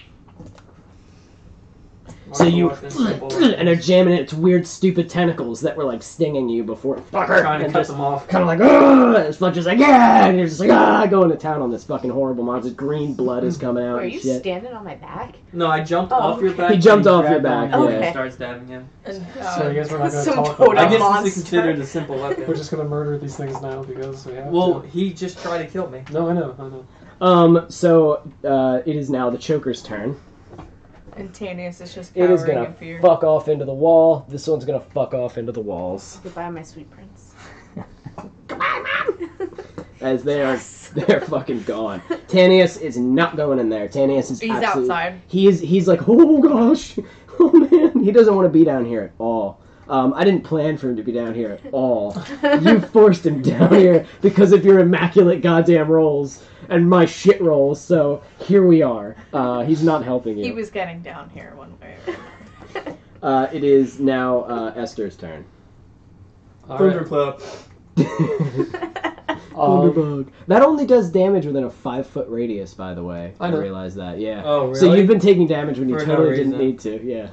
So you weapons, simple and they're weapons. jamming its weird, stupid tentacles that were like stinging you before. Fucker! Trying to And cut just them off. kind of like, ah! And Fletcher's like, yeah! And you're just like, going to town on this fucking horrible monster. Green blood is coming out Are and you shit. standing on my back? No, I jumped Oh, off your okay. back. He jumped and off your grabbed back, him yeah. and started stabbing him. And, So I guess we're not gonna some talk totem about I guess monster. this is considered a simple We're weapon. just gonna murder these things now because we have Well, to. he just tried to kill me. No, I know. So it is now the choker's turn. And Tanius is just It is cowering gonna in fear. fuck off into the wall. This one's gonna fuck off into the walls. Goodbye, my sweet prince. As they're fucking gone. Tanius is not going in there. Tanius is He's absolutely, outside. He's like, oh gosh, oh man. He doesn't want to be down here at all. I didn't plan for him to be down here at all. You forced him down here because of your immaculate goddamn rolls and my shit rolls. So here we are. He's not helping you. He was getting down here one way or another. It is now Esther's turn. All right. Thunderclap. Thunderbug. That only does damage within a 5-foot radius, by the way. I know. realize that, yeah. Oh, really? So you've been taking damage when you For no totally didn't reason. need to, yeah.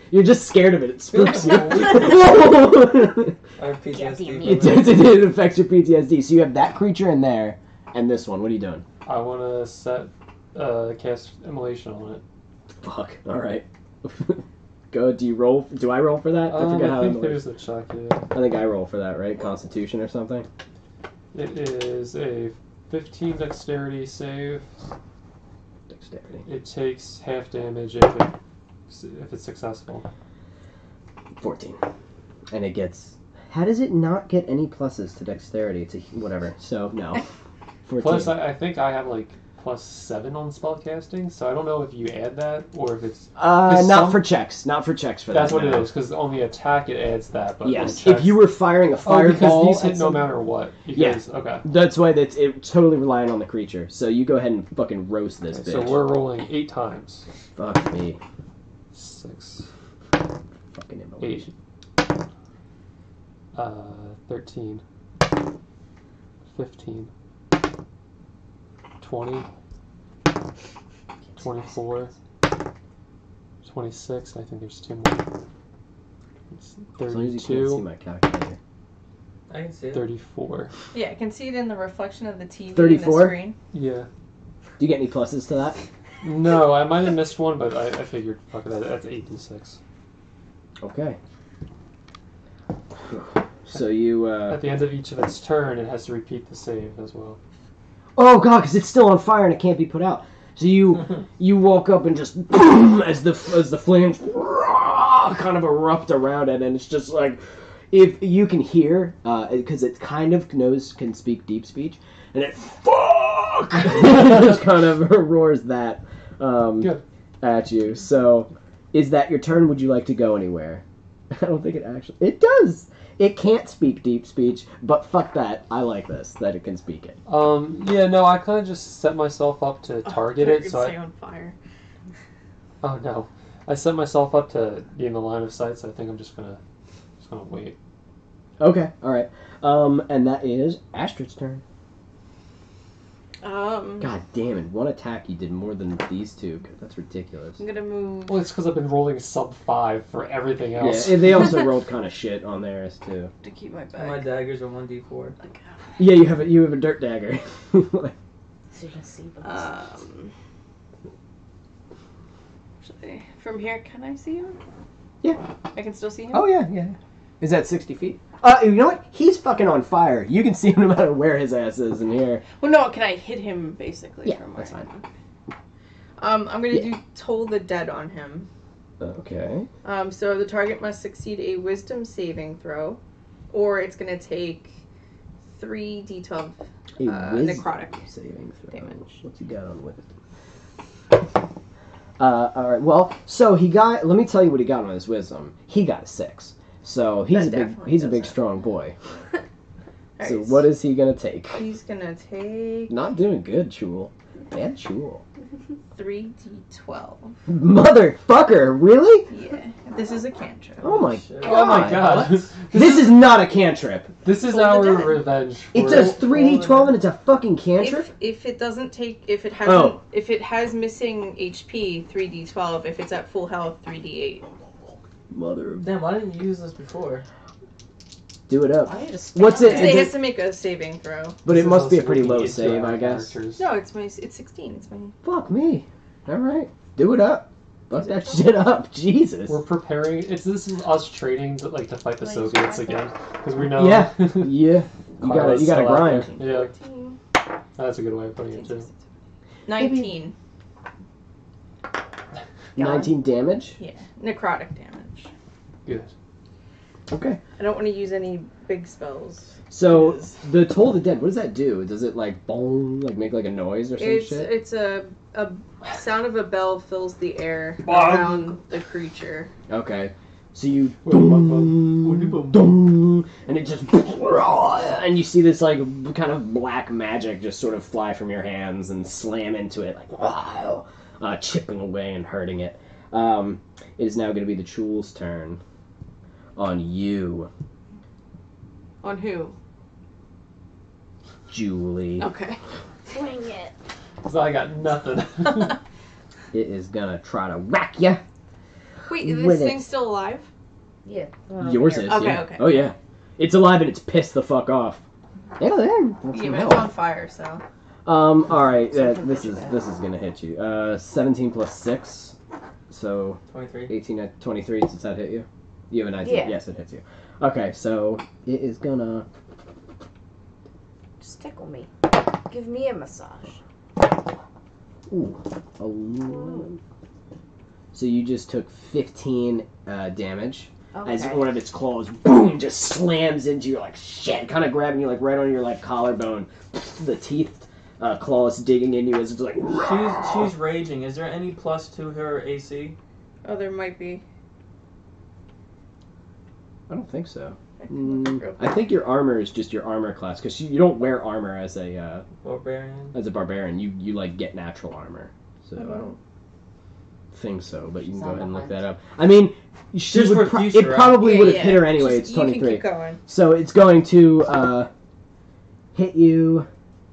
You're just scared of it. It spooks you. I have Get the PTSD. it affects your PTSD. So you have that creature in there, and this one. What are you doing? I want to set cast immolation on it. Fuck. All right. Go. Do you roll? Do I roll for that? I forget I how. think there's a check. Yeah. I think I roll for that, right? Constitution or something. It is a 15 dexterity save. Dexterity. It takes half damage if it's successful. 14. And it gets How does it not get any pluses to dexterity? It's whatever. So no. 14. Plus, I think I have like +7 on spellcasting, so I don't know if you add that or if it's not for checks. Not for checks for that's that. That's what it is, because on the attack it adds that. But yes, if you were firing a fireball, because these hit no matter what. Because, yeah. Okay. That's why it's totally relying on the creature. So you go ahead and fucking roast this bitch. So we're rolling 8 times. Fuck me. 6. Fucking 8. 13. 15. 20. 24. 26. I think there's 2 more. It's as long as you can't see 32. my calculator. I can see it. 34. Yeah, I can see it in the reflection of the TV 34? in the screen. Yeah. Do you get any pluses to that? No, I might have missed one, but I figured, fuck it, that's 8d6. Okay. So you, At the end of each of its turn, it has to repeat the save as well. oh god, because it's still on fire and it can't be put out. So you walk up and just boom, as the flames kind of erupt around it, and it's just like, if you can hear, because it kind of can speak deep speech, and it fuck just kind of roars that at you. So, is that your turn? Would you like to go anywhere? I don't think it does. It can't speak deep speech, but fuck that. I like this, that it can speak it. Yeah, no, I kind of just set myself up to target it, so Stay on fire. Oh no. I set myself up to be in the line of sight, so I think I'm just gonna wait. Okay, alright. And that is Astride's turn. God damn it, one attack you did more than these two. That's ridiculous. I'm gonna move. Well, it's because I've been rolling sub-5 for everything else. Yeah, they also rolled kind of shit on theirs too. To keep my My bag. daggers are 1d4. Yeah, you have a dirt dagger. So you can see them. Actually, from here, can I see him? Yeah. I can still see him? Oh yeah. Is that 60 feet? You know what? He's fucking on fire. You can see him no matter where his ass is in here. Well, no, can I hit him, basically? Yeah, from that's where fine. I'm gonna do Toll the Dead on him. Okay. So the target must succeed a wisdom saving throw, or it's gonna take 3d12 necrotic saving throw. damage. What's he got on wisdom? Alright, well, so he got, let me tell you what he got on his wisdom. He got a 6. So he's a big strong boy. So Right, what is he gonna take? He's gonna take Not doing good, Chul. Bad Chul. 3d12. Motherfucker, really? Yeah, this is a cantrip. Oh my Shit. god. Oh my god. This is not a cantrip. This is Toll the our Dead. revenge. It for- does 3d12 and it's a fucking cantrip? If it doesn't take, if it hasn't, if it has missing HP, 3d12. If it's at full health, 3d8. Mother of... Damn, why didn't you use this before? Do it up. I need to What's it? So it Is has it to make a saving throw. but This it is must be a also pretty looking low into save, our I guess. characters. No, it's 16. It's my. Fuck me. Alright. Do it up. Fuck that shit up. Jesus. We're preparing. This is us training to fight the Soviets again, because we know. Yeah. Yeah. You gotta Carla's still out grind. there. Yeah, 14, that's a good way of putting it too. 19. 19 damage? Yeah, necrotic damage. Good. Okay. I don't want to use any big spells. So, the Toll the Dead, what does that do? Does it, boom, make, a noise or some shit? It's a sound of a bell fills the air around the creature. Okay. So you... Boom. Dong, and it just... And you see this, kind of black magic just sort of fly from your hands and slam into it, chipping away and hurting it. It is now going to be the Chul's turn. On you, On who? Julie. Okay. Swing it. So I got nothing. It is gonna try to whack ya. Wait, is With this it. thing still alive? Yeah. Yours is, Okay, yeah. okay. Oh yeah. It's alive and it's pissed the fuck off. Yeah, there. Yeah, but it's on fire, so. Alright, this is gonna hit you. 17 plus 6. So 23. 18, 23, does that hit you? You have a 19? Yeah. Yes, it hits you. Okay, so it is gonna... Just tickle me. Give me a massage. Ooh. 11. So you just took 15 damage. as Okay. one of its claws, boom, just slams into you like shit, kind of grabbing you like right on your like collarbone. The teeth claws digging into you as it's like. She's raging. Is there any plus to her AC? Oh, there might be. I don't think so. I can look it real I quick. think your armor is just your armor class because you don't wear armor as a Barbarian. You like get natural armor. So I don't think so, but you can She's go on ahead and the look hunt. that up. I mean, she Just would for future, it probably Yeah, would have yeah. hit her anyway. Just- It's You can 23. keep going. So it's going to hit you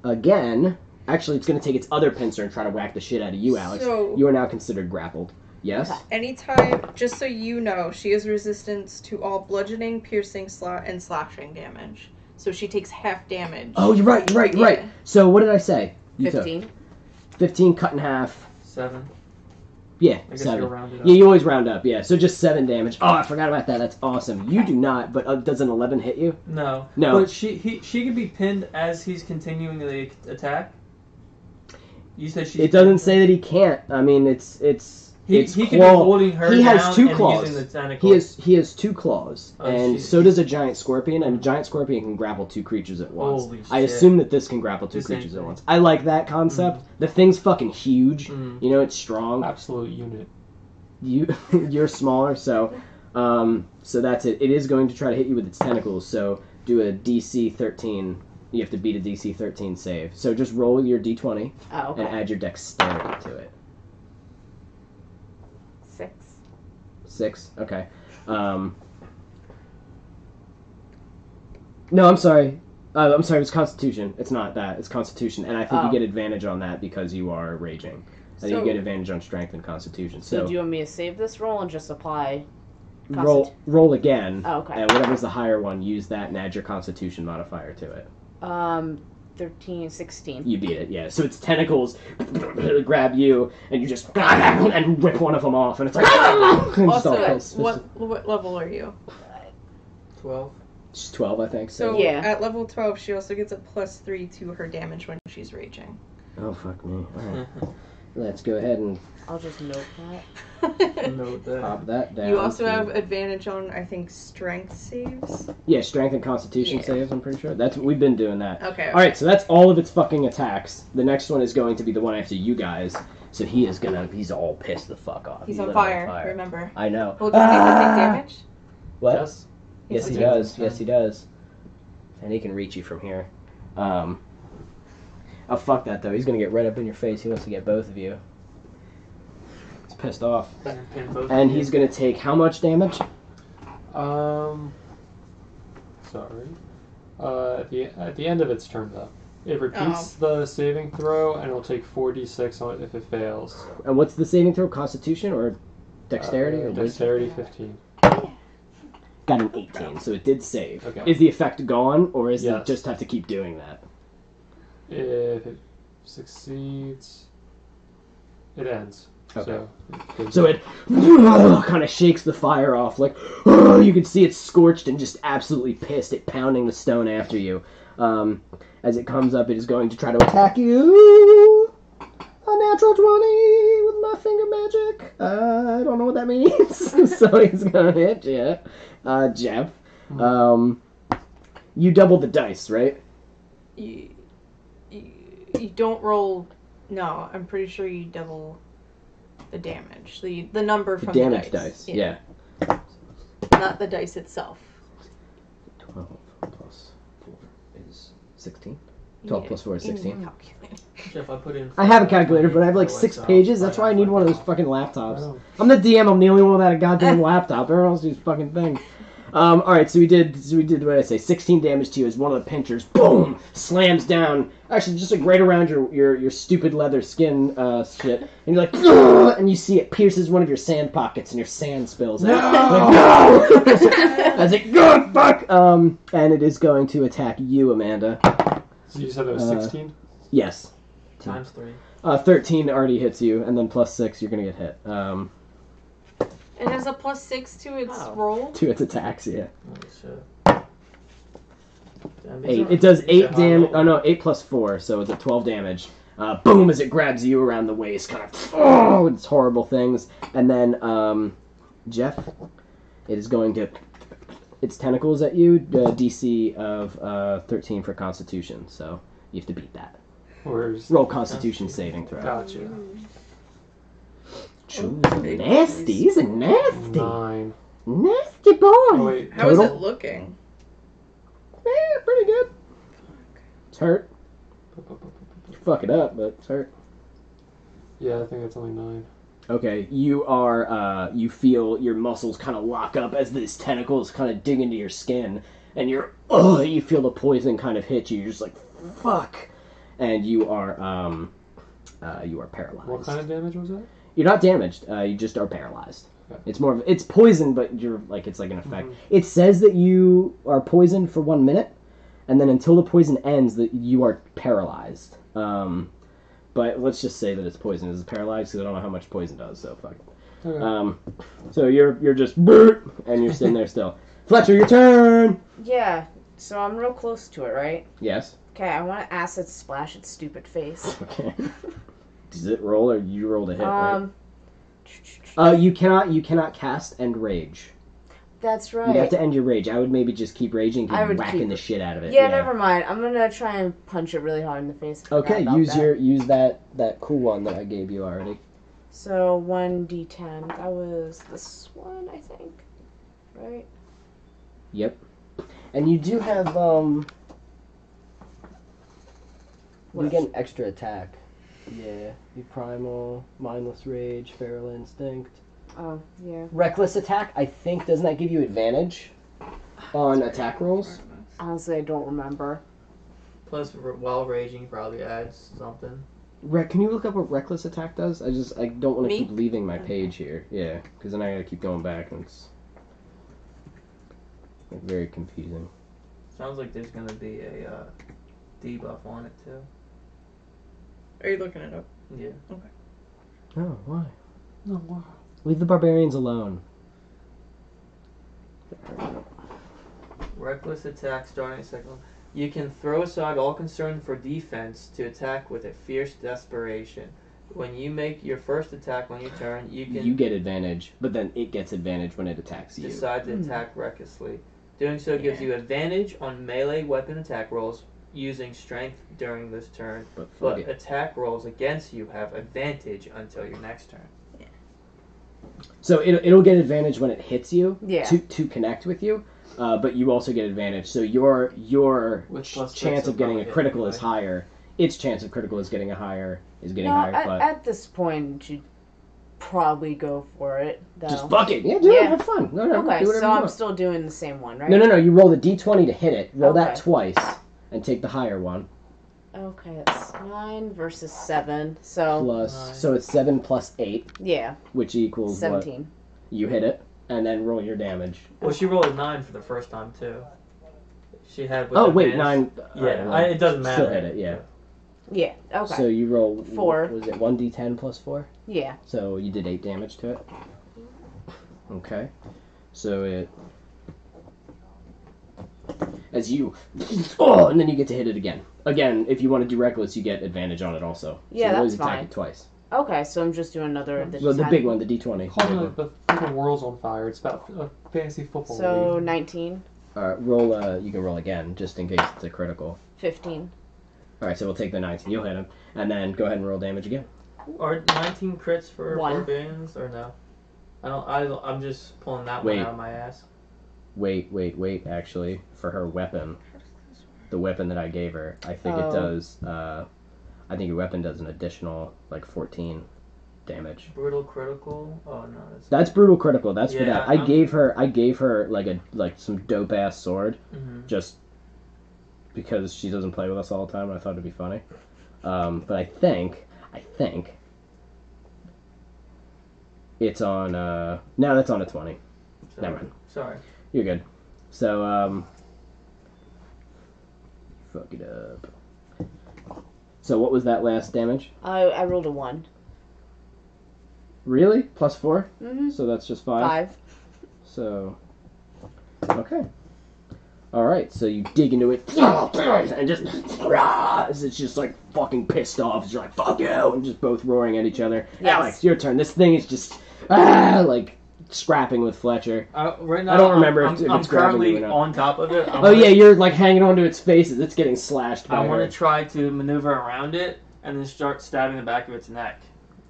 again. Actually, it's going to take its other pincer and try to whack the shit out of you, Alex. So- You are now considered grappled. Yes? Okay. Anytime, just so you know, she has resistance to all bludgeoning, piercing, and slashing damage. So she takes half damage. Oh, you're right. Yeah. So what did I say? You took 15. 15 cut in half. 7. Yeah, I guess 7. you'll round it up. Yeah, you always round up, yeah. So just 7 damage. Oh, I forgot about that. That's awesome. You do not, but does an 11 hit you? No. No. But she can be pinned as he's continuing the attack. You said she. It doesn't say that he can't. I mean, it's He it's could be claw. holding her He has down 2 and claws. using the tentacle. He has 2 claws, Oh, and she's- so does a giant scorpion. And a giant scorpion can grapple 2 creatures at once. Holy I shit. assume that this can grapple 2 The same creatures at thing. once. I like that concept. The thing's fucking huge. Mm. You know, it's strong. Absolute unit. You're smaller, so that's it. It is going to try to hit you with its tentacles. So do a DC 13. You have to beat a DC 13 save. So just roll your D20 Oh, and okay. add your dexterity to it. 6. 6. Okay. No, I'm sorry. I'm sorry. It's Constitution. It's not that. It's Constitution, and I think you Oh. get advantage on that because you are raging. And you So- get advantage on Strength and Constitution. So So do you want me to save this roll and just apply? roll again. Oh, okay. And whatever's the higher one, use that and add your Constitution modifier to it. 13, 16. You beat it, yeah. So its tentacles grab you, and you just and rip one of them off, and it's like and just all Also, close. what level are you? 12. She's 12, I think. So Yeah. at level 12, she also gets a +3 to her damage when she's raging. Oh fuck me! All right, let's go ahead and I'll just note that. Note that. pop that down. You also to- have advantage on, I think, strength saves. yeah, Strength and Constitution Yeah. saves. I'm pretty sure we've been doing that. Okay. All right, so that's all of its fucking attacks. The next one is going to be the one after you guys. So he's all pissed the fuck off. He's lit on fire, remember. I know. Well, does he take damage? What? Yes. Yes, he He's does. Yes, he does. And he can reach you from here. Oh, fuck that, though. He's going to get right up in your face. He wants to get both of you. He's pissed off. And he's going to take how much damage? Sorry. At the end of its turn, though, it repeats the saving throw, and it'll take 4d6 on it if it fails. And what's the saving throw? Constitution or dexterity? Or wisdom? Dexterity 15. Got an 18, so it did save. Okay. Is the effect gone, or is it Yes. just have to keep doing that? If it succeeds, it ends. Okay. So, So it kind of shakes the fire off, like you can see it's scorched and just absolutely pissed at pounding the stone after you. As it comes up, it is going to try to attack you. A natural 20 with my finger magic. I don't know what that means. So he's gonna hit you, Jeff. You doubled the dice, right? You don't roll. No, I'm pretty sure you double the damage. The number The from damage the dice. Yeah. Not the dice itself. 12 plus 4 is 16. 12 plus 4 is 16. Jeff, I put in. I have a calculator, but I have like 6 pages. That's why I need one of those fucking laptops. I'm the DM. I'm the only one without a goddamn laptop. Everyone else uses fucking things. All right, so we did what did I say? 16 damage to you as one of the pinchers, boom, slams down. Actually, just like right around your stupid leather skin shit, and you're like, "Ugh!" And you see it pierces one of your sand pockets, and your sand spills out. Like, no! I was like, good fuck. And it is going to attack you, Amanda. So you said it was 16? Yes. Times 3. 13 already hits you, and then plus 6, you're gonna get hit. It has a +6 to its roll. To its attacks, yeah. Oh, shit. Damn, these 8. are- It does these 8 are damage. high Oh no, 8 plus 4, so it's a 12 damage. Boom! As it grabs you around the waist, kind of with its horrible things, and then Jeff, It is going to its tentacles at you. DC of 13 for Constitution, so you have to beat that. Where's Roll Constitution saving throw. Gotcha. Ooh, nasty. He's a nasty. 9. Nasty boy. Oh, wait. How is Total? it looking? Yeah, pretty good. It's hurt. Fuck it up, but it's hurt. Yeah, I think it's only 9. Okay, you are, you feel your muscles kind of lock up as these tentacles kind of dig into your skin, and you feel the poison kind of hit you. You're just like, fuck. And you are paralyzed. What kind of damage was that? You're not damaged, you just are paralyzed. Okay. It's poison, but it's like an effect. It says that you are poisoned for 1 minute, and then until the poison ends, that you are paralyzed. But let's just say that it's poison. It's paralyzed because I don't know how much poison does, so fuck it. Okay. So you're just and you're sitting there still. Fletcher, your turn. Yeah, so I'm real close to it, right? Yes. Okay, I want to acid splash its stupid face. Okay. Does it roll or you roll to hit? Right? You cannot cast end rage. That's right. You'd have to end your rage. I would maybe just keep raging I and would whacking keep the it. shit out of it. Yeah, never mind. I'm gonna try and punch it really hard in the face. I Okay, forgot about use that cool one that I gave you already. So 1d10. That was this one, I think. Right? Yep. And you do have you get an extra attack. Yeah, you primal, mindless rage, feral instinct. Oh, yeah. Reckless attack, I think, doesn't that give you advantage on attack rolls? Honestly, I don't remember. Plus, while raging probably adds something. Can you look up what reckless attack does? I don't want to Me? keep leaving my page here. Yeah, because then I gotta keep going back and it's like, very confusing. Sounds like there's gonna be a debuff on it too. Are you looking it up? Yeah. Oh, why? Oh, wow. Leave the barbarians alone. Reckless attack starting second. You can throw aside all concern for defense to attack with a fierce desperation. When you make your first attack on your turn, you can You get advantage, but then it gets advantage when it attacks you. decide to attack recklessly. Doing so gives you advantage on melee weapon attack rolls using strength during this turn, But fuck but it. attack rolls against you have advantage until your next turn. So it'll get advantage when it hits you Yeah. to connect with you, but you also get advantage. So your With plus six, chance it'll of getting probably a hit critical anyway. is higher. Its chance of critical is getting higher. No, at this point, you'd probably go for it, though. Just fuck it. Yeah, do it. Yeah. Have fun. No, Okay, do whatever so you I'm want. still doing the same one, right? No. You roll the d20 to hit it. Roll that Okay. twice and take the higher one. Okay, that's 9 versus 7, so Plus, Nine. so it's 7 plus 8, yeah, which equals 17. what? You hit it, and then roll your damage. Well, she rolled a 9 for the first time too. She had. With Oh wait, advantage- 9. Yeah, alright, well, it doesn't matter. Still hit it, yeah. Yeah, okay. So you roll 4. Was it 1d10 plus 4? Yeah. So you did 8 damage to it. Okay. So it. As you. Oh, and then you get to hit it again. Again, if you want to do reckless, you get advantage on it also. Yeah, so you always that's attack fine. it twice. Okay, so I'm just doing another. So the big one, the d20. Hold on, the world's on fire. It's about a fantasy football So league. 19, Alright, roll. You can roll again, just in case it's a critical. 15. Alright, so we'll take the 19. You'll hit him. And then go ahead and roll damage again. Are 19 crits for One. barbarians or no? I'm just pulling that Wait. one out of my ass. Wait, actually, for her weapon. The weapon that I gave her, I think it Oh. does, I think your weapon does an additional, 14 damage. Brutal critical. Oh no, That's brutal critical, that's for Yeah, that. I gave her, some dope-ass sword, Mhm. just because she doesn't play with us all the time, and I thought it'd be funny. But I think, it's on, no, that's on a 20. So- Never mind. Sorry. You're good. So, fuck it up. So what was that last damage? I rolled a 1. Really? Plus 4? Mm-hmm. So that's just 5? 5. So, okay. Alright, so you dig into it, and just, it's just fucking pissed off. It's like, fuck you, and just both roaring at each other. Yes. Alex, your turn. This thing is just, scrapping with Fletcher. Right now, I don't remember I'm, if it's I'm grabbing you currently or not. on top of it. Oh yeah, you're like hanging onto its face as it's getting slashed by I want her. to try to maneuver around it and then start stabbing the back of its neck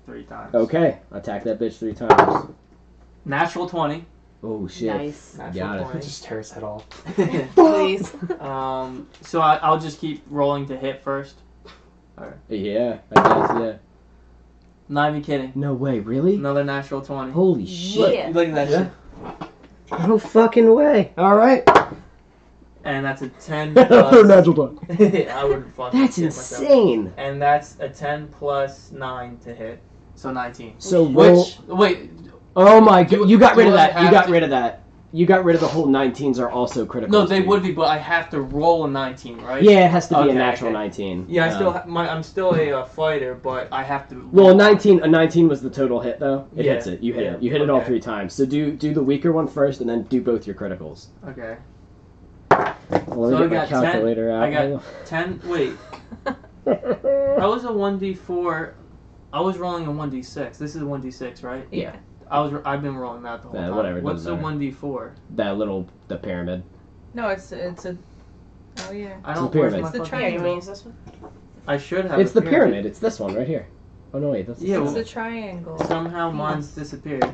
3 times. Okay, attack that bitch 3 times. Natural 20. Oh shit. Nice. Natural Got it. 20. Just tear his head off. Please. So I'll just keep rolling to hit first. Yeah, I guess, yeah. Not even kidding. No way, really? Another natural 20. Holy shit. Yeah. Look at that Yeah. shit. No fucking way. Alright. And that's a 10 For plus... natural 20. I would fucking That's shit myself. insane. And that's a 10 plus 9 to hit. So 19. So roll... Which, wait, Oh my god, you got rid of do I that. You have got to- rid of that. You got rid of the whole 19s are also critical. no, they would be, but I have to roll a 19, right? Yeah, it has to be Okay, a natural okay. 19. Yeah, I'm still a fighter, but I have to. Well, roll. a 19 was the total hit though. It Yeah, hits it. You hit yeah, it. You hit it all okay. 3 times. So do the weaker one first, and then do both your criticals. Okay. Well, let me So I get my got 10 calculator out. I got 10. Wait, I was a 1d4. I was rolling a 1d6. This is a 1d6, right? Yeah. I've been rolling that the whole Yeah, time. whatever, it What's the doesn't 1d4? the pyramid. No, it's a. Oh yeah. I It's don't. the Where's pyramid. my It's the fucking- Here, you want to triangle. use this one? I should have. It's a the pyramid. It's this one right here. Oh no, wait, that's Yeah, It's well- a triangle. Somehow mine's disappeared,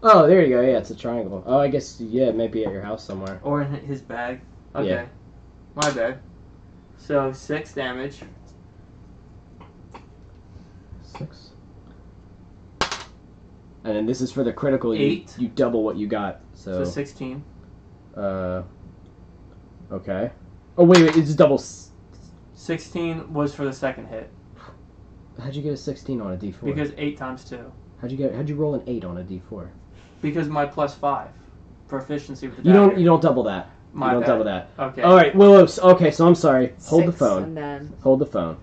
Oh, there you go. Yeah, it's a triangle. Oh, I guess yeah, it might be at your house somewhere. or in his bag. Okay. Yeah. My bad. So 6 damage. 6. And then this is for the critical. 8. You double what you got. So 16. Okay. Oh wait, it's double. 16 was for the second hit How'd you get a 16 on a D4? because 8 times 2. How'd you roll an 8 on a D4? Because my plus 5 proficiency with the You dagger. you don't double that. My you don't bad. double that. Okay. All right. Well, okay. So I'm sorry. Hold the 6, phone. And then Hold the phone.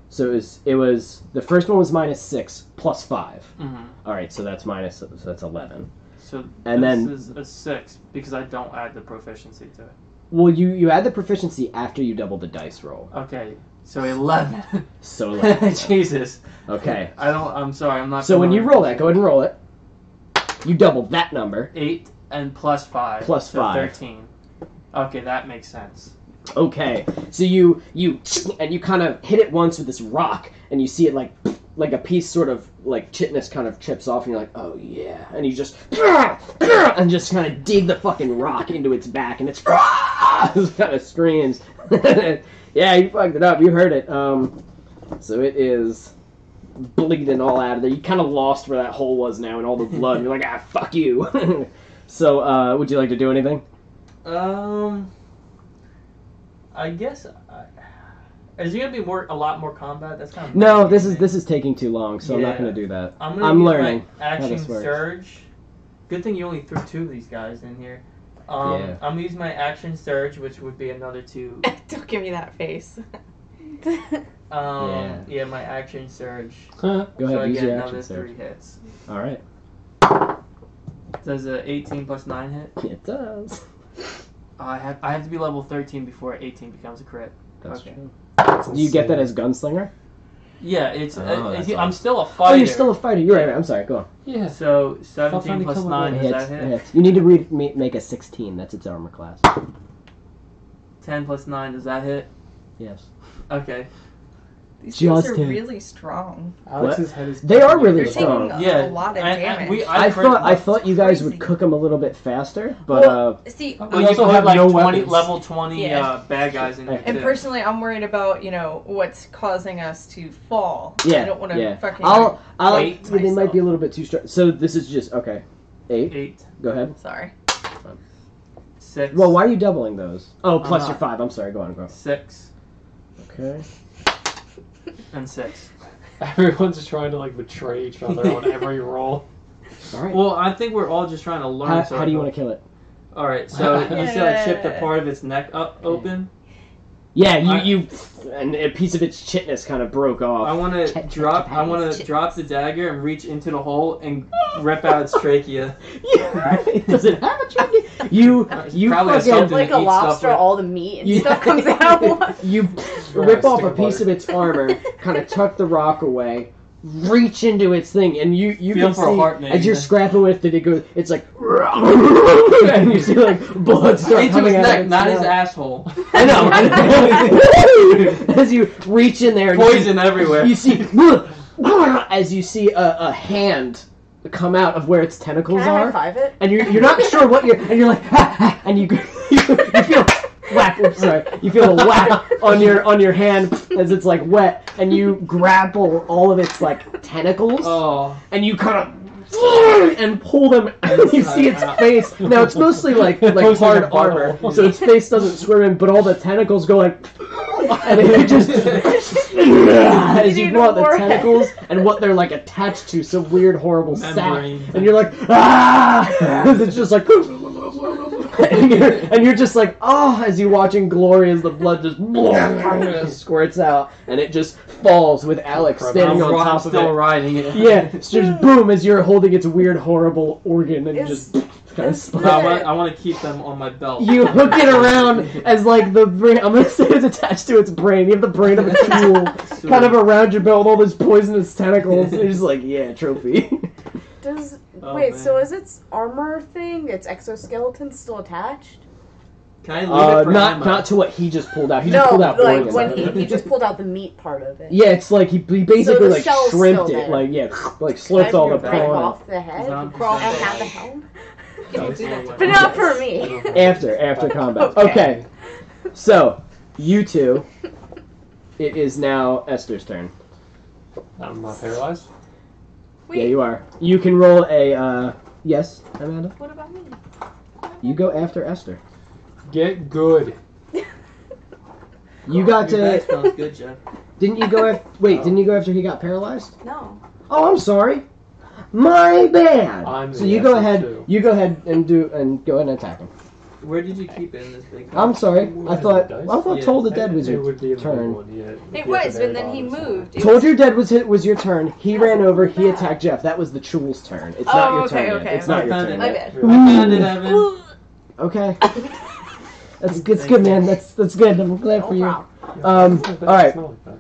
So it was the first one was -6 plus 5. Mm-hmm. All right. So that's 11. So And this then- is a 6 because I don't add the proficiency to it. Well, you add the proficiency after you double the dice roll. Okay. So 11. So 11. Jesus. Okay. I'm sorry. I'm not. So when you familiar roll with that, go ahead and roll it. You double that number. 8 and plus 5. Plus so 5. 13. Okay, that makes sense. Okay. So you kind of hit it once with this rock, and you see it like a piece sort of like chitness kind of chips off, and you're like, oh yeah, and you just and just kind of dig the fucking rock into its back, and it's just kind of screams. Yeah, you fucked it up. You heard it. So it is bleeding all out of there. You kind of lost where that hole was now, and all the blood. You're like, fuck you. So would you like to do anything? I guess. Is there gonna be a lot more combat? That's kind of. No, this is taking too long, so I'm not Yeah. going to do that. I'm I'm use learning my how action this works. surge. Good thing you only threw 2 of these guys in here. Yeah. I'm gonna use my action surge, which would be another 2. Don't give me that face. Yeah, my action surge. Go ahead, so I use get your another action surge. 3 hits. All right. Does a 18 plus 9 hit? It does. I have to be level 13 before 18 becomes a crit. That's Okay. true. Do you get that as gunslinger? Yeah, it's. Oh, that's I'm awesome. still a fighter. Oh, you're still a fighter. You're right. I'm sorry. Go on. Yeah. So Fuck, 17 plus come 9 on. does Hits, that hit? hits. You need to make a 16. That's its armor class. 10 plus 9 does that hit? Yes. Okay. These things are Justin. really strong. Alex's head is. They are really They're strong. taking Yeah, a lot of and damage. I thought you guys would crazy. cook them a little bit faster, but Well, see, We But you also also have have like no 20 weapons. level 20 Yeah. bad guys in there. and too. personally, I'm worried about what's causing us to fall. yeah, I don't want to yeah. fucking. I'll. Wait They might be a little bit too strong. So this is just okay. 8. 8, Go ahead. Sorry. 6. Well, why are you doubling those? Oh, I'm plus not. your 5. I'm sorry. Go on. Go. 6 Okay. and 6. Everyone's just trying to like betray each other on every roll. All right. Well, I think we're all just trying to learn. How do you want to kill it? All right, so you see I chipped a Yeah. part of its neck up open. Yeah, I- and a piece of its chitness kind of broke off. I want to drop. I want to drop the dagger and reach into the hole and rip out its trachea. Yeah. Does it have a trachea? You Probably fucking something like to a eat stuff lobster, with. all the meat and you, stuff comes out. you Right, rip off stick a of piece butter. of its armor, kind of tuck the rock away, reach into its thing, and you Feel can for a see heart, maybe. as you're scrapping with it, it's like, and you see like blood start Into coming his out. neck, of not its his mouth. asshole. I know. As you reach in there, and Poison everywhere. you see as you see a hand come out of where its tentacles Can I are, high-five it? and you're not sure what you're like, and you feel whack. Oops, sorry. You feel a whack on your hand as it's like wet, and you grapple all of its like tentacles, Oh. and you kind of and pull them, and you see its face. Now it's mostly like Looks like hard a armor, butthole. so its face doesn't swim in, but all the tentacles go like, and it just as you pull out the tentacles and what they're like attached to some weird horrible sack, Membrane. and you're like it's just like. And you're just like, oh, as you watching glory as the blood just squirts out, and it just falls with Alex standing on top of still it. riding it. Yeah, it's just boom as you're holding its weird, horrible organ, and Is- just kind of is split. I want to keep them on my belt. You hook it around as like the brain. I'm gonna say it's attached to its brain. You have the brain of a tool kind of around your belt with all those poisonous tentacles. And you're just like, yeah, trophy. Does Oh, wait? man. So is its armor thing, its exoskeleton, still attached? Can I leave it for not ammo? not to what he just pulled out. He just pulled out like organs. when he just pulled out the meat part of it. Yeah, it's like he basically the like shell's shrimped still it, there. like like Can slurped I all the rip prawn. off the head Zombie and style. have the helm? Can you do that? But not for me. After combat. Okay. Okay. So, you two, it is now Esther's turn. I'm not paralyzed. Wait, Yeah, you are. You can roll a yes, Amanda. what about me? You go after Esther. Get good. You got Your bag to. smells good, Jeff. Didn't you go after? Wait, didn't you go after he got paralyzed? No. Oh, I'm sorry. My bad. I'm So the you go Esther, ahead. too. You go ahead and go ahead and attack him. Where did you keep it in this big? I'm sorry. I thought Yeah. Told the Dead was It your would be a big turn. one, yeah. It Be at was, the but very then he bottom, so- moved. It Told was- your dead was your turn. He How's ran it over. not He bad? attacked Jeff. That was the Chul's turn. It's Oh, not your okay, turn yet. okay, It's not okay. your I turn found My yet. bad. I found it, Evan. Okay. That's good, man. That's good. I'm glad No for you. problem. It all right. smell like that.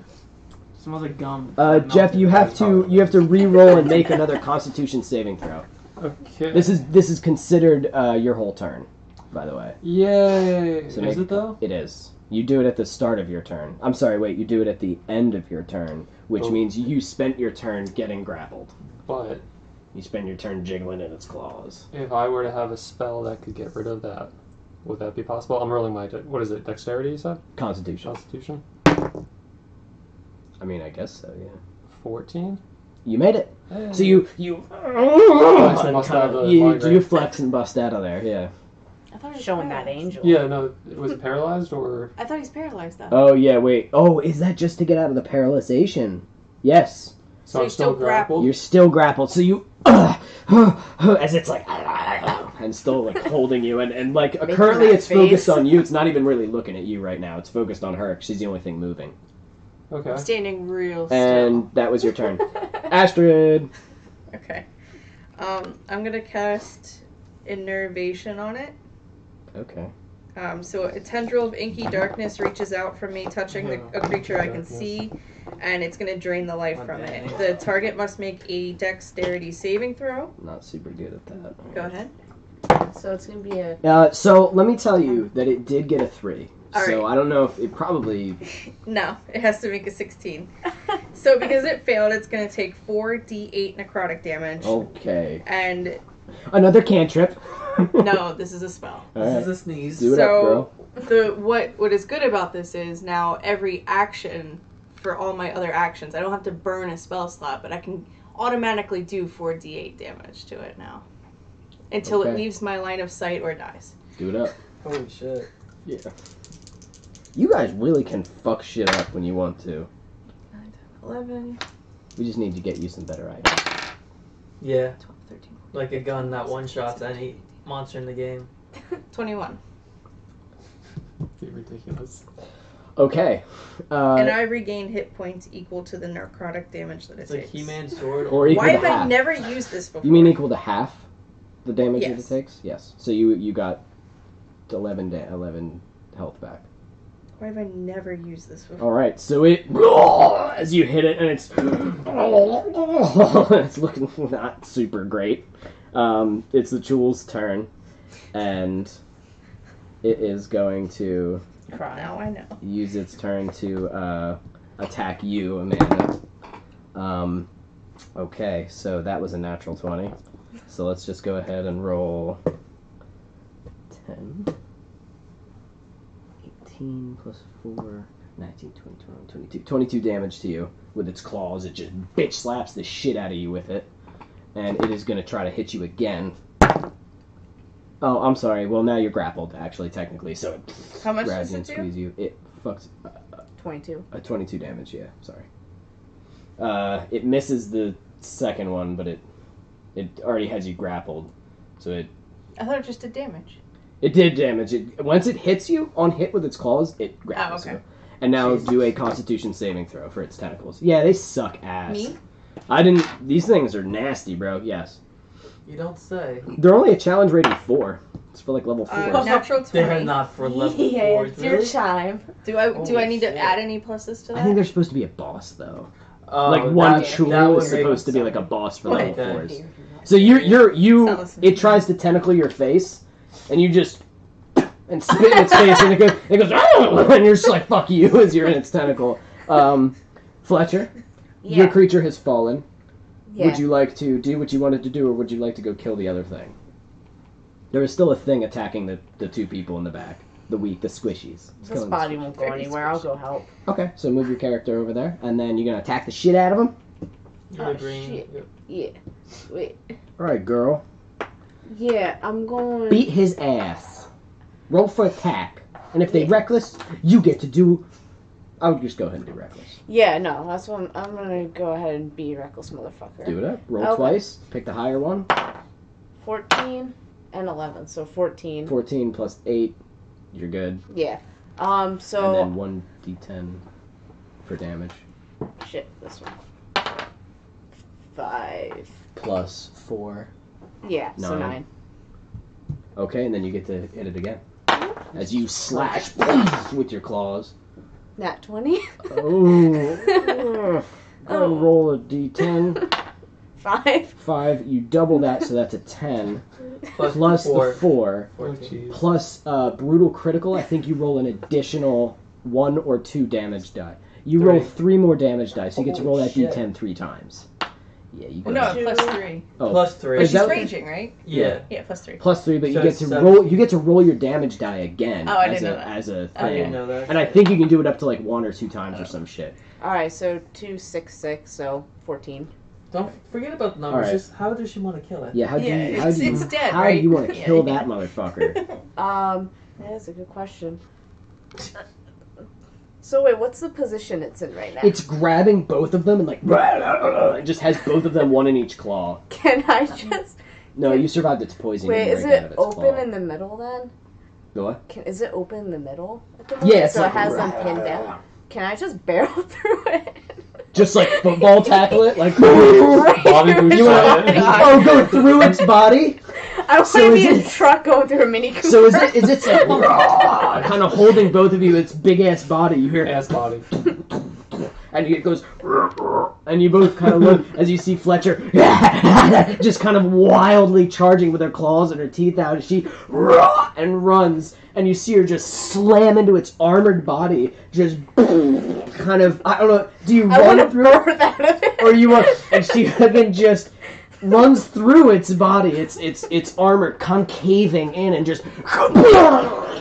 Smells like gum. Jeff, you have to re-roll and make another Constitution saving throw. Okay. This is considered your whole turn, by the way. Yay! So Is make- it though? It is. You do it at the start of your turn. I'm sorry, wait. You do it at the end of your turn, which Oh. means you spent your turn getting grappled. But You spend your turn jiggling in its claws. if I were to have a spell that could get rid of that, would that be possible? I'm rolling my what is it? Dexterity, you said? Constitution. Constitution. I mean, I guess so. Yeah. 14. You made it. Hey. So you and bust out of the you line, do right? flex and bust out of there. Yeah. I thought he was Showing that paralyzed. angel. Yeah, no. Was it paralyzed or? I thought he's paralyzed though. Oh yeah. Wait. Oh, is that just to get out of the paralyzation? Yes. So I'm you're still still grappled? You're still grappled. So you as it's like and still like holding you and like Making currently that it's focused face. on you. It's not even really looking at you right now. It's focused on her. 'Cause she's the only thing moving. Okay. I'm standing real And that was your turn. Astrid. Okay. I'm gonna cast Innervation on it. Okay. So a tendril of inky darkness reaches out from me, touching a creature I can see, and it's gonna drain the life from it. The target must make a dexterity saving throw. Not super good at that. Go ahead. So it's gonna be a. So let me tell you that it did get a 3. All So right. I don't know if it probably. No, it has to make a 16. So because it failed, it's gonna take 4d8 necrotic damage. Okay. And Another cantrip. no, this is a spell. This Alright. is a sneeze. Do it up, girl. What is good about this is now every action for all my other actions, I don't have to burn a spell slot, but I can automatically do 4d8 damage to it now. Until Okay. it leaves my line of sight or dies. Do it up. Holy shit. Yeah. You guys really can fuck shit up when you want to. 11, We just need to get you some better items. Yeah, 12, 13, like a gun that one shots any monster in the game. 21. Be ridiculous. Okay. And I regain hit points equal to the necrotic damage that it It's like takes. He-Man's sword. Or equal Why to have I half. never used this before? You mean equal to half the damage that it Yes. takes? Yes. So you got 11 health back. Why have I never used this before? All right, so it as you hit it, and it's it's looking not super great. It's the Jewel's turn, and it is going to Now I know. use its turn to attack you, Amanda. Okay, so that was a natural 20. So let's just go ahead and roll 10. 18 plus 4, 19, 20, 21, 22. 22 damage to you with its claws. It just bitch slaps the shit out of you with it. And it is going to try to hit you again. Oh, I'm sorry. Well, now you're grappled, actually, technically. So it How much grabs does you it and do? squeezes you. It fucks 22. 22 damage, yeah. Sorry. It misses the second one, but it already has you grappled. So it I thought it just did damage. did damage. Once it hits you on hit with its claws, it grapples okay. you. And now do a Constitution saving throw for its tentacles. Yeah, they suck ass. Me? These things are nasty, bro. Yes. You don't say. They're only a challenge rating 4. It's for like level 4. Natural They're 20. not for level Yeah, 4. it's your chime. Do I Holy need shit. to add any pluses to that? I think there's supposed to be a boss, though. Oh, Like one that Chul would is make supposed to be sense. like a boss for Okay. level 4s. So you Sounds- it tries to tentacle your face, and you just and spit in its face, and it goes "Oh!" and you're just like fuck you as you're in its tentacle. Fletcher, Yeah. your creature has fallen. Yeah. Would you like to do what you wanted to do, or would you like to go kill the other thing? There is still a thing attacking the two people in the back, the squishies. It's This killing body the won't go anywhere. I'll go help. squishies. Okay, so move your character over there, and then you're gonna attack the shit out of him. The green. shit. Yeah. Wait. All right, girl. Yeah, I'm going. Beat his ass. Roll for attack. And if they Yeah. reckless, you get to do... I would just go ahead and do reckless. Yeah, no, that's what I'm gonna go ahead and be reckless motherfucker. Do it up. Roll Okay. twice. Pick the higher one. 14 and 11, so 14. 14 plus 8. You're good. Yeah. And So then 1d10 for damage. shit, this one. 5. Plus 4. Yeah, so 9. 9. Okay, and then you get to hit it again. As you slash with your claws. Nat 20. Oh. Oh. Roll a d10. 5. 5. You double that, so that's a 10. Plus Plus 4. the 4. 14. Plus brutal critical, I think you roll an additional 1 or 2 damage die. You roll 3 more damage die, so you get to roll that Holy d10 3 times. Yeah, you go. No, Two. plus 3. Oh, Plus 3. But Is she's that- raging, right? Yeah. Yeah, plus 3. plus 3, but So you get it's to 7. roll. You get to roll your damage die again. Oh, I as didn't a, know that. As a I didn't thing. know that. And I think you can do it up to like 1 or 2 times or some shit. Alright, so 2, 6, 6, so 14. Don't forget about the numbers. Alright. Just how does she want to kill it? Yeah, how do Yeah, you? How it's- do you? it's dead, how right? do you want to Yeah, kill yeah. that motherfucker? That's a good question. So wait, what's the position it's in right now? It's grabbing both of them and like it just has both of them, one in each claw. Can I just... No, you survived its poison. Wait, You is break out of it its open claw. in the middle then? The what? Is it open in the middle at the moment? Yeah, it's so like it has them pinned down. Can I just barrel through it? Just like football tackle it, like Bobby Boucher. you wanna, oh, go through its body. I want So to be is in a it- truck going through a Mini Cooper. So is it like kind of holding both of you, its big ass body? You hear Ass body. and it goes, and you both kind of look as you see Fletcher just kind of wildly charging with her claws and her teeth out as she and runs, and you see her just slam into its armored body, just kind of, I don't know, do you I want run to through birth out of it. or you want, and she fucking just runs through its body, its armor concaving in, and just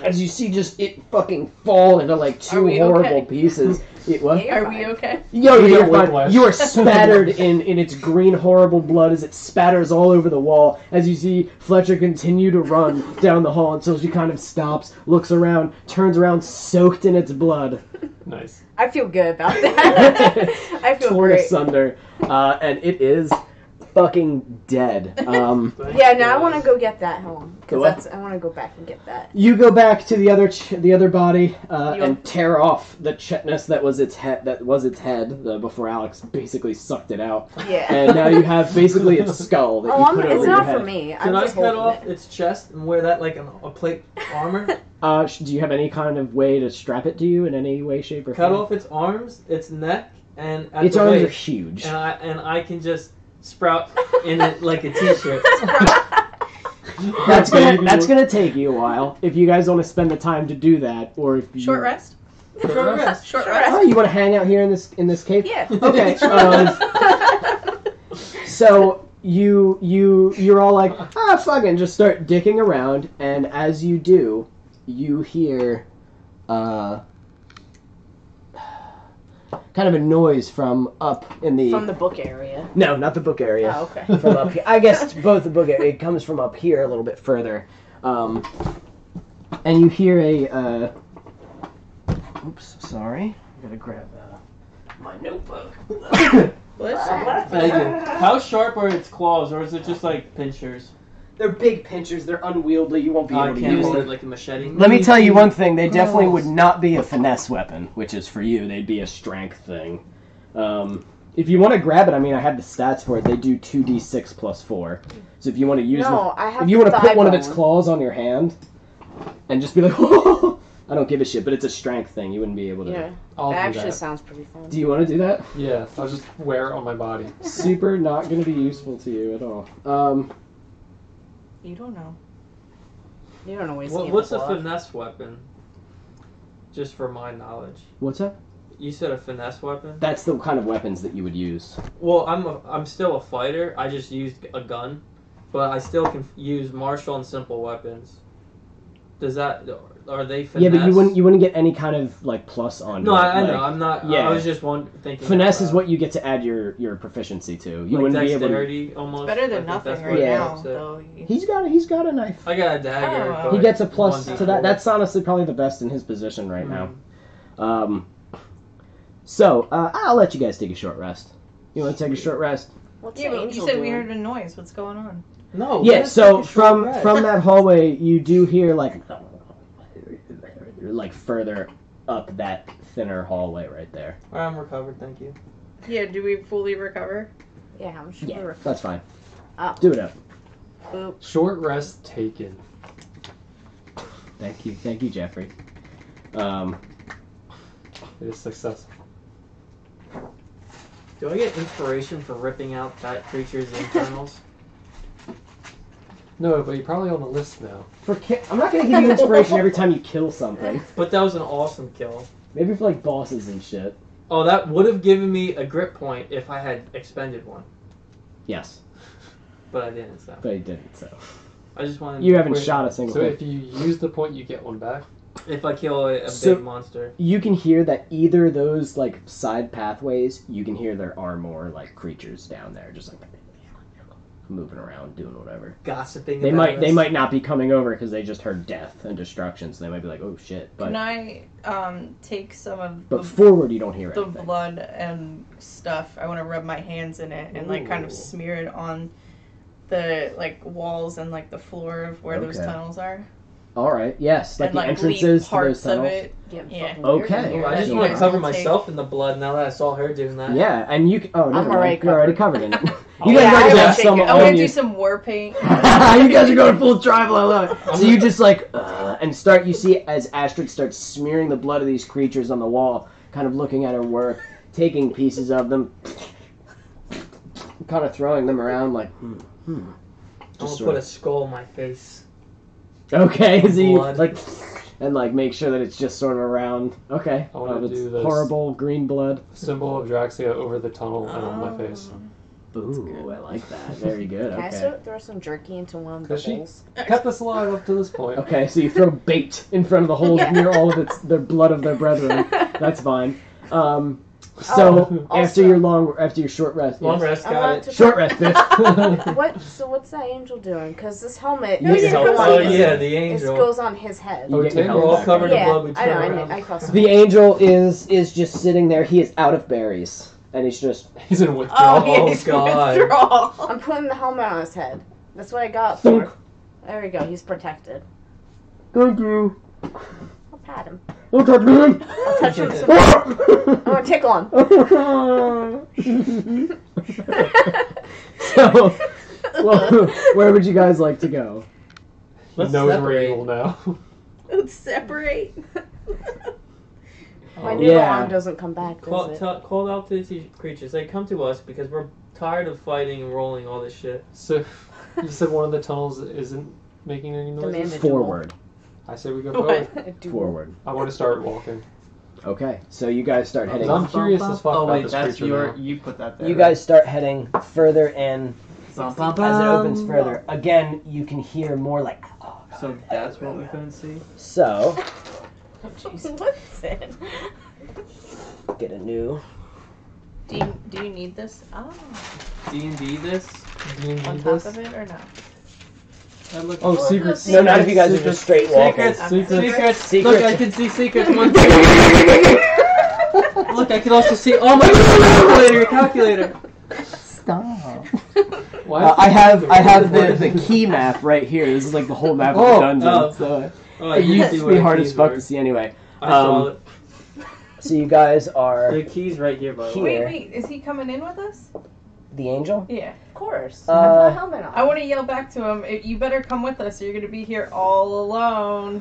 as you see just it fucking fall into like Are 2 we horrible okay? pieces. What? Yeah. Are we okay? Yo, You you're get fine. whiplash. You are spattered in its green, horrible blood as it spatters all over the wall as you see Fletcher continue to run down the hall until she kind of stops, looks around, turns around, soaked in its blood, Nice. I feel good about that. I feel torn great. asunder. And it is fucking dead. Yeah, now I want to go get that home. Go what? Because I want to go back and get that. You go back to the other body and tear off the chitinous that was its head. Before Alex basically sucked it out. Yeah. And now you have basically its skull that you put over it's your not head. for me. Can I cut off its chest and wear that like a plate armor? Do you have any kind of way to strap it to you in any way, shape, or Cut form? off its arms, its neck, and at Its the arms are waist. huge. And I can just sprout in it like a t-shirt. That's gonna take you a while if you guys want to spend the time to do that, or if you... Short rest. Short rest. Short Short rest. Oh, you want to hang out here in this cave? Yeah. Okay. So you're all like, fuck it, and just start dicking around, and as you do, you hear kind of a noise from up in the... From the book area. No, not the book area. Oh, okay. From up here. I guess both the book area. It comes from up here a little bit further. And you hear a... Oops, sorry. I'm going to grab my notebook. Thank you. How sharp are its claws, or is it just like pinchers? They're big pinchers. They're unwieldy. You won't be I able to can't use hold them. it like a machete. Let me tell you one thing. They definitely would not be a finesse weapon, which is for you. They'd be a strength thing. If you want to grab it, I mean, I have the stats for it. They do 2d6 plus 4. So if you want to use if you want to put one of its claws on your hand and just be like, I don't give a shit, but it's a strength thing. You wouldn't be able to. Yeah. I'll That do actually that. sounds pretty fun. Do you want to do that? Yeah, I'll just wear it on my body. Super not going to be useful to you at all. You don't know. You don't know what he's What's a finesse weapon? Just for my knowledge. What's that? You said a finesse weapon? That's the kind of weapons that you would use. Well, I'm still a fighter. I just used a gun, but I still can use martial and simple weapons. Are they finesse? Yeah, but you wouldn't get any kind of like plus on. No, it. I Like, know. I'm not. yeah. I was just thinking. Finesse is what you get to add your proficiency to. You like wouldn't be able to. dexterity almost. Better I than think nothing that's right what it now, is. though. He's got a knife. I got a dagger. Oh. but He gets a plus 1d4. to that. That's honestly probably the best in his position right now. So I'll let you guys take a short rest. You want to take a short rest? What's Yeah, the but you angel said doing? we heard a noise. What's going on? No. Yeah. let's So take a short from rest. that hallway, you do hear like further up that thinner hallway right there. Alright, I'm recovered. Thank you. Yeah, do we fully recover? Yeah, I'm sure. Yeah, that's fine. Oh. Do it up. Boop. Short rest taken. Thank you, Jeffrey. It is successful. Do I get inspiration for ripping out that creature's internals? No, but you're probably on the list now. I'm not gonna give you inspiration every time you kill something. But that was an awesome kill. Maybe for like bosses and shit. Oh, that would have given me a grip point if I had expended one, Yes, but I didn't. So but he didn't. So I just wanted. you haven't Wait, shot a single So thing. if you use the point, you get one back. If I kill a So- big monster. You can hear that either of those like side pathways. You can hear there are more like creatures down there, just like moving around, doing whatever. Gossiping. They about might us. not be coming over because they just heard death and destruction, so they might be like, oh shit. But Can I take some of but forward, you don't hear the anything. blood and stuff? I want to rub my hands in it and like kind of Ooh. smear it on the like walls and like the floor of where those Okay. tunnels are. All right. Yes, like and the like entrances leave to parts those tunnels. of it. Getting Yeah. fucking weird Okay. in here. I just You want to guys cover will take- myself in the blood now that I saw her doing that. Yeah, and you. Oh, never already mind. You're already covered in it. You Yeah, guys I already will have take some it. I'm on gonna you. do some war paint. You guys are going full tribal. I love it. So you just like and start. You see as Astride starts smearing the blood of these creatures on the wall, kind of looking at her work, taking pieces of them, kind of throwing them around like. I'm Just gonna sort put of- a skull on my face. Okay, so you Blood. like and like make sure that it's just sort of around. Okay, I wanna it's do this. horrible green blood. Symbol of Draxia over the tunnel and on my face. Ooh, I like that. Very good. Can I Okay. throw some jerky into one of the Does she? holes? Kept us alive up to this point. Okay, so you throw bait in front of the holes near all of the blood of their brethren. That's fine. So after your short rest, Long yes. rest, I got want it. to- Short rest, bitch. So what's that angel doing? Because this helmet, You get it your goes helmet. on Oh his- yeah, the it angel. goes on his head. You get your We're helmet all back. covered in Yeah, blood. We I turn know. around. I crossed. The angel is just sitting there. He is out of berries. and he's just He's in withdrawal. Oh, he's God. withdrawal. I'm putting the helmet on his head. That's what I got for. There we go. He's protected. thank you. I'll pat him. Don't touch me. I'll touch him. I'm gonna tickle him. So, well, where would you guys like to go? He Let's knows we're separate. evil now. Let's separate. My new Yeah. arm doesn't come back, does it? Call out to these creatures. They come to us because we're tired of fighting and rolling all this shit. So, you said one of the tunnels isn't making any noises? Demanded. Forward. I say we go forward. Forward. I want to start walking. Okay, so you guys start heading. 'Cause I'm curious as fuck Oh about wait, this that's creature your. now. You put that there. You guys start heading further in Bum, bum, as it bum. opens further. Again, you can hear more like. So that's what we couldn't see. So, What's it? get a new. Do you need this? Oh, D&D this. Do you on need top this? of it or no? That looks Oh, secrets. No, not if you guys are just straight walking. Secrets. Okay. Secrets. Secrets. Look, I can see secrets. One Look, I can also see. Oh my God! Your calculator. Stop. Why I have the key map right here. This is like the whole map of the dungeon. Oh. So Oh, it used to where be the hard keys as fuck were. to see anyway. I saw it. So you guys are The key's right here, by the way. Here. Wait, is he coming in with us? the angel. Yeah. Of course. Uh, I put a helmet on. I want to yell back to him. You better come with us. Or you're gonna be here all alone.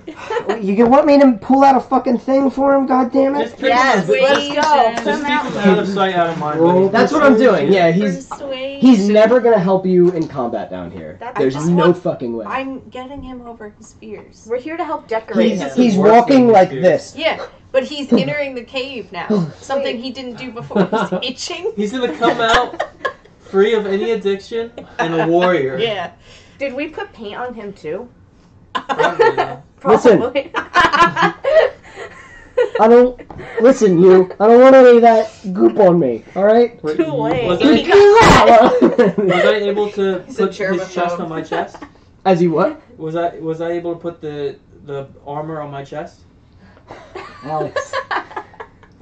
You want me to pull out a fucking thing for him? God damn Just it! keep Yes, him- let's go. Persuasion. Put Just him keep out him there. out of sight, out of mind. Roll buddy. That's what I'm doing. Yeah, he's Persuasion. never gonna help you in combat down here. That's- There's I just no want- fucking way. I'm getting him over his fears. We're here to help decorate He's, him. he's Working walking like here. this. Yeah, but he's entering the cave now. Something he didn't do before. He's itching. He's gonna come out free of any addiction and a warrior. Yeah. Did we put paint on him too? Probably not. Listen. Probably. I don't listen. I don't want any of that goop on me. All right. Wait, Too late. Was He I able to He's a put his chest germaphobe. on my chest? As you what? Was I able to put the armor on my chest? Alex.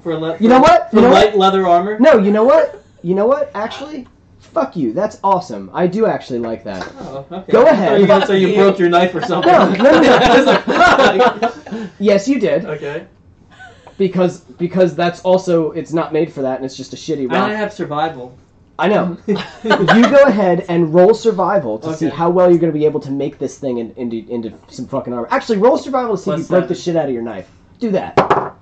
You You know what? For light leather armor? No, you know what? You know what? Actually, fuck you. That's awesome. I do actually like that. Oh, okay. Go I ahead. thought you were gonna say you broke your knife or something. No, no. I was like, Yes, you did. okay. Because that's also it's not made for that, and it's just a shitty And I rock. have survival. I know. You go ahead and roll survival to see Okay. how well you're going to be able to make this thing into some fucking armor. Actually, roll survival to see if you Plus broke the 7. shit out of your knife. Do that.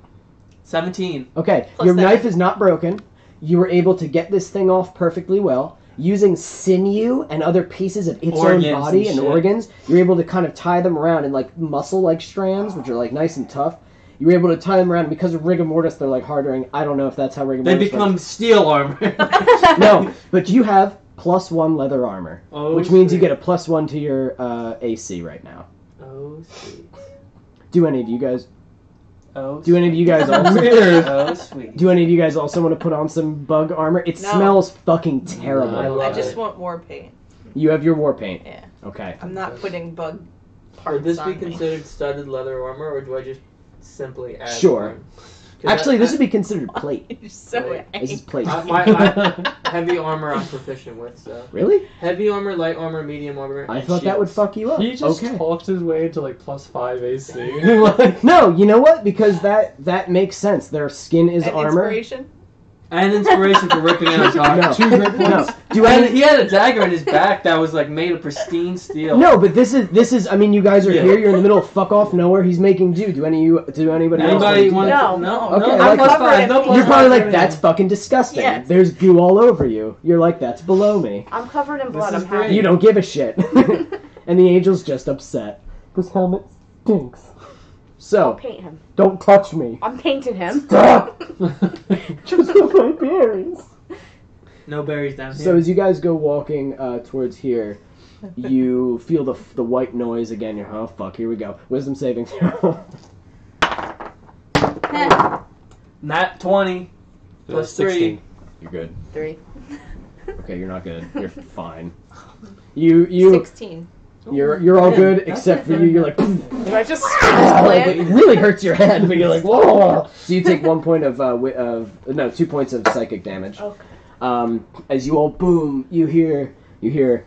17. Okay, Plus your 7. knife is not broken. You were able to get this thing off perfectly well. Using sinew and other pieces of its Organs own body and and shit. organs, you're able to kind of tie them around in like muscle-like strands, which are like nice and tough. You were able to tie them around because of rigor mortis. They're like hardening. I don't know if that's how rigor They mortis become steel armor. works. No, but you have +1 leather armor, Oh, which means you sweet. get a +1 to your AC right now. Oh, sweet. Do any of you guys? Oh, Do any of you guys also? Weird. Oh, sweet. Do any of you guys also want to put on some bug armor? It No. smells fucking terrible. I I love just it. want more paint. You have your war paint. Yeah. Okay. I'm not putting bug parts Would this be on me. considered studded leather armor, or do I just simply add Sure. one? 'Cause Actually, this would be considered plate. You're so Wait, This is angry. plate. my heavy armor I'm proficient with, so. Really? Heavy armor, light armor, medium armor. I and thought that would shields. fuck you up. He just okay. talked his way into like +5 AC. Like, No, you know what? Because that makes sense. Their skin is And armor. inspiration? And inspiration for ripping out his heart. No. 2 hit No. points. Do And any? he had a dagger in his back that was like made of pristine steel. No, but this is. I mean, you guys are Yeah. here. You're in the middle of fuck off nowhere. He's making do. Do anybody else? Anybody want want to to? No. No. Okay, No. like- No plus I'm covered 5. No in- plus You're probably 5, like, that's fucking disgusting. Yes. There's goo all over you. You're like, that's below me. I'm covered in blood. is I'm great. happy. You don't give a shit. And the angel's just upset. This helmet stinks. I'll So, paint him. don't touch me. I'm painting him. Stop! Just with my berries. No berries down here. So as you guys go walking towards here, you feel the white noise again. You're, oh fuck, here we go. Wisdom saving throw. Nat 20 plus 3. 16. You're good. 3. Okay, you're not good. You're fine. You 16. you're all Yeah, good that's except for it. you. You're like, Yeah, Do I just Like, it really hurts your head, but you're like, whoa. So you take 1 point of 2 points of psychic damage. Okay. As you all boom, you hear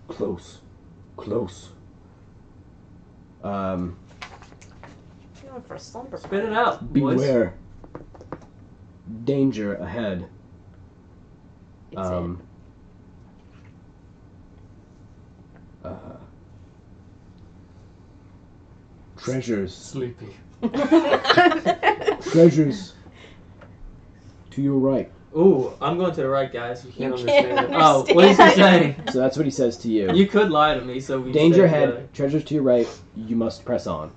close. Going for a slumber. Spit it out, boys. Beware. Danger ahead. It's Treasures. Sleepy. Treasures. To your right. Ooh, I'm going to the right, guys. You can't You can't understand it. Oh, what is he saying? So that's what he says to you. You could lie to me, so we Danger stay ahead. together. Treasures to your right. You must press on.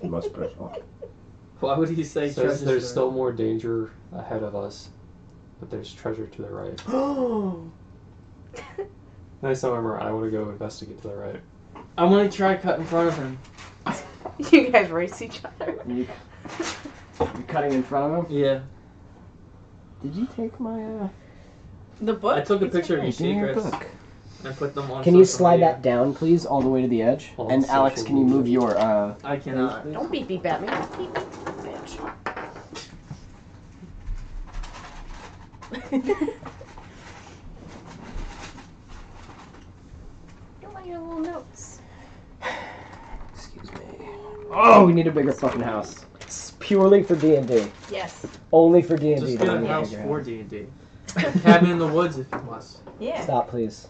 You must press on. Why would he say Says treasures there's to- still more danger ahead of us, but there's treasure to the right. Nice November. I want to go investigate to the right. I want to try cut in front of him. You guys race each other. You're cutting in front of him? Yeah. Did you take my, The book? I took a picture of your Give me your secrets. book. I put them on Can you social slide media. that down, please, all the way to the edge? On And Alex, social can you media. move your, I cannot. please? Don't beep beep at me. Beep beep, bitch. Don't want your little notes. Excuse me. Oh, we need a bigger fucking house. It's purely for D&D. Yes. Only for D&D. Just get don't a need house bigger for D&D. Cabin in the woods if you must. Yeah. Stop, please.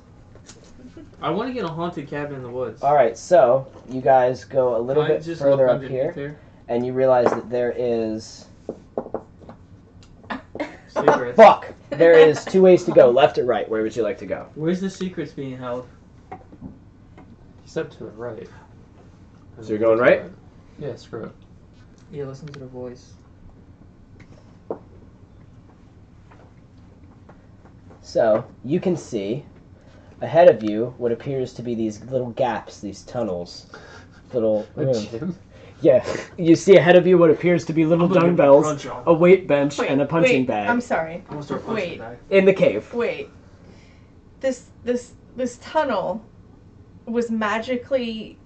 I want to get a haunted cabin in the woods. Alright, so, you guys go a little Can I bit just further look up underneath here, and you realize that there is... Secrets. Fuck! There is 2 ways to go, left or right. Where would you like to go? Where's the secrets being held? He said to the right. So you're going right? Yeah, screw it. Yeah, listen to the voice. So, you can see ahead of you what appears to be these little gaps, these tunnels. Little... A gym? Yeah, you see ahead of you what appears to be little I'm gonna get my dumbbells, crunch on. a weight bench, and a punching wait, bag I'm sorry. I'm gonna start punching Wait. back. in the cave. Wait. This tunnel was magically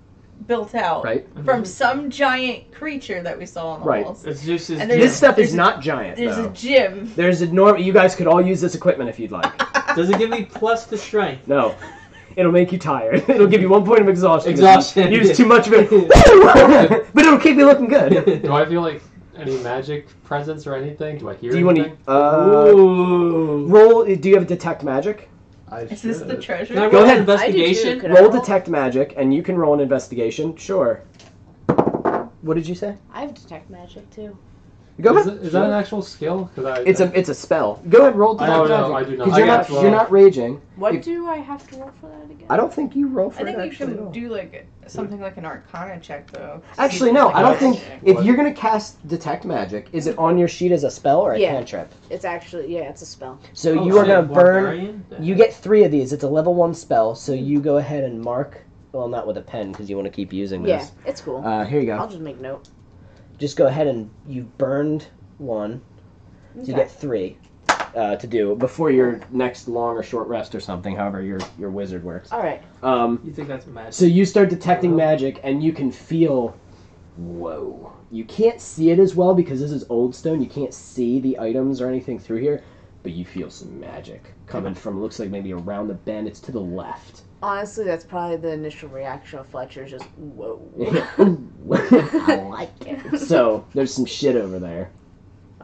built out Right. from some giant creature that we saw on the Right. walls. It's just his And gym. This stuff is There's a- not giant, There's though. a gym. There's a norm. You guys could all use this equipment if you'd like. Does it give me plus the strength? No. It'll make you tired. It'll give you 1 point of exhaustion. if you Exhaustion. Use too much of it. But it'll keep you looking good. Do I feel like any magic presence or anything? Do I hear Do you want anything? to Ooh. roll? Do you have detect magic? I Is this the should. treasure? Can I Go roll ahead. an investigation? Could I Roll roll? detect magic, and you can roll an investigation. Sure. What did you say? I have detect magic too. Go Is, ahead. is that an actual skill? Cause It's a spell. Go ahead, roll detect Oh, magic. no, I do not. Because I you're got not raging. What If- do I have to roll for that again? I don't think you roll for I think it you actually. can do like something like an Arcana check though. Actually, no. I don't think Magic. if What? you're gonna cast detect magic, is it on your sheet as a spell or a Yeah. cantrip? It's actually, yeah, it's a spell. So Oh, you are shit, gonna burn. barbarian? You get 3 of these. It's a level 1 spell. So you go ahead and mark. Well, not with a pen because you want to keep using Yeah, this. it's cool. Here you I'll go. just make note. Just go ahead and you've burned 1. So you Okay. get 3 to do before your next long or short rest or something. However, your wizard works. All right. You think that's magic? So you start detecting magic, and you can feel. Whoa! You can't see it as well because this is old stone. You can't see the items or anything through here, but you feel some magic coming from. Looks like maybe around the bend. It's to the left. Honestly, that's probably the initial reaction of Fletcher. Just whoa. I like it. So there's some shit over there.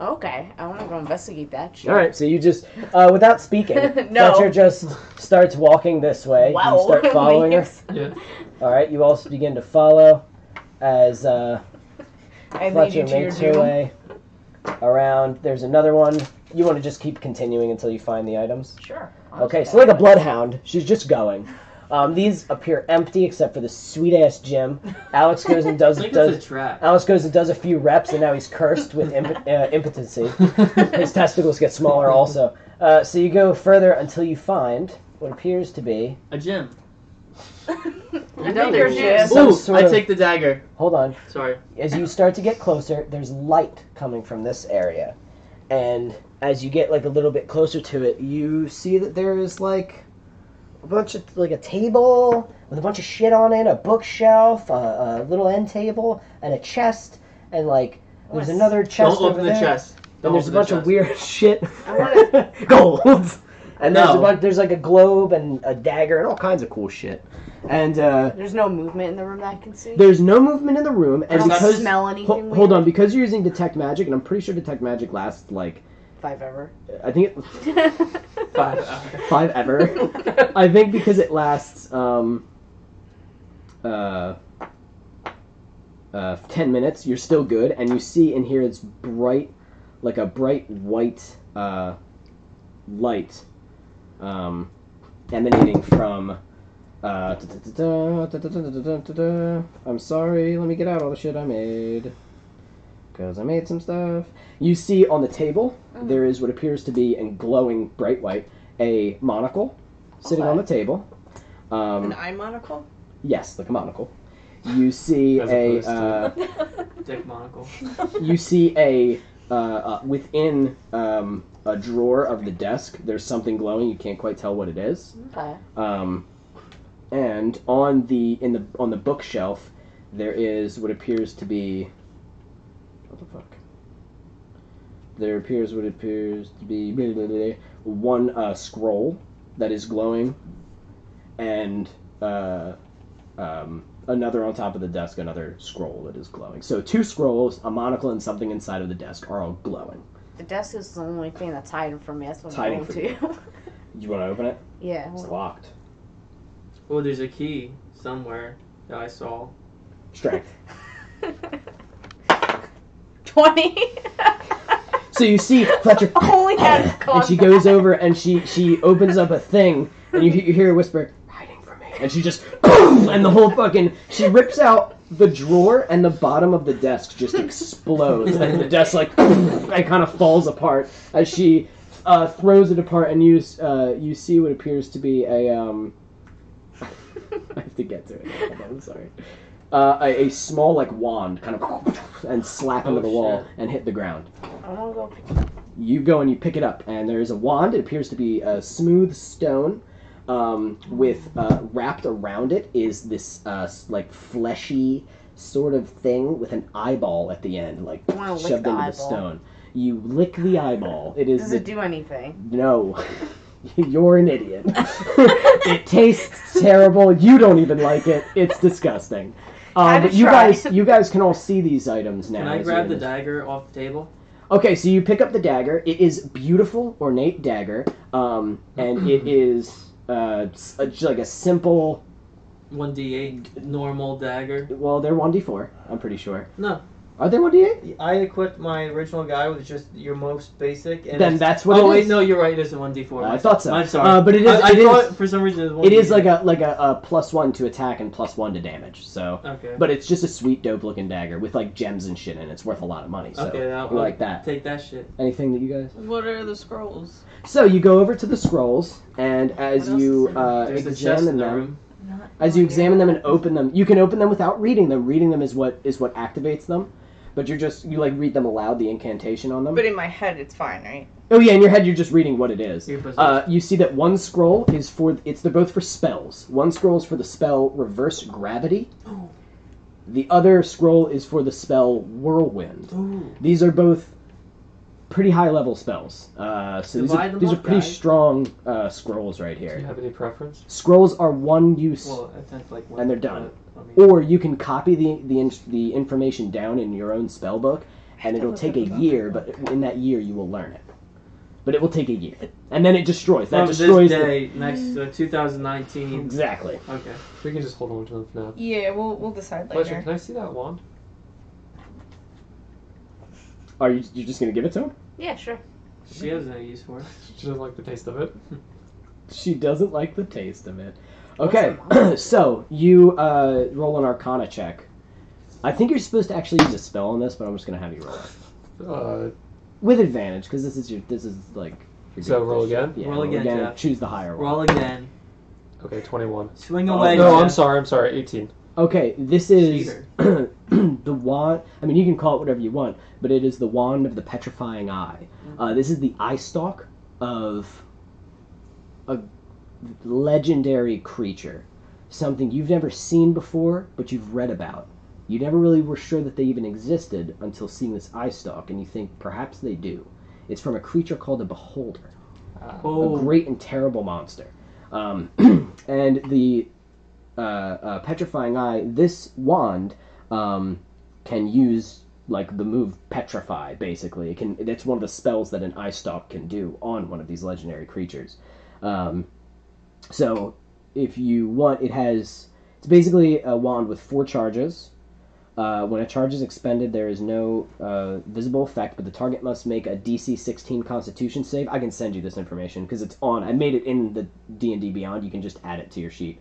Okay, I want to go investigate that shit. All right, so you just, without speaking, No. Fletcher just starts walking this way. Wow. You start following her. Yeah. All right, you all begin to follow as I lead Fletcher you to your makes her doom. way around. There's another one. You want to just keep continuing until you find the items? Sure. Okay, so like a bloodhound, she's just going. These appear empty except for the sweet ass gym. Alex goes and I think it's a trap. Alex goes and does a few reps, and now he's cursed with impotency. His testicles get smaller also. So you go further until you find what appears to be... A gym. Another gym. Some Ooh, sort I of- take the dagger. Hold on. Sorry. As you start to get closer, there's light coming from this area. And as you get like a little bit closer to it, you see that there is like a bunch of, like a table, with a bunch of shit on it, a bookshelf, a little end table, and a chest, and like there's another chest Don't over open the there. chest. And there's a bunch of weird shit. I wanna- Gold. And there's No. there's like a globe and a dagger and all kinds of cool shit. And There's no movement in the room that I can see. there's no movement in the room, and I don't because smell anything hold weird. on, because you're using detect magic, and I'm pretty sure detect magic lasts like If I've ever. I think it 5 hours. 5 ever. I think because it lasts 10 minutes, you're still good, and you see in here it's bright, like a bright white light emanating from I'm sorry, let me get out all the shit I made, because I made some stuff. You see on the table, there is what appears to be, in glowing bright white, a monocle sitting on the table. An eye monocle? Yes, like a monocle. You see As a Dick monocle. you see a within a drawer of the desk. There's something glowing. You can't quite tell what it is. Okay. And on the bookshelf, there is what appears to be. What the fuck? There appears what appears to be one scroll that is glowing, and another on top of the desk, another scroll that is glowing. So 2 scrolls, a monocle, and something inside of the desk are all glowing. The desk is the only thing that's hiding from me. That's what It's I'm hiding going from to. You want to open it? Yeah. It's locked. Oh, there's a key somewhere that I saw. Strength. 20. So you see Fletcher, Only had and she goes over and she opens up a thing, and you hear her whisper, "Hiding from me," and she just boom, and the whole fucking she rips out the drawer, and the bottom of the desk just explodes, and the desk like and kind of falls apart as she throws it apart, and you see what appears to be a I have to get to it. Hold on, I'm sorry. A small like wand kind of and slap into the wall shit. and hit the ground. I want to go pick it up. You go and you pick it up, and there is a wand. It appears to be a smooth stone with wrapped around it is this like fleshy sort of thing with an eyeball at the end, like I wanna lick shoved the into the eyeball. stone. You lick the eyeball. It is Does it do anything? no. You're an idiot. It tastes terrible. You don't even like it. It's disgusting. Had But to you try. you guys can all see these items now. Can I as grab you're the in this- dagger off the table? Okay, so you pick up the dagger. It is beautiful, ornate dagger, and it is just like a simple. 1d8 normal dagger. Well, they're 1d4. I'm pretty sure. No. Are they 1d8? I equipped my original guy with just your most basic. And Then it's- that's what Oh it wait, is. no, you're right. It is a 1d4. I thought so. I'm sorry. But it is. I it thought is. for some reason it was 1d8. It is like a +1 to attack and +1 to damage. So. Okay. But it's just a sweet, dope-looking dagger with like gems and shit in it. It's worth a lot of money. So Okay, I'll like that. Take that shit. Anything that you guys? What are the scrolls? So you go over to the scrolls, and as What else you is in There's a chest in examine the them, room. as you examine them and open them, you can open them without reading them. Reading them is what activates them. But you like read them aloud, the incantation on them. But in my head, it's fine, right? Oh yeah, in your head you're just reading what it is. Your position. You see that one scroll is they're both for spells. One scroll is for the spell Reverse Gravity. Oh. The other scroll is for the spell Whirlwind. Ooh. These are both pretty high level spells. So these are, Divide them these are up, pretty guys. strong scrolls right Do you here. have any preference? Scrolls are one use, Well, I think like and they're done. I mean, or you can copy the information down in your own spell book, and it'll take a year. But in that year, you will learn it. But it will take a year, and then it destroys. That from destroys this the- day next 2019. Exactly. Okay. We can just hold on to them for now. Yeah, we'll decide Fletcher, later. can I see that wand? Are you just gonna give it to him? Yeah, sure. She has no use for it. She doesn't like the taste of it. She doesn't like the taste of it. Okay, so you roll an Arcana check. I think you're supposed to actually use a spell on this, but I'm just gonna have you roll it with advantage because this is like. your So good roll position. again? Yeah, Roll again, Jeff. Choose the higher one. Roll again. Okay, 21. Swing Oh, away. No, Jeff. I'm sorry, 18. Okay, this is Cheater. the wand. I mean, you can call it whatever you want, but it is the wand of the petrifying eye. This is the eye stalk of a legendary creature something you've never seen before, but you've read about. You never really were sure that they even existed until seeing this eye stalk, and you think perhaps they do. It's from a creature called a beholder, a great and terrible monster. And the petrifying eye, this wand can use like the move petrify. Basically, it's one of the spells that an eye stalk can do on one of these legendary creatures. So if you want, it's basically a wand with 4 charges. When a charge is expended, there is no visible effect, but the target must make a DC 16 Constitution save. I can send you this information because it's on. I made it in the D&D Beyond. You can just add it to your sheet.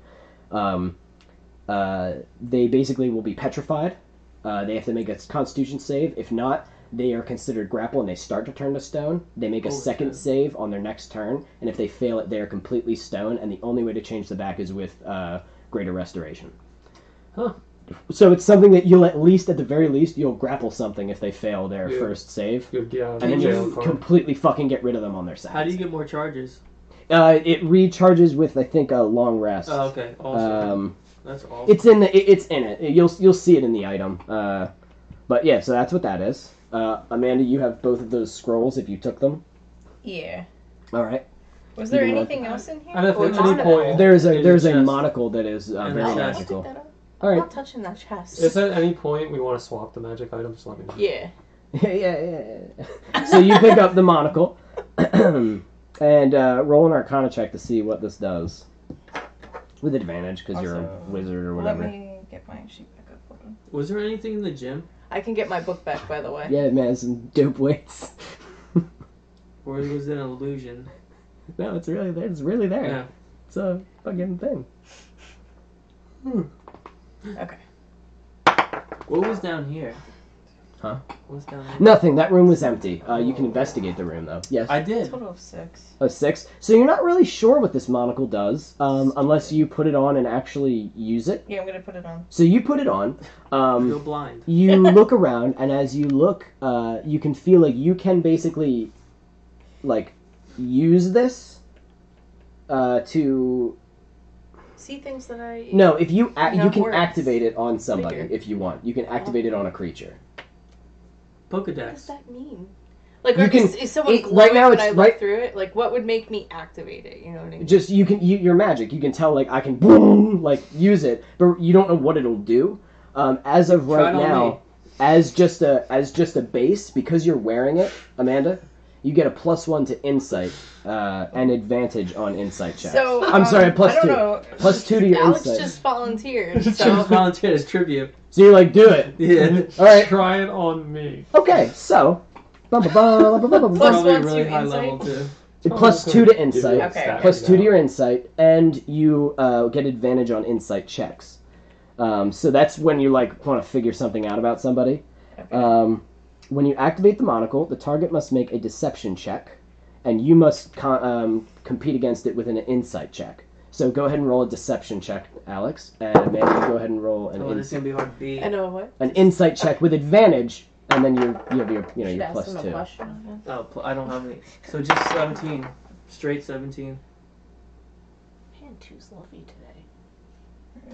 They basically will be petrified. They have to make a Constitution save. If not, they are considered grapple and they start to turn to stone. They make a second save on their next turn, and if they fail it, they are completely stone, and the only way to change the back is with Greater Restoration. Huh. So it's something that at the very least, you'll grapple something if they fail their first save. And then you completely fucking get rid of them on their side. How do you get more charges? It recharges with, I think, a long rest. Oh, okay. Awesome. That's awesome. It's in it. You'll see it in the item. But yeah, so that's what that is. Amanda, you have both of those scrolls if you took them. Yeah. All right. Was there anything else in here? And at any point, there's a monocle that is very magical. All I'm right. not touching that chest. if at any point we want to swap the magic items, let me know. Yeah. Yeah. So you pick up the monocle and roll an Arcana check to see what this does. With advantage, because you're a wizard or whatever. Let me get my sheet back up. Hold on. Was there anything in the gym? I can get my book back, by the way. Yeah, man, some dope weights. Or was it an illusion? No, it's really there. It's really there. Yeah. It's a fucking thing. Okay. What was down here? Huh? What was down here? Nothing. That room was empty. You can investigate the room, though. Yes. I did. Total of 6. A 6. So you're not really sure what this monocle does, unless you put it on and actually use it. Yeah, I'm gonna put it on. So you put it on. Feel blind. You look around, and as you look, you can feel like you can basically, like, use this to... See things that I... No, if you you can words. activate it on somebody Figure. if you want. You can activate it on a creature. What does Pokedex. that mean? Like, You can- is someone glowing right now when it's I look right- through it? Like, what would make me activate it? You know what I mean? Just your magic. You can tell like I can boom like use it, but you don't know what it'll do. As of Try right it on now, me. as just a base, because you're wearing it, Amanda, you get a +1 to insight and advantage on insight checks. So, I'm sorry, I +2. don't know. +2 to your Alex insight. just volunteered, So so... volunteered as tribute. So you're like, do it. Yeah. All right. Try it on me. Okay. So. Plus Probably one really to high insight. level too. +2 to insight. Okay. +2 to your insight, and you get advantage on insight checks. So that's when you like want to figure something out about somebody. Okay. When you activate the monocle, the target must make a deception check, and you must compete against it with an insight check. So go ahead and roll a deception check, Alex, and Amanda, you go ahead and roll Oh, this is gonna be hard to beat. I know what? an insight check with advantage, and then you have your Should your ask him a +2. question. Oh, I don't have any. So just 17. Straight 17. Man, two's lovely today.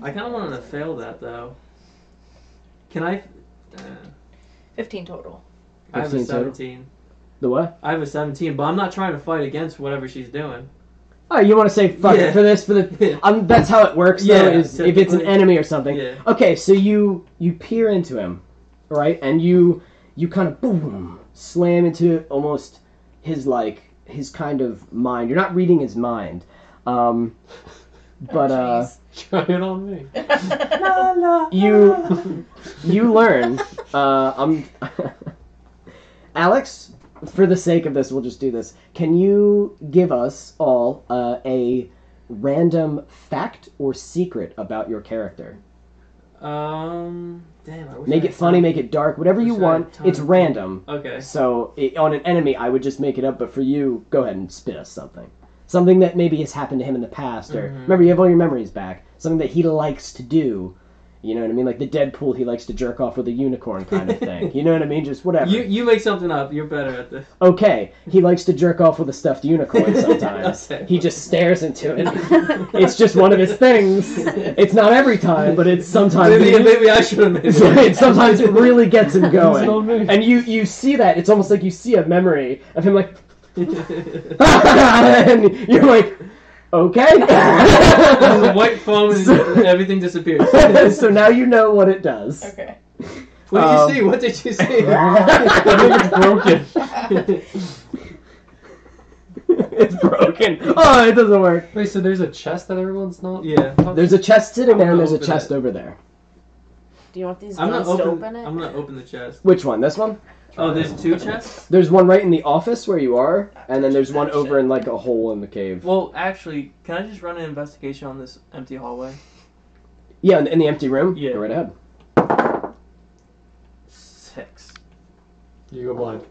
I kind of wanted to fail that though. Can I? 15 total. I have a 15 total? 17. The what? I have a 17, but I'm not trying to fight against whatever she's doing. Oh, you want to say fuck Yeah. it for this for the? Yeah. That's how it works. Though, Yeah, is if it's an typically. enemy or something. Yeah. Okay, so you peer into him, right, and you kind of boom slam into almost his kind of mind. You're not reading his mind, but jeez. Try it on me. you learn. Alex, for the sake of this, we'll just do this. Can you give us all a random fact or secret about your character? Damn. I wish Make I it had funny, time. make it dark, whatever you Wish I had want. time. It's random. Okay. So on an enemy, I would just make it up. But for you, go ahead and spit us something that maybe has happened to him in the past, or Mhm. remember you have all your memories back. Something that he likes to do. You know what I mean? Like the Deadpool, he likes to jerk off with a unicorn kind of thing. You know what I mean? Just whatever. You make something up. You're better at this. Okay, he likes to jerk off with a stuffed unicorn sometimes. Okay. He just stares into it. It's just one of his things. It's not every time, but it's sometimes. Maybe I should have made it. Sometimes it really gets him going. And you see that. It's almost like you see a memory of him like... and you're like... Okay. There's a white foam and everything disappears. So now you know what it does. Okay. What did you see? What did you see? I think it's broken. It's broken. Oh, it doesn't work. Wait, so there's a chest that everyone's not? Yeah. There's a chest sitting there, and there's a open chest it. over there. Do you want these I'm guns gonna to open. open it? I'm gonna open the chest. Which one? This one? Oh, there's 2 chests. There's one right in the office where you are, and then there's one over in like a hole in the cave. Well, actually, can I just run an investigation on this empty hallway? Yeah, in the empty room. Yeah. Go right ahead. 6. You go blind.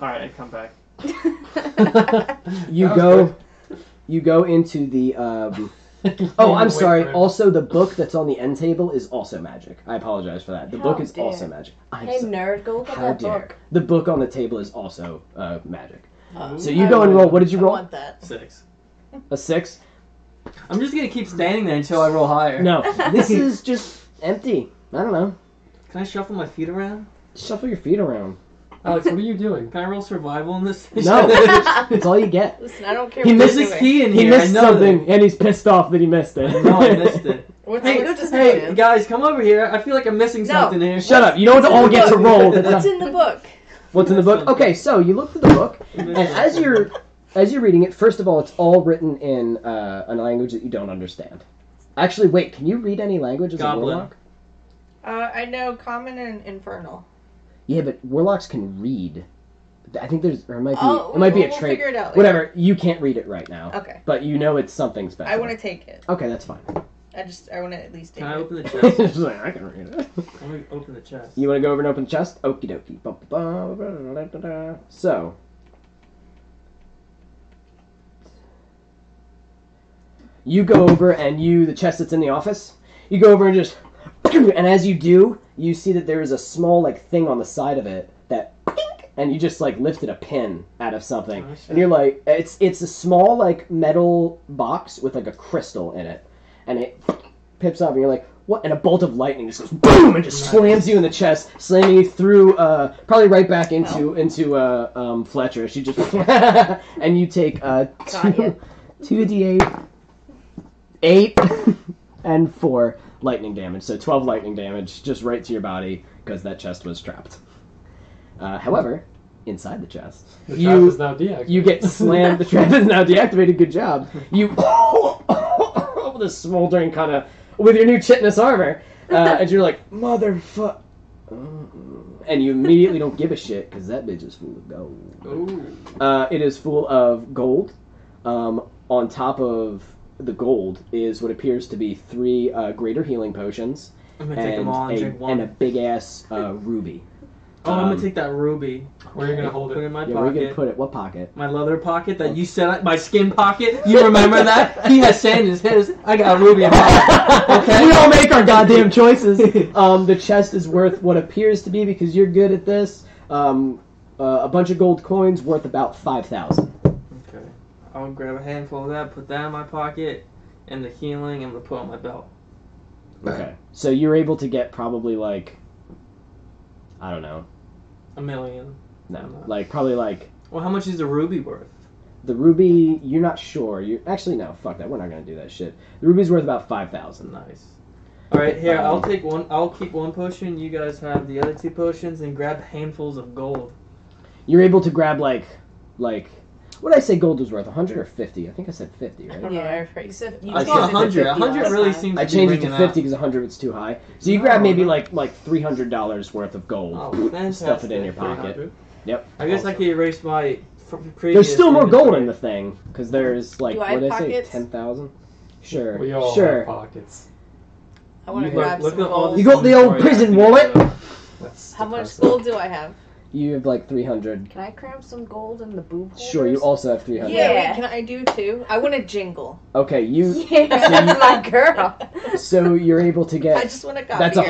All right, I come back. You That go. was You go into the. quick. Oh, I'm Wait sorry. for it. Also, the book that's on the end table is also magic. I apologize for that. The How book is dare. also magic. I'm Hey, sorry. nerd, go look at How that dare. book. The book on the table is also magic. Oh, So you go and roll. What did you I roll? want that. 6. A 6? I'm just gonna keep standing there until I roll higher. No. This is just empty. I don't know. Can I shuffle my feet around? Shuffle your feet around. Alex, what are you doing? Can I roll survival in this? No. That's all you get. Listen, I don't care He what missed you're There's a doing. key in He here. I missed know something, and he's pissed off that he missed it. that. No, I missed it. What's Hey, what's hey, guys, come over here. I feel like I'm missing No. something here. Shut up. You don't all get to roll. That's What's not- in the book? What's in the book? Okay, so you look through the book, and as you're reading it, first of all, it's all written in a language that you don't understand. Actually, wait, can you read any language as a Goblin. warlock? I know Common and Infernal. Yeah, but warlocks can read. I think there's, or it might be, Oh, it might be a we'll trait. figure it out later. Whatever, you can't read it right now. Okay. But you know it's something special. I want to take it. Okay, that's fine. I want to at least take Can I it. open the chest? Just like, I can read it. Let me open the chest. You want to go over and open the chest? Okie dokie. Ba-ba-ba-da-da-da-da. So. You go over and the chest that's in the office, you go over and just, and as you do, you see that there is a small, like, thing on the side of it that, and you just, like, lifted a pin out of something. Oh, shit. And you're like, it's a small, like, metal box with, like, a crystal in it. And it pips up, and you're like, what? And a bolt of lightning just goes boom and just slams you in the chest, slamming you through, probably right back into Fletcher. She just, and you take Got ya. 2d8, 8, and 4 lightning damage. So 12 lightning damage just right to your body because that chest was trapped. However, inside the chest, The trap is now deactivated. you get slammed. The trap is now deactivated. Good job. You with a smoldering kind of with your new chitinous armor, and you're like motherfucker, and you immediately don't give a shit because that bitch is full of gold. Ooh. It is full of gold. On top of the gold is what appears to be 3 greater healing potions I'm gonna take them all and drink one. and a big ass ruby. Oh, I'm gonna take that ruby. Where are you gonna hold Put it it? in my Yeah, where are you pocket. gonna put it? What pocket? My leather pocket that you said, my skin pocket. You remember that? He has sand in his head. I got a ruby in mine. Okay? We all make our goddamn choices. The chest is worth what appears to be, because you're good at this, a bunch of gold coins worth about 5,000. Okay. I'll grab a handful of that, put that in my pocket, and the healing I'm gonna put on my belt. Okay. So you're able to get probably like, I don't know. $1 million. No. Like, probably like, Well, how much is the ruby worth? the ruby, you're not sure. Actually, no, fuck that. We're not going to do that shit. The ruby's worth about 5,000. Nice. All right, here I'll take one. I'll keep one potion. You guys have the other 2 potions, and grab handfuls of gold. You're able to grab like, what did I say gold was worth? 100 or 50? I think I said 50, right? Yeah, You said you I said thought 100. 50 100 last really time. seems I to be changed it to ringing 50 because 100 was too high. So you grab maybe like $300 worth of gold. Oh, fantastic. Stuff it in your pocket. 300? Yep. I guess I could erase my previous. There's still more gold in inventory. the thing because there's like, Do I what did have I say, pockets? 10,000? Sure. We all sure. have pockets. I want to Look- grab look some at all gold. You got the old Sorry, prison I think, wallet? That's How much depressing. gold do I have? You have like 300. Can I cram some gold in the boob holders? Sure, you also have 300. Yeah, Yeah. wait, can I do 2? I want to jingle. Okay, you. Yeah, that's my girl. So you're able to get. I just want to copy That's her.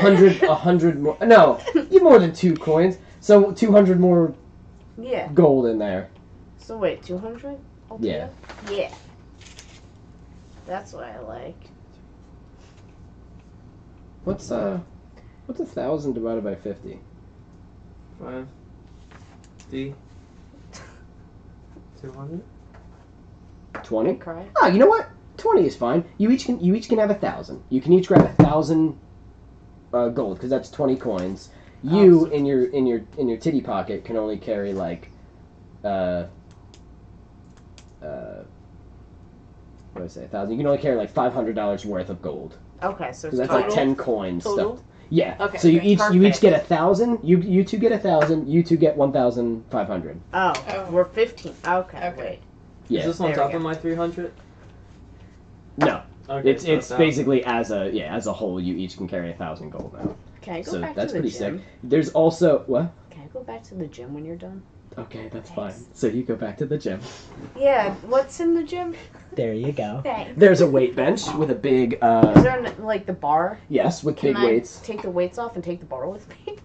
100 more. No, you more than 2 coins. So 200 more Yeah. gold in there. So wait, 200? Yeah. Yeah. That's what I like. What's 1,000 divided by 50? 5. D. 200. 20. Cry. Oh, you know what? 20 is fine. You each can have 1,000. You can each grab 1,000 gold because that's 20 coins. You in your titty pocket can only carry like what do I say? 1,000. You can only carry like $500 worth of gold Okay, so because it's that's like Total? 10 coins Total? stuffed. Yeah. Okay, So you okay, each perfect. get 1,000. You two get 1,000. You two get 1,500. Oh, Oh. we're 15. Okay, Okay. wait. Yeah. Is this on There top we of go. my 300? No. Okay, It's so 1,000. basically as a whole. You each can carry 1,000 gold now. Can I go So back that's to the pretty gym? sick. There's also what? Can I go back to the gym when you're done? Okay, that's Thanks. fine. So you go back to the gym. Yeah, what's in the gym? There you go. Thanks. There's a weight bench with a big Is there like the bar? yes, with Can big I weights. take the weights off and take the bar with me?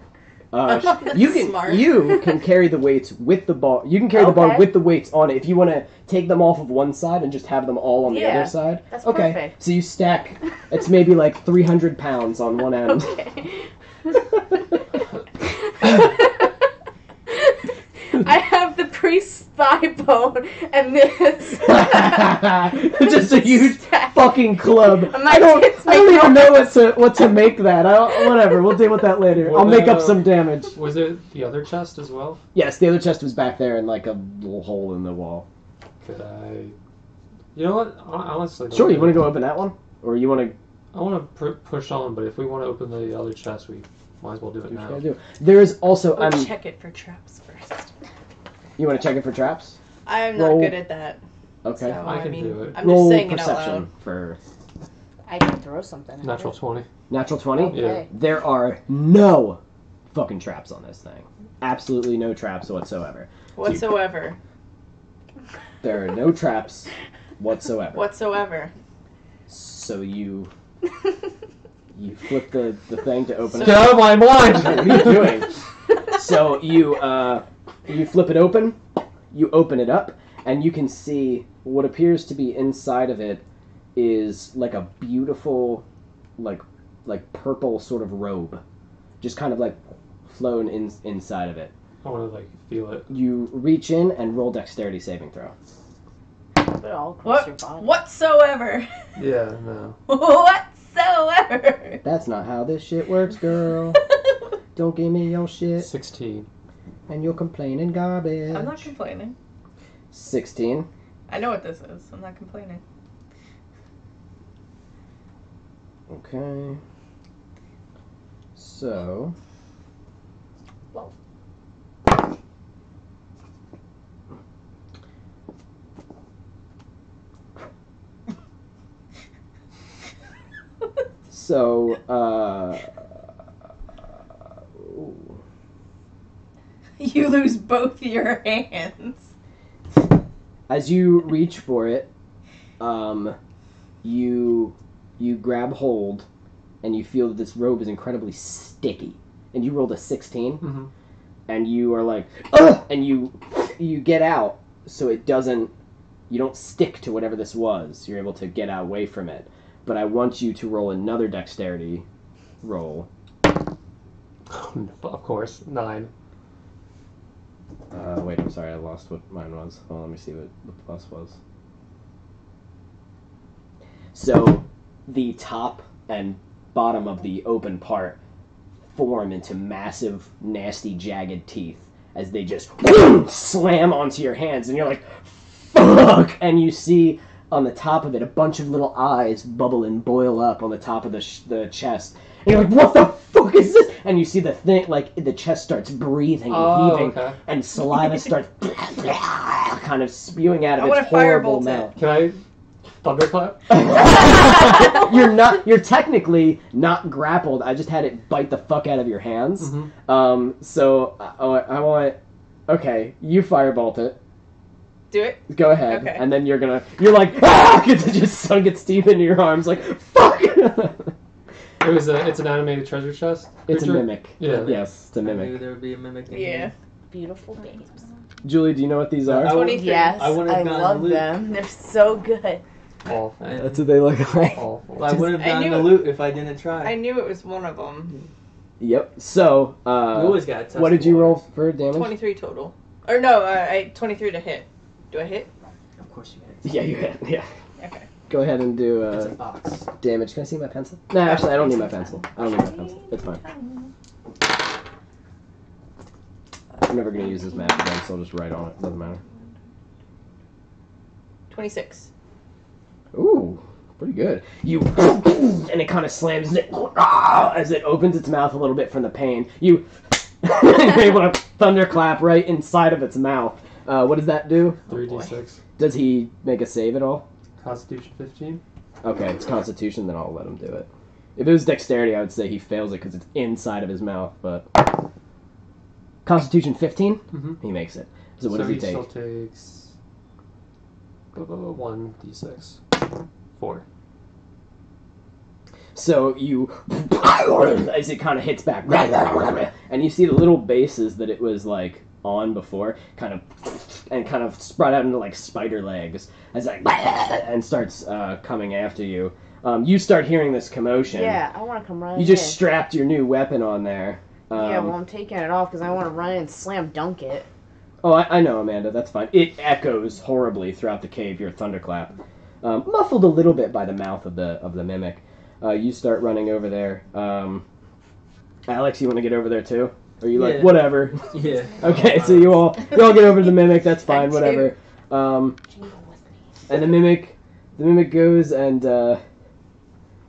That's You can smart. you can carry the weights with the bar. You can carry the bar Okay. with the weights on it if you want to take them off of one side and just have them all on the Yeah, other side. that's okay. perfect. So you stack. It's maybe like 300 pounds on one end. Okay. I have the priest's thigh bone and this. Just a huge fucking club. My I don't kids make even know noise. what to make that. Whatever. We'll deal with that later. What I'll make up about- some damage. Was there the other chest as well? Yes, the other chest was back there in like a little hole in the wall. Could I? You know what? Honestly, Sure, you want to go open that one, or you want to? I want to push on, but if we want to open the other chest, we might as well do it Do what you now. gotta do. There is also. We'll check it for traps first. You want to check it for traps? I'm not Roll. good at that. Okay. So, I can mean, do it. I'm Roll just saying it out perception loud. for I can throw something. At Natural it. 20. natural 20. Okay. There are no fucking traps on this thing. Absolutely no traps whatsoever. Whatsoever. There are no traps whatsoever. Whatsoever. So you flip the thing to open Get it. out of my mind! What are you doing? So you flip it open, you open it up, and you can see what appears to be inside of it is like a beautiful, like purple sort of robe, just kind of like flown inside of it. I want to feel it. You reach in and roll dexterity saving throw. Put it all across your body. Whatsoever. Yeah, no. Whatsoever. That's not how this shit works, girl. Don't give me your shit, 16. and you're complaining garbage. I'm not complaining. 16. I know what this is. I'm not complaining. Okay. So. Whoa. So, ooh. You lose both your hands. As you reach for it, you grab hold, and you feel that this robe is incredibly sticky. And you rolled a 16, Mm-hmm. and you are like, ugh! And you get out, so it doesn't, you don't stick to whatever this was. You're able to get away from it. But I want you to roll another dexterity roll. Of course, 9. Wait, I'm sorry, I lost what mine was. Hold on, let me see what the plus was. So, the top and bottom of the open part form into massive, nasty, jagged teeth as they just slam onto your hands, and you're like, fuck! And you see on the top of it a bunch of little eyes bubble and boil up on the top of the chest. And you're like, what the fuck is this? And you see the thing, like, the chest starts breathing and heaving, okay. and saliva starts kind of spewing out of I its wanna horrible firebolt it. mouth. Can I Thunderclap? You're technically not grappled. I just had it bite the fuck out of your hands. Mm-hmm. So I want. Okay, you firebolt it. Do it. Go ahead, Okay. and then you're like, ah! Because it just gets deep into your arms, like fuck. It's an animated treasure chest. It's a creature? mimic. Yeah. Yes, it's a I knew mimic. there would be a mimic in Yeah. here. Beautiful babes. Julie, do you know what these are? I would- 23. Yes, I wouldn't have gotten love loot. them. They're so good. Awful. That's what they look like. Awful. I wouldn't have I gotten knew the it. loot if I didn't try. I knew it was one of them. Yep. So, You always gotta test what did the you waters. roll for damage? 23 total. Or no, I 23 to hit. Do I hit? Of course you can. Yeah, you hit. Yeah. Okay. Go ahead and do It's a box. damage. Can I see my pencil? No, actually, I don't need my pencil. It's fine. I'm never gonna use this map again, so I'll just write on it. Doesn't matter. 26. Ooh, pretty good. You and it kind of slams it as it opens its mouth a little bit from the pain. You're able to thunderclap right inside of its mouth. What does that do? 3d6. Does he make a save at all? Constitution 15. Okay, it's Constitution, then I'll let him do it. If it was Dexterity, I would say he fails it because it's inside of his mouth, but... Constitution 15? Mm-hmm. He makes it. So what does he take? still takes 1d6. 4. So you... as it kind of hits back, and you see the little bases that it was, like, on before, kind of spread out into, like, spider legs, as it, and starts coming after you. You start hearing this commotion. Yeah, I want to come running You just in. strapped your new weapon on there. Yeah, well, I'm taking it off because I want to run in and slam dunk it. Oh, I know, Amanda. That's fine. It echoes horribly throughout the cave. Your thunderclap, muffled a little bit by the mouth of the mimic. You start running over there. Alex, you want to get over there too? Or you like Yeah. whatever? Yeah. Okay, so you all get over to the mimic. That's fine. I do. Whatever. And the mimic goes and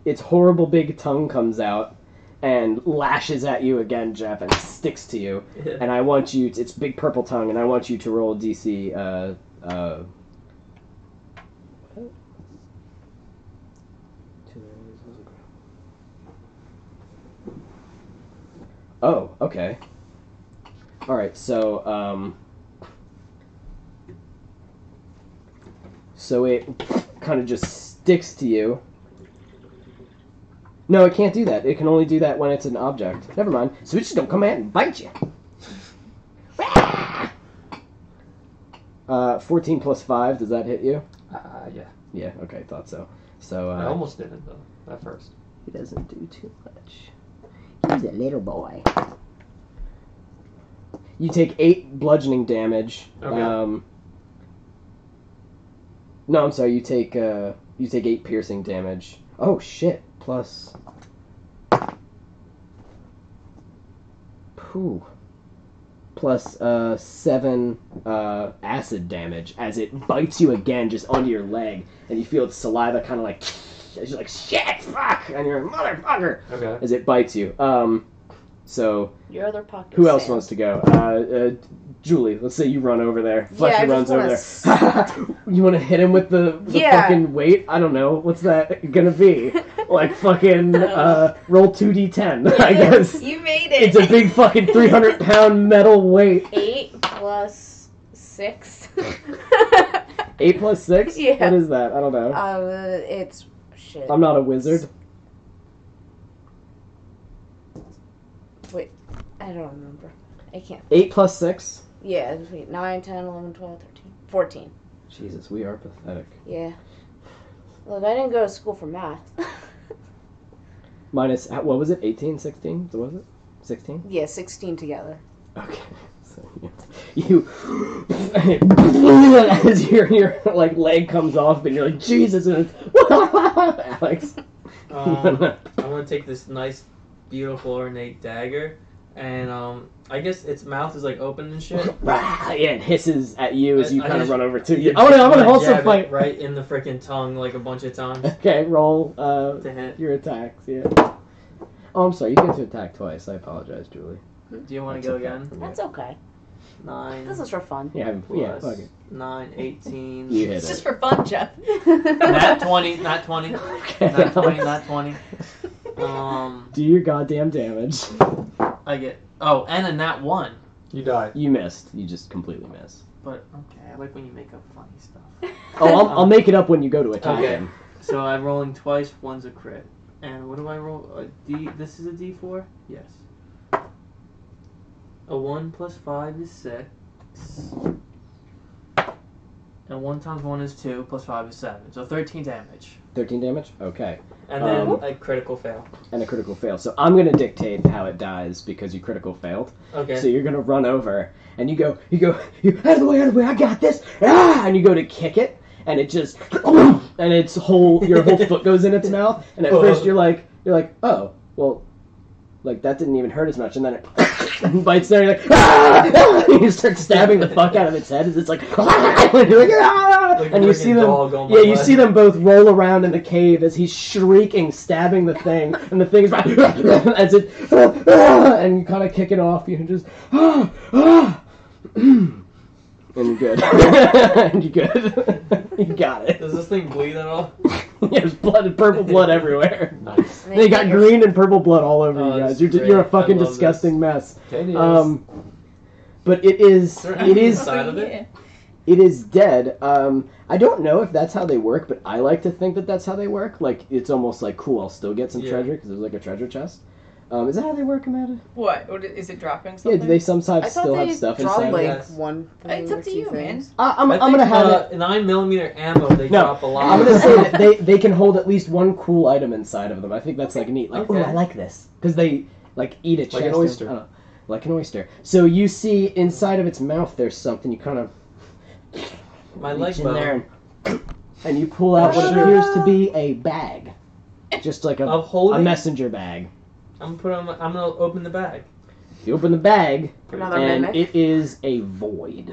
its horrible big tongue comes out and lashes at you again, Jeff, and sticks to you. Yeah. And I want you to, it's big purple tongue, and I want you to roll DC, oh, okay. Alright, so it kind of just sticks to you. No, it can't do that. It can only do that when it's an object. Never mind. So it just don't come out and bite you. 14 plus 5, does that hit you? Yeah. Yeah, okay, thought so. So, I almost didn't, though, at first. he doesn't do too much. He's a little boy. You take 8 bludgeoning damage. Okay. No, I'm sorry, you take 8 piercing damage. Oh, shit. Plus... Pooh. Plus 7 acid damage as it bites you again just onto your leg, and you feel its saliva kind of like... As you're like, shit, fuck! And you're like, motherfucker! Okay. As it bites you. So... Your other pocket. Who else wants to go? Julie, let's say you run over there. Fletcher I runs just over there. You want to hit him with the Yeah. fucking weight? I don't know. What's that gonna be? Like fucking roll 2d10, I guess. You made it. It's a big fucking 300-pound metal weight. 8 plus 6. 8 plus 6? Yeah. What is that? I don't know. It's shit. I'm not a wizard. Wait, I don't remember. I can't. 8 plus 6? Yeah, it's 9, 10, 11, 12, 13, 14. Jesus, we are pathetic. Yeah. Look, I didn't go to school for math. Minus, what was it? 18, 16? So was it? 16? Yeah, 16 together. Okay. So you as your like leg comes off and you're like, Jesus, and it's Alex. I want to take this nice, beautiful, ornate dagger, and I guess its mouth is like open and shit. Yeah, it hisses at you as you I kind of just- run over to Yeah, you. I want to also jab it fight. right in the freaking tongue like a bunch of times Okay, roll to hit. your attacks. Yeah. Oh, I'm sorry. You get to attack twice. I apologize, Julie. Do you want That's to go okay. again? That's okay. 9. This is for fun. Yeah, plus fuck it. 9, 18. You hit It's it. just for fun, Jeff. Nat 20, nat 20. Okay. Nat 20, nat 20. Do your goddamn damage. I get. Oh, and a nat 1. You died. You missed. You just completely missed. But, okay, I like when you make up funny stuff. Oh, I'll make it up when you go to attack Okay. him. So I'm rolling twice, one's a crit. And what do I roll? A D. This is a D4? Yes. A 1 plus 5 is 6. And 1 times 1 is 2, plus 5 is 7. So 13 damage. 13 damage? Okay. And then a critical fail. And a critical fail. So I'm going to dictate how it dies because you critical failed. Okay. So you're going to run over and you go, out of the way, I got this. Ah! And you go to kick it and it just, and its your whole foot goes in its mouth. And at first you're like, oh, well, like that didn't even hurt as much. And then it bites there and you're like, ah! And you start stabbing the fuck out of its head as it's like, and you're like, ah! Like And you a see freaking them, dog on my yeah, you leg. see them both roll around in the cave as he's shrieking, stabbing the thing, and the thing is as it, and you kind of kick it off. You just, and you're good, and you're good. You got it. Does this thing bleed at all? Yeah, there's blood, purple blood everywhere. Nice. And then They you got get your- green and purple blood all over Oh, you guys. that's You're great. you're a fucking I love disgusting mess. It is. But it is there it anything is inside of it? it is dead. I don't know if that's how they work, but I like to think that that's how they work. Like it's almost like cool. I'll still get some Yeah. treasure because there's like a treasure chest. Is that how they work, Amanda? What is it dropping Yeah, something? do they sometimes I thought still they have stuff dropped inside? like Yes. one thing It's up or to two you, man. things. I'm I gonna think, have it. 9mm ammo, they No, drop a lot. I'm gonna say that they can hold at least one cool item inside of them. I think that's like neat. Like, Okay. oh, I like this because they like eat a chest. Like an and- oyster. I don't know, like an oyster. So you see inside of its mouth, there's something. You kind of My leg reach in bone. there and you pull out what appears to be a bag, just like Of a holding? messenger bag. I'm gonna open the bag. You open the bag, Another and mimic. it is a void.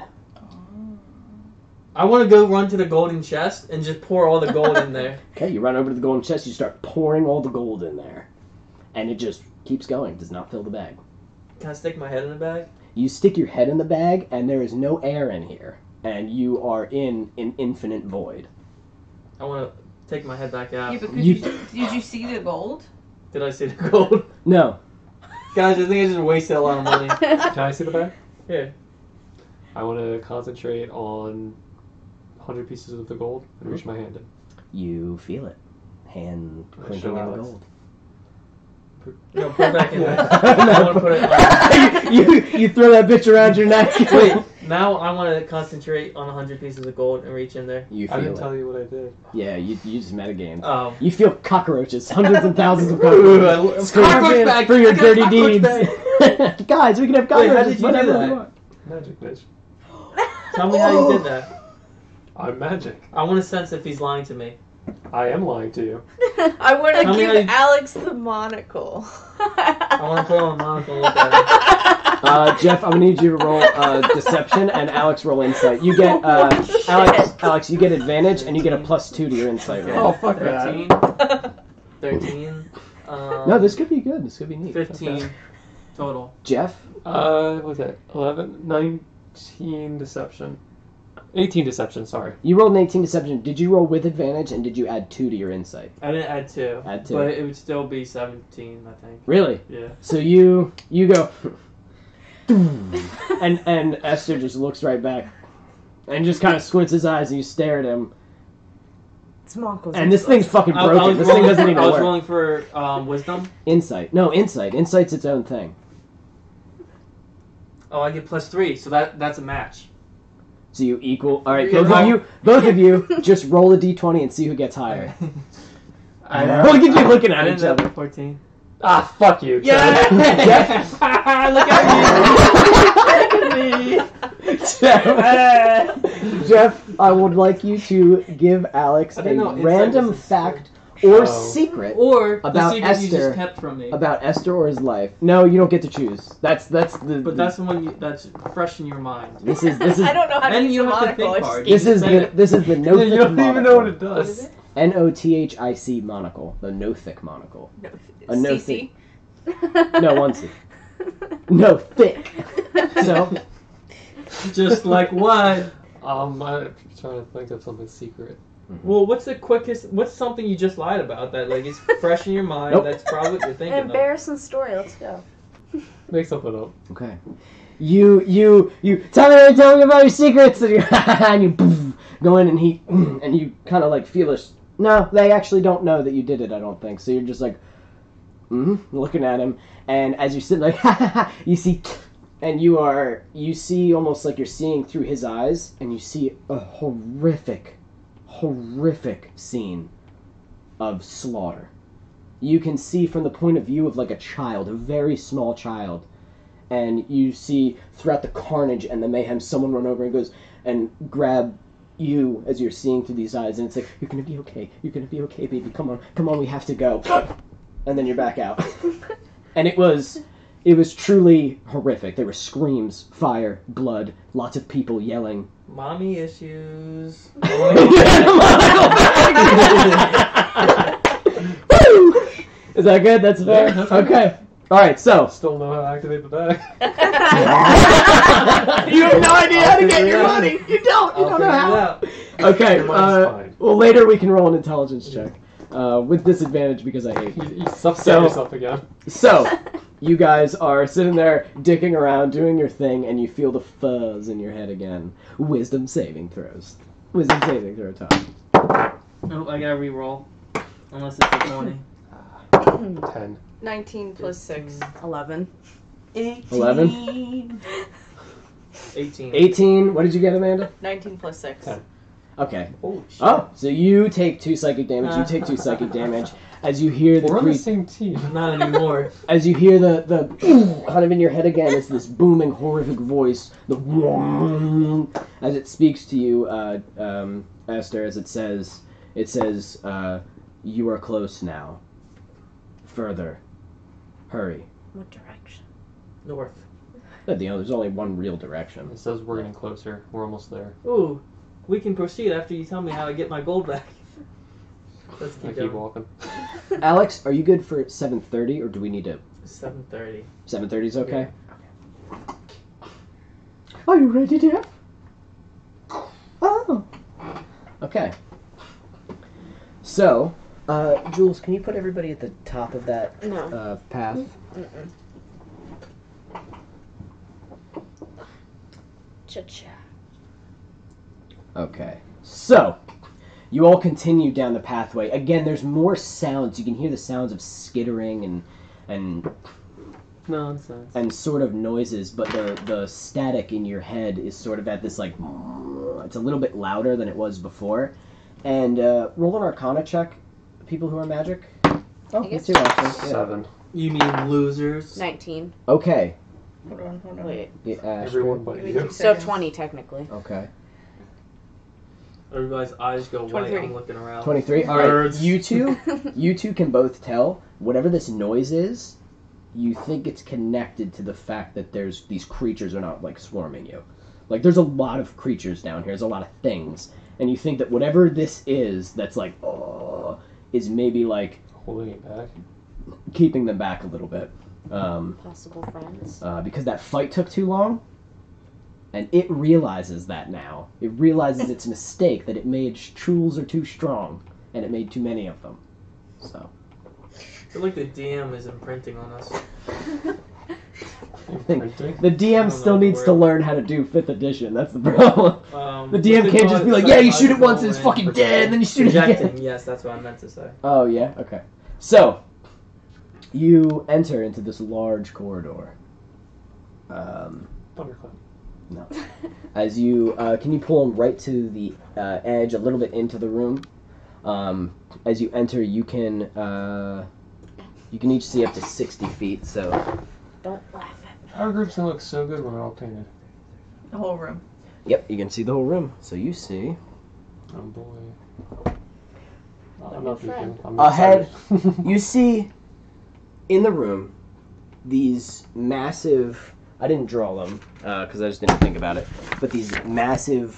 I want to go run to the golden chest and just pour all the gold in there. Okay, you run over to the golden chest. You start pouring all the gold in there, and it just keeps going. Does not fill the bag. Can I stick my head in the bag? You stick your head in the bag, and there is no air in here, and you are in an infinite void. I want to take my head back out. Yeah, because You- did you see the gold? Did I see the gold? No. Guys, I think I just wasted a lot of money. Can I see the bag? Here. I want to concentrate on 100 pieces of the gold and reach my hand in. You feel it. Hand I clinking show in Alex. gold. No, put it back in there. No. I want to put it you throw that bitch around your neck. Wait, now I want to concentrate on 100 pieces of gold and reach in there. You I didn't feel tell it. you what I did. Yeah, you just metagamed. You You feel cockroaches, hundreds and thousands of Ooh, cockroaches. cockroach bag! For your I got a dirty cockroach deeds. Guys, we can have Wait, cockroaches how did you do whenever we that? want. Magic, bitch. Tell me how you did that. I'm magic. I want to sense if he's lying to me. I am lying to you. I want to Tell me give how you- Alex the monocle. I want to put on a monocle and look at it. Jeff, I'm gonna need you to roll deception and Alex roll insight. You get Alex, you get advantage and you get a +2 to your insight Okay. roll. Oh, fuck that. 13. 13. No, this could be good. This could be neat. 15 Okay. total. Jeff, What was that? 11? 19 deception. 18 deception, sorry. you rolled an 18 deception. Did you roll with advantage and did you add 2 to your insight? I didn't add 2. Add 2. But it would still be 17, I think. Really? Yeah. So you go, and Esther just looks right back, and just kind of squints his eyes, and you stare at him. It's Monko's. And this thing's fucking I broken. was This thing doesn't even I was work. rolling for wisdom. Insight. No, insight. Insight's its own thing. Oh, I get +3, so that's a match. So you equal. All right, You're both of you, just roll a d20 and see who gets higher. I Look at you looking I at didn't each have other. 14. Ah, fuck you. Yeah! Jeff. Look at me! Jeff, I would like you to give Alex I a didn't know insight random was a fact or Oh. secret Or About the secret you Esther. just kept from me. about Esther or his life. No, you don't get to choose. That's the. But that's the one that's fresh in your mind. This is I don't know how to And use you the don't have to monocle. think I hard. just- this is the no. You don't even know what it does. Nothic monocle. The Nothic monocle. A no CC. No, one C. No thick. So Just like what? I'm trying to think of something secret. Well, what's something you just lied about that like is fresh in your mind? Nope. That's probably what you're An thinking of. embarrassing story. Let's go. Make something up. Okay. You tell me about your secrets, and you poof, go in, and you kind of like feel this. No, they actually don't know that you did it. I don't think so. You're just like, looking at him, and as you sit like, you see, and you see almost like you're seeing through his eyes, and you see a horrific scene of slaughter. You can see from the point of view of like a child, a very small child. And you see throughout the carnage and the mayhem, someone run over and goes and grab you as you're seeing through these eyes, and it's like, you're gonna be okay, baby, come on, we have to go. And then you're back out. And it was truly horrific. There were screams, fire, blood, lots of people yelling. Mommy issues. Is that good? That's fair? Yeah, that's okay. Alright, so. Still know how to activate the bag. You have no idea how to get your money. You don't know how. Okay, well later we can roll an intelligence check. With disadvantage because I hate You suffocate yourself again. So, you guys are sitting there dicking around, doing your thing, and you feel the fuzz in your head again. Wisdom saving throws. Wisdom saving throw time. Oh, I gotta re-roll. Unless it's a 20. 10. 19 plus 6. 11. 11? 18. 18. What did you get, Amanda? 19 plus 6. 10. Okay. Holy shit. Oh, so you take 2 psychic damage. You take 2 psychic damage as you hear the We're on the same team. Not anymore. as you hear the kind of in your head again. It's this booming, horrific voice. The as it speaks to you, Esther. As it says, you are close now. Further, hurry. What direction? North. There's only one real direction. It says we're getting closer. We're almost there. Ooh, we can proceed after you tell me how to get my gold back. Let's I keep keep going. walking. Alex, are you good for 7:30, or do we need to? 7:30. 7:30 is okay. Yeah. Are you ready, dear? Oh. Okay. So, Jules, can you put everybody at the top of that No. path? Mm-mm. Cha-cha. Okay. So, you all continue down the pathway. Again, there's more sounds. You can hear the sounds of skittering and Nonsense. sort of noises, but the static in your head is sort of at this like, it's a little bit louder than it was before. And roll an Arcana check, people who are magic. Oh, me too, actually. Yeah. 7. You mean losers? 19. Okay. Hold on. Wait. Yeah, Everyone but Give me you. 2 So seconds. 20 technically. Okay. Everybody's eyes go white. 23. I'm looking around. 23. All right. Nerds. You two can both tell whatever this noise is. You think it's connected to the fact that these creatures are not like swarming you. Like there's a lot of creatures down here. There's a lot of things, and you think that whatever this is, that's like is maybe like Holding it back. keeping them back a little bit. Possible friends. Because that fight took too long, and it realizes that now. It realizes its mistake, that it made tools are too strong, and it made too many of them. So. I feel like the DM is imprinting on us. I think Printing? the DM still needs to learn how to do 5th edition. That's the problem. The DM what's it can't called? just be like, It's yeah, you shoot it once and psychological it's fucking and dead, and then you shoot it projecting. again. Yes, that's what I meant to say. Oh, yeah? Okay. So, you enter into this large corridor. Thunderclap. No. As you, can you pull them right to the edge, a little bit into the room? As you enter, you can each see up to 60 feet, so... Don't laugh at me. Our group's gonna look so good when we're all painted. The whole room. Yep, you can see the whole room. So you see... Oh boy. They're I'm my not friend. thinking. I'm Ahead, excited. you see in the room these massive... I didn't draw them, because I just didn't think about it. But these massive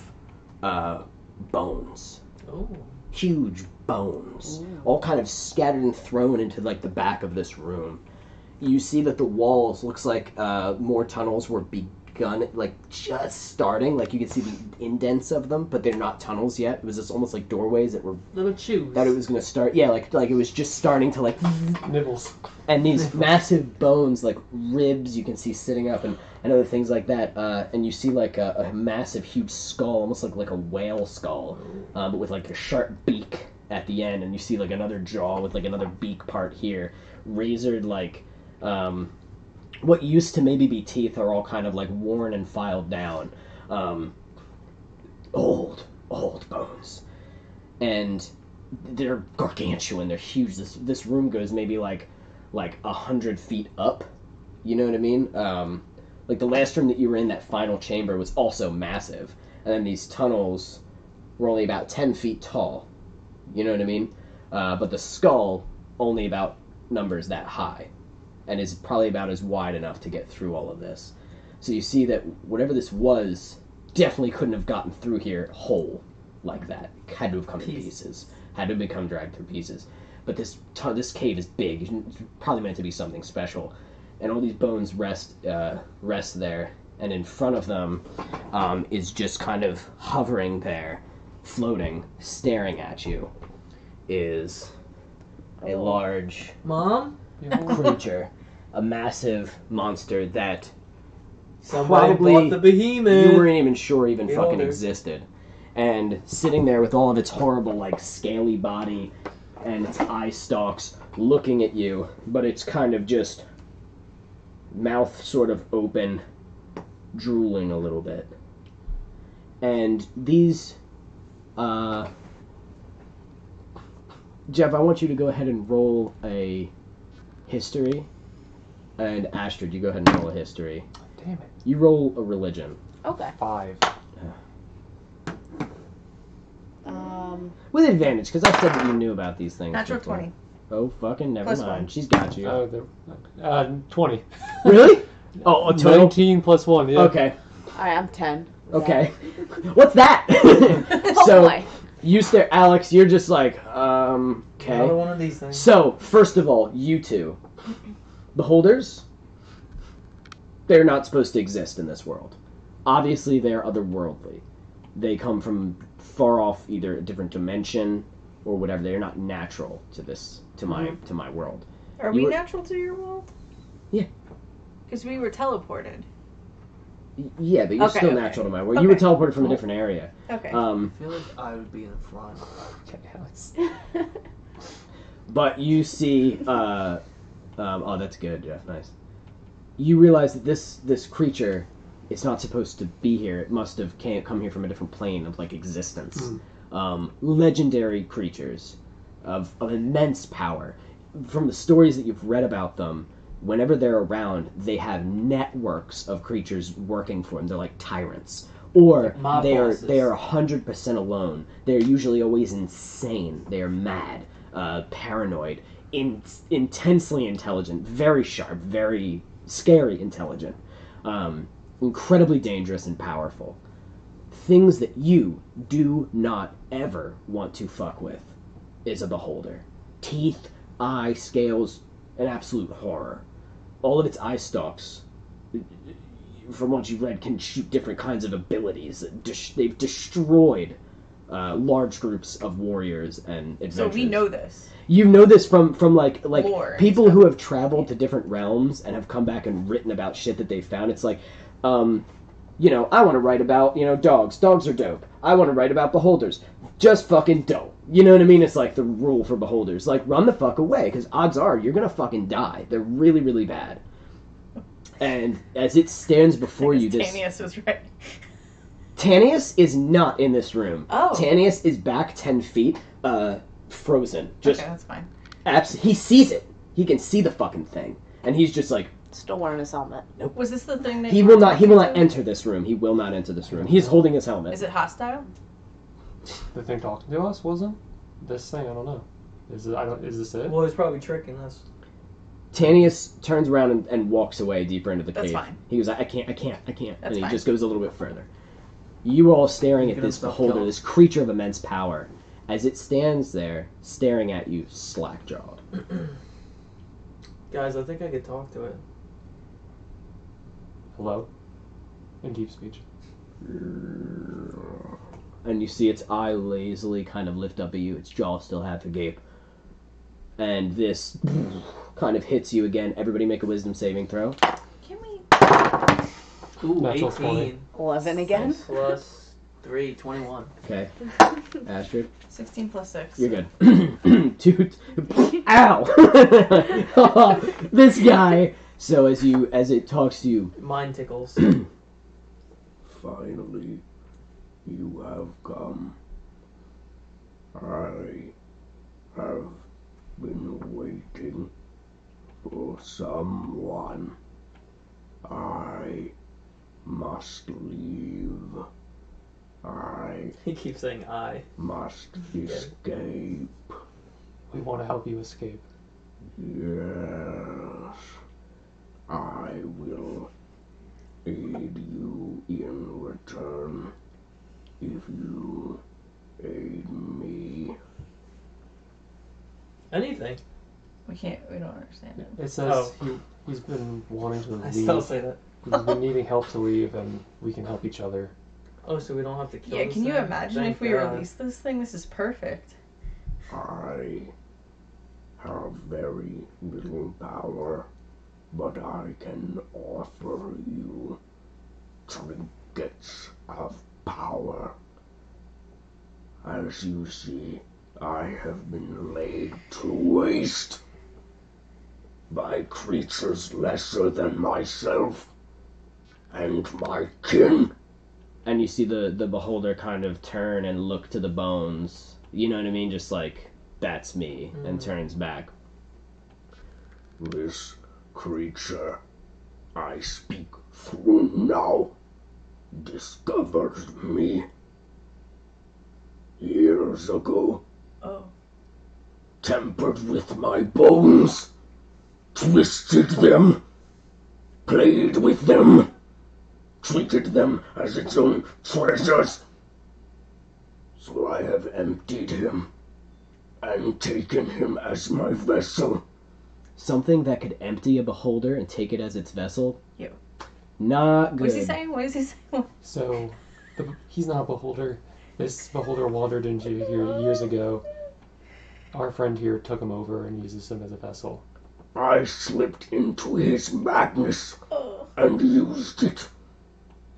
bones. Oh. Huge bones. Ooh. All kind of scattered and thrown into like the back of this room. You see that the walls looks like more tunnels were just starting. Like you could see the indents of them, but they're not tunnels yet. It was just almost like doorways that were Little chews. that it was gonna start. Yeah, like it was just starting to like. Nibbles. And these massive bones, like ribs, you can see sitting up, and other things like that. And you see like a massive, huge skull, almost like a whale skull, but with like a sharp beak at the end. And you see like another jaw with like another beak part here, razored like. What used to maybe be teeth are all kind of like worn and filed down. Old bones. And they're gargantuan, they're huge. This room goes maybe like 100 feet up. You know what I mean? Like the last room that you were in, that final chamber, was also massive. And then these tunnels were only about 10 feet tall. You know what I mean? But the skull only about numbers that high. And is probably about as wide enough to get through all of this. So you see that whatever this was definitely couldn't have gotten through here whole like that. Had to have come in pieces. Had to have become dragged through pieces. But this cave is big. It's probably meant to be something special. And all these bones rest there. And in front of them is just kind of hovering there, floating, staring at you, is a large Mom? creature. A massive monster that Somebody probably bought the behemoth. you weren't even sure even The fucking older. existed. And sitting there with all of its horrible, like, scaly body and its eye stalks looking at you, but it's kind of just mouth sort of open, drooling a little bit. And these, Jeff, I want you to go ahead and roll a history. And Astride, you go ahead and roll a history. Damn it. You roll a religion. Okay. 5. With advantage, because I said that you knew about these things. Natural before. 20. Oh, fucking never Plus mind. one. She's got you. Oh, 20. Really? Oh, a total? 19 plus 1, yeah. Okay. Alright, I'm 10. Okay. What's that? Oh So, boy. you stare, Alex, you're just like, Another okay. one of these things. So, first of all, you two. Beholders, they're not supposed to exist in this world. Obviously, they're otherworldly. They come from far off, either a different dimension or whatever. They're not natural to my world. Are You we were- natural to your world? Yeah. Because we were teleported. Yeah, but you're Okay, still okay. natural to my world. You were Okay. teleported from a different area. Okay. I feel like I would be in front. But you see, oh, that's good, Jeff. Nice. You realize that this creature is not supposed to be here. It must have come here from a different plane of like existence. Legendary creatures of immense power. From the stories that you've read about them, whenever they're around, they have networks of creatures working for them. They're like tyrants. Or Mob they bosses. are 100% alone. They're usually always insane. They are mad, paranoid, intensely intelligent, very sharp, very scary intelligent, incredibly dangerous and powerful. Things that you do not ever want to fuck with is a beholder. Teeth, eye, scales, an absolute horror. All of its eye stalks, from what you've read, can shoot different kinds of abilities. They've destroyed large groups of warriors and adventurers. So we know this. You know this from like Lore and people stuff. who have traveled to different realms and have come back and written about shit that they found. It's like, I want to write about, dogs. Dogs are dope. I want to write about beholders. Just fucking dope. You know what I mean? It's like the rule for beholders. Like, run the fuck away, because odds are you're gonna fucking die. They're really, really bad. And as it stands before you, this Tanius was right. Tanius is not in this room. Oh. Tanius is back 10 feet, frozen. Just Okay, that's fine. he sees it. He can see the fucking thing, and he's just like, Still wearing his helmet. Was this the thing that he you will were not talking to? enter this room. He will not enter this room. He's holding his helmet. Is it hostile? The thing talking to us wasn't? This thing, I don't know. Is this it? Well, he's probably tricking us. Tanius turns around and walks away deeper into the That's cave. fine. He goes, I can't, That's and he fine. just goes a little bit further. You are all staring at Get this himself beholder, killed. this creature of immense power, as it stands there, staring at you, slack-jawed. Guys, I think I could talk to it. Hello? In deep speech. And you see its eye lazily kind of lift up at you, its jaw still half agape. And this kind of hits you again. Everybody make a wisdom saving throw. Can we? Ooh, Natural 18 11 again. plus 3, 21. Okay. Astrid, 16 plus 6. you're good. Dude, ow! This guy. So as it talks to you, Mind tickles. Finally, you have come. I have been waiting for someone. I must leave. I He keeps saying I. must escape. We want to help you escape. Yes, I will aid you in return if you aid me. Anything. We don't understand it. It says he's been wanting to I leave. still say that. He's been needing help to leave, and we can help each other. Oh, so we don't have to kill Yeah, this can you thing? imagine Thank if we God. release this thing? This is perfect. I have very little power, but I can offer you trinkets of power. As you see, I have been laid to waste by creatures lesser than myself and my kin. and you see the beholder kind of turn and look to the bones. You know what I mean? Just like, that's me, and turns back. This creature I speak through now discovered me years ago, Oh. tempered with my bones, twisted them, played with them, treated them as its own treasures. So I have emptied him and taken him as my vessel. Something that could empty a beholder and take it as its vessel? Ew. Not good. What is he saying? What is he saying? So, he's not a beholder. This beholder wandered into here years ago. Our friend here took him over and uses him as a vessel. I slipped into his madness Oh. and used it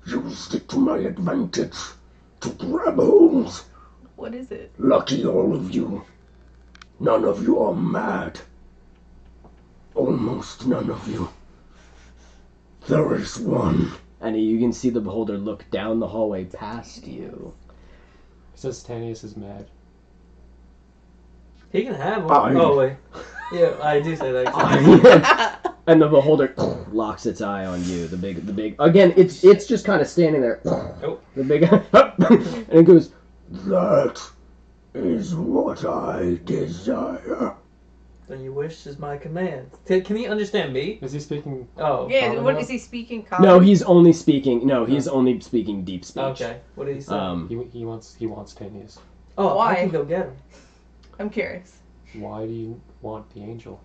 to my advantage to grab hold. What is it? Lucky all of you. None of you are mad. Almost none of you. There is one. And you can see the beholder look down the hallway past you. It says Tanius is mad. He can have them. I- Oh, wait. Yeah, I do say that. And the beholder locks its eye on you. The big. Again, it's just kind of standing there. Nope. The big, and it goes. That is what I desire. Then your wish is my command. Can he understand me? Is he speaking? Oh. Yeah, Common what now? is he speaking? Common? No, he's only speaking. No, he's only speaking deep speech. Okay. What did he say? He wants Tanius. Oh, Why? I can go get him. I'm curious. Why do you want the angel?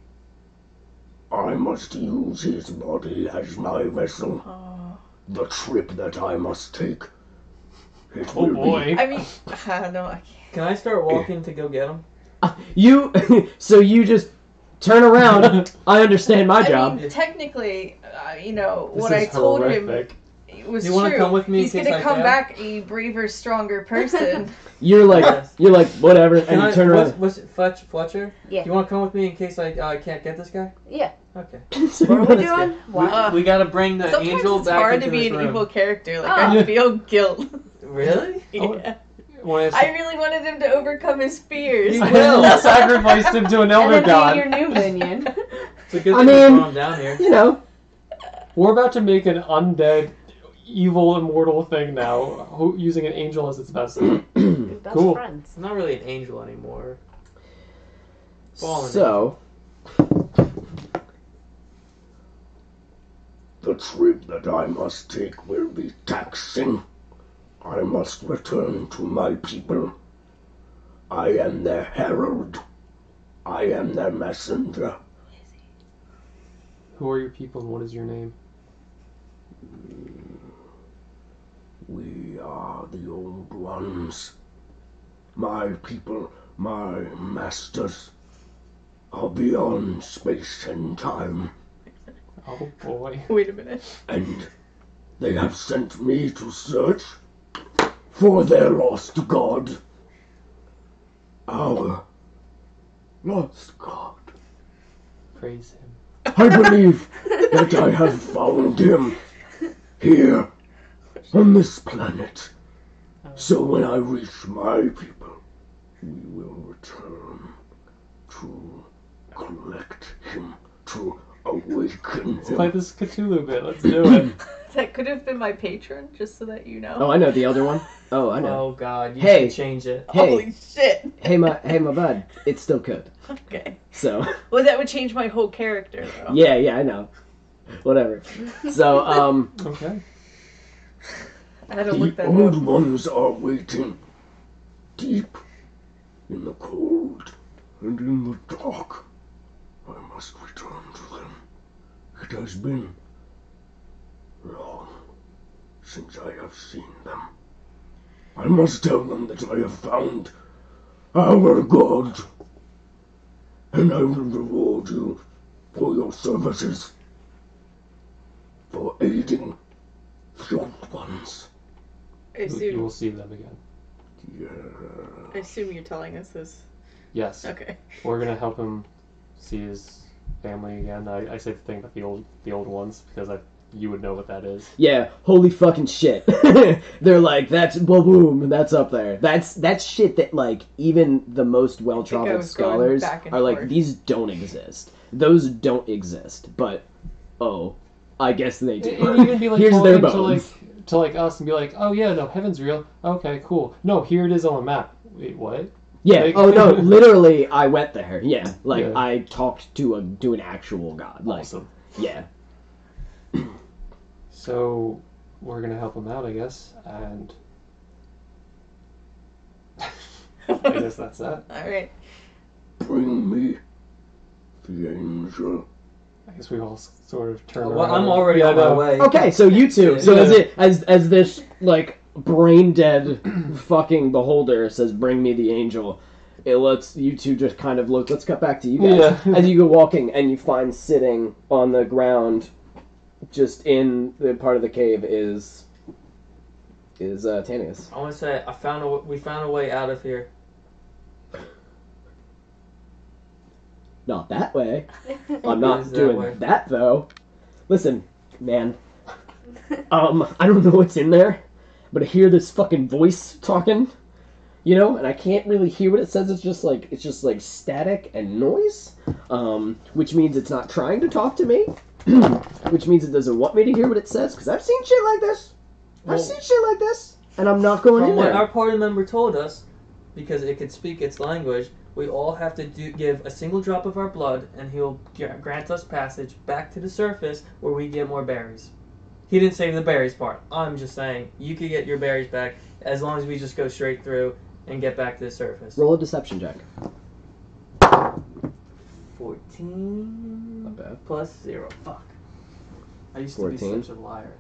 I must use his body as my vessel. Oh. The trip that I must take. It Oh will boy! I mean, I don't know. I can't. Can I start walking to go get him? You. So you just turn around. I understand my job. I mean, technically, This what is I told horrific. him was You wanna true. come with me in He's case gonna I come fail? back a braver, stronger person. You're like whatever, and you turn around. What's Fletcher? Yeah. You want to come with me in case I can't get this guy? Yeah. Okay. What are we doing? What? We gotta bring the Sometimes angel it's back hard into to be this an room. evil character. Like Oh. I feel guilt. Really? Yeah. When I really wanted him to overcome his fears. He will. Sacrificed him to an And elder then god. be your new minion. It's a good I thing we mean- brought him down here. You know. We're about to make an undead, evil, immortal thing now, using an angel as its vessel. Best Cool. friends. It's not really an angel anymore. Fallen So. The trip that I must take will be taxing. I must return to my people. I am their herald. I am their messenger. Who are your people and what is your name? are the old ones. My people, my masters, are beyond space and time, Oh boy. Wait a minute. and they have sent me to search for their lost god. Our lost god. Praise him. I believe that I have found him here on this planet. So when I reach my people, we will return to collect him, to awaken Let's play him. this Cthulhu bit. Let's do it. That could have been my patron, just so that you know. Oh, I know the other one. Oh, I know. Oh God, you Hey. should change it. Hey, Holy shit. hey, my bud. It still could. Okay. So, Well, that would change my whole character, though. yeah, I know. Whatever. So, Okay. I had to look The that old up. ones are waiting, deep in the cold and in the dark. I must return to them. It has been long since I have seen them. I must tell them that I have found our God, and I will reward you for your services, for aiding the old ones. I You will assume, see them again. I assume you're telling us this. Yes. Okay. We're gonna help him see his family again. I say the thing about the old ones because you would know what that is. yeah, holy fucking shit. They're like, that's boom, that's up there. That's shit that like even the most I well-traveled was going scholars back and are like, forth. these don't exist. Those don't exist. But I guess they do. It'd even be like Here's their talking bones. to us and be like, oh yeah, no, heaven's real. Okay, cool. No, here it is on a map. Wait, what? Yeah. Like- Oh no, literally, I went there. Yeah, like Yeah. I talked to an actual god. Like, Awesome. yeah. So we're gonna help him out, I guess, and I guess that's that. Alright. Bring me the angel. I guess we all sort of turn Well, around. I'm already Yeah, on my no. way. Okay, so you two. So Yeah. as this like brain dead fucking beholder says, "Bring me the angel." It lets you two just kind of look. Let's cut back to you guys Yeah. as you go walking, and you find sitting on the ground, just in the part of the cave, is Tanius. I want to say we found a way out of here. Not that way. I'm It not is that doing way. that though. Listen, man. I don't know what's in there, but I hear this fucking voice talking, and I can't really hear what it says. It's just like static and noise, which means it's not trying to talk to me, which means it doesn't want me to hear what it says. Because I've seen shit like this. Well, I've seen shit like this, and I'm not going From in what there. our party member told us, because it could speak its language, we all have to give a single drop of our blood, and he'll grant us passage back to the surface where we get more berries. He didn't say the berries part. I'm just saying you could get your berries back as long as we just go straight through and get back to the surface. Roll a deception check. 14 Not bad. plus 0. Fuck. I used to 14. be such a liar.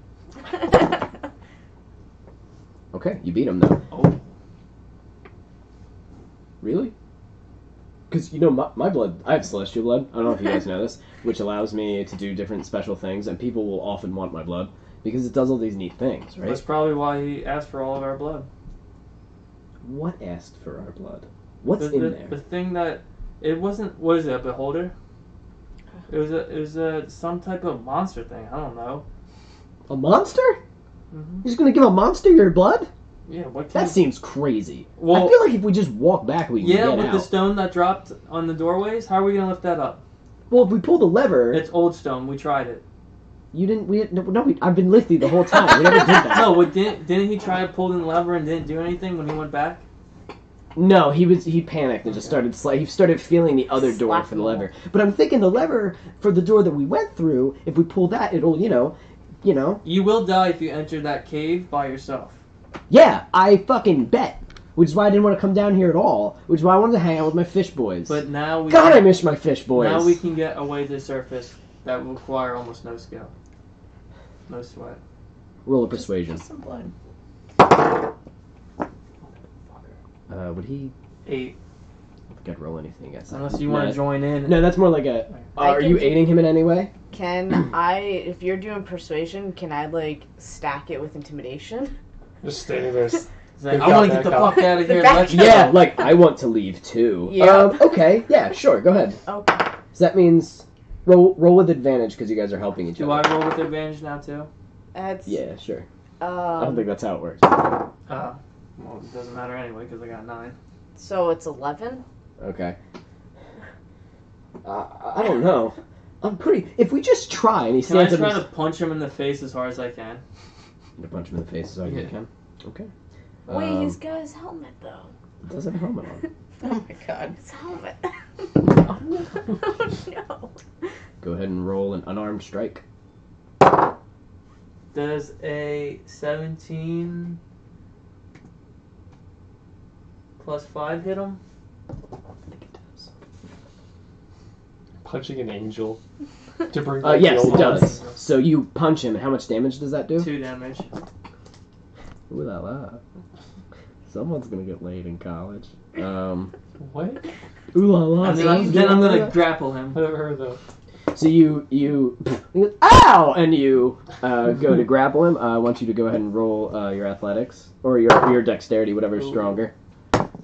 Okay, you beat him though. Oh. Really? Because, my blood, I have celestial blood. I don't know if you guys know this, which allows me to do different special things, and people will often want my blood because it does all these neat things, right? That's probably why he asked for all of our blood. What asked for our blood? What's The in there? thing that it wasn't. What is it? A beholder? It was some type of monster thing. I don't know. A monster? Mm-hmm. You're just gonna give a monster your blood? Yeah. What? Can That seems crazy. Well- I feel like if we just walk back, we can yeah, get with out. the stone that dropped on the doorways. How are we gonna lift that up? Well, if we pull the lever, It's old stone. We tried it. you didn't. I've been lifting the whole time. We never did that. No, didn't he try pulling the lever and didn't do anything when he went back? No, he panicked and just started he started feeling the other door for the lever. But I'm thinking the lever for the door that we went through, if we pull that, it'll You will die if you enter that cave by yourself. Yeah, I fucking bet. Which is why I didn't want to come down here at all. Which is why I wanted to hang out with my fish boys. But now we God, I miss my fish boys. now we can get away to the surface. That will require almost no skill, no sweat. Roll a persuasion. Just some blood. Would he? 8. I don't think I'd roll anything against that. Unless you want to join in. No, that's more like a. Are you aiding him in any way? Can I, if you're doing persuasion, can I like stack it with intimidation? Just standing there. Like, I want to get the fuck out of here. Let's go. Yeah, like I want to leave too. Yeah. Okay. Yeah. Sure. Go ahead. Okay. So that means roll with advantage because you guys are helping each Do other. I roll with advantage now too? That's. Yeah. Sure. I don't think that's how it works. Well, it doesn't matter anyway because I got 9. So it's 11. Okay. I don't know. I'm pretty. If we just try and he Can I stands try up. to punch him in the face as hard as I can? To punch him in the face so I Yeah. can. Okay. Wait, he's got his helmet though. It does have a helmet on. Oh my god. His helmet. Oh no. Go ahead and roll an unarmed strike. Does a 17 plus 5 hit him? I think it does. Punching an angel to bring back Yes, the it old does. ones. So you punch him, and how much damage does that do? 2 damage. Ooh la la. Someone's gonna get laid in college. What? Ooh la la. And then I'm gonna grapple him. I never heard that. So you he goes, ow! And you go to grapple him. I want you to go ahead and roll your athletics or your dexterity, whatever's Ooh. stronger.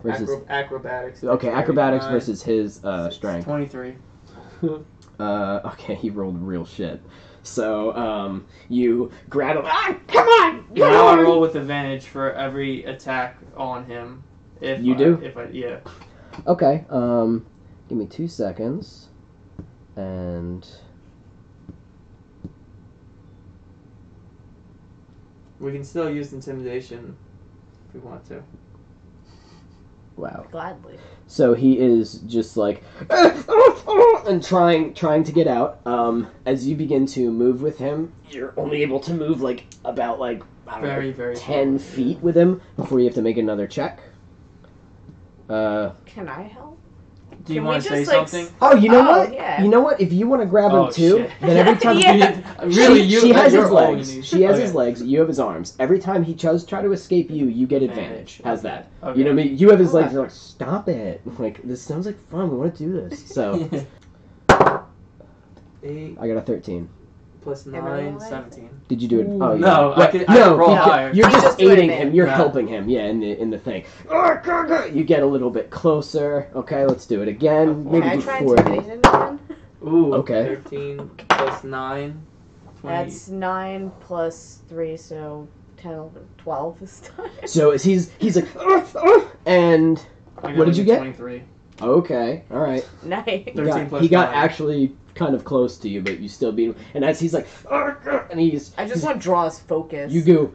Versus Acrobatics. okay, acrobatics 9, versus his strength. 23. Okay, he rolled real shit. So you grab him. Ah, come on! Now I roll with advantage for every attack on him. If You do? Yeah. Okay. Give me 2 seconds. And We can still use intimidation if we want to. wow. Gladly. So he is just like and trying to get out. As you begin to move with him, you're only able to move like about like I don't know, Very 10 feet with him before you have to make another check. Can I help? Do you Can want we to say just, like, something? Oh, you know Oh, what? yeah. You know what? If you want to grab him Oh, too, shit. then every time Yeah. Really, she has you're his all you legs. need. She has his Okay. legs. You have his arms. Every time he tries to escape you get advantage. Advantage. How's that? Okay. You know what I mean? You have his legs. Okay. You're like, stop it! Like this sounds like fun. We want to do this. So 8 I got a 13. plus Everyone 9, likes 17. Did you do it? Ooh, Oh, yeah. no, I Right. could roll higher. You're I just just do aiding it, him. man. You're Yeah. helping him. Yeah, in the thing. You get a little bit closer. Okay, let's do it again. Can Maybe Can I try before. intimidation again? Ooh, Okay. 13 plus 9. 20. That's 9 plus 3, so 10, 11, 12 this time. So as he's like, and I got what did you get? 23. okay, all right. Nice. He 13 plus got 9. actually kind of close to you, but you still beat him. And as he's like, and I just want to draw his focus. you go,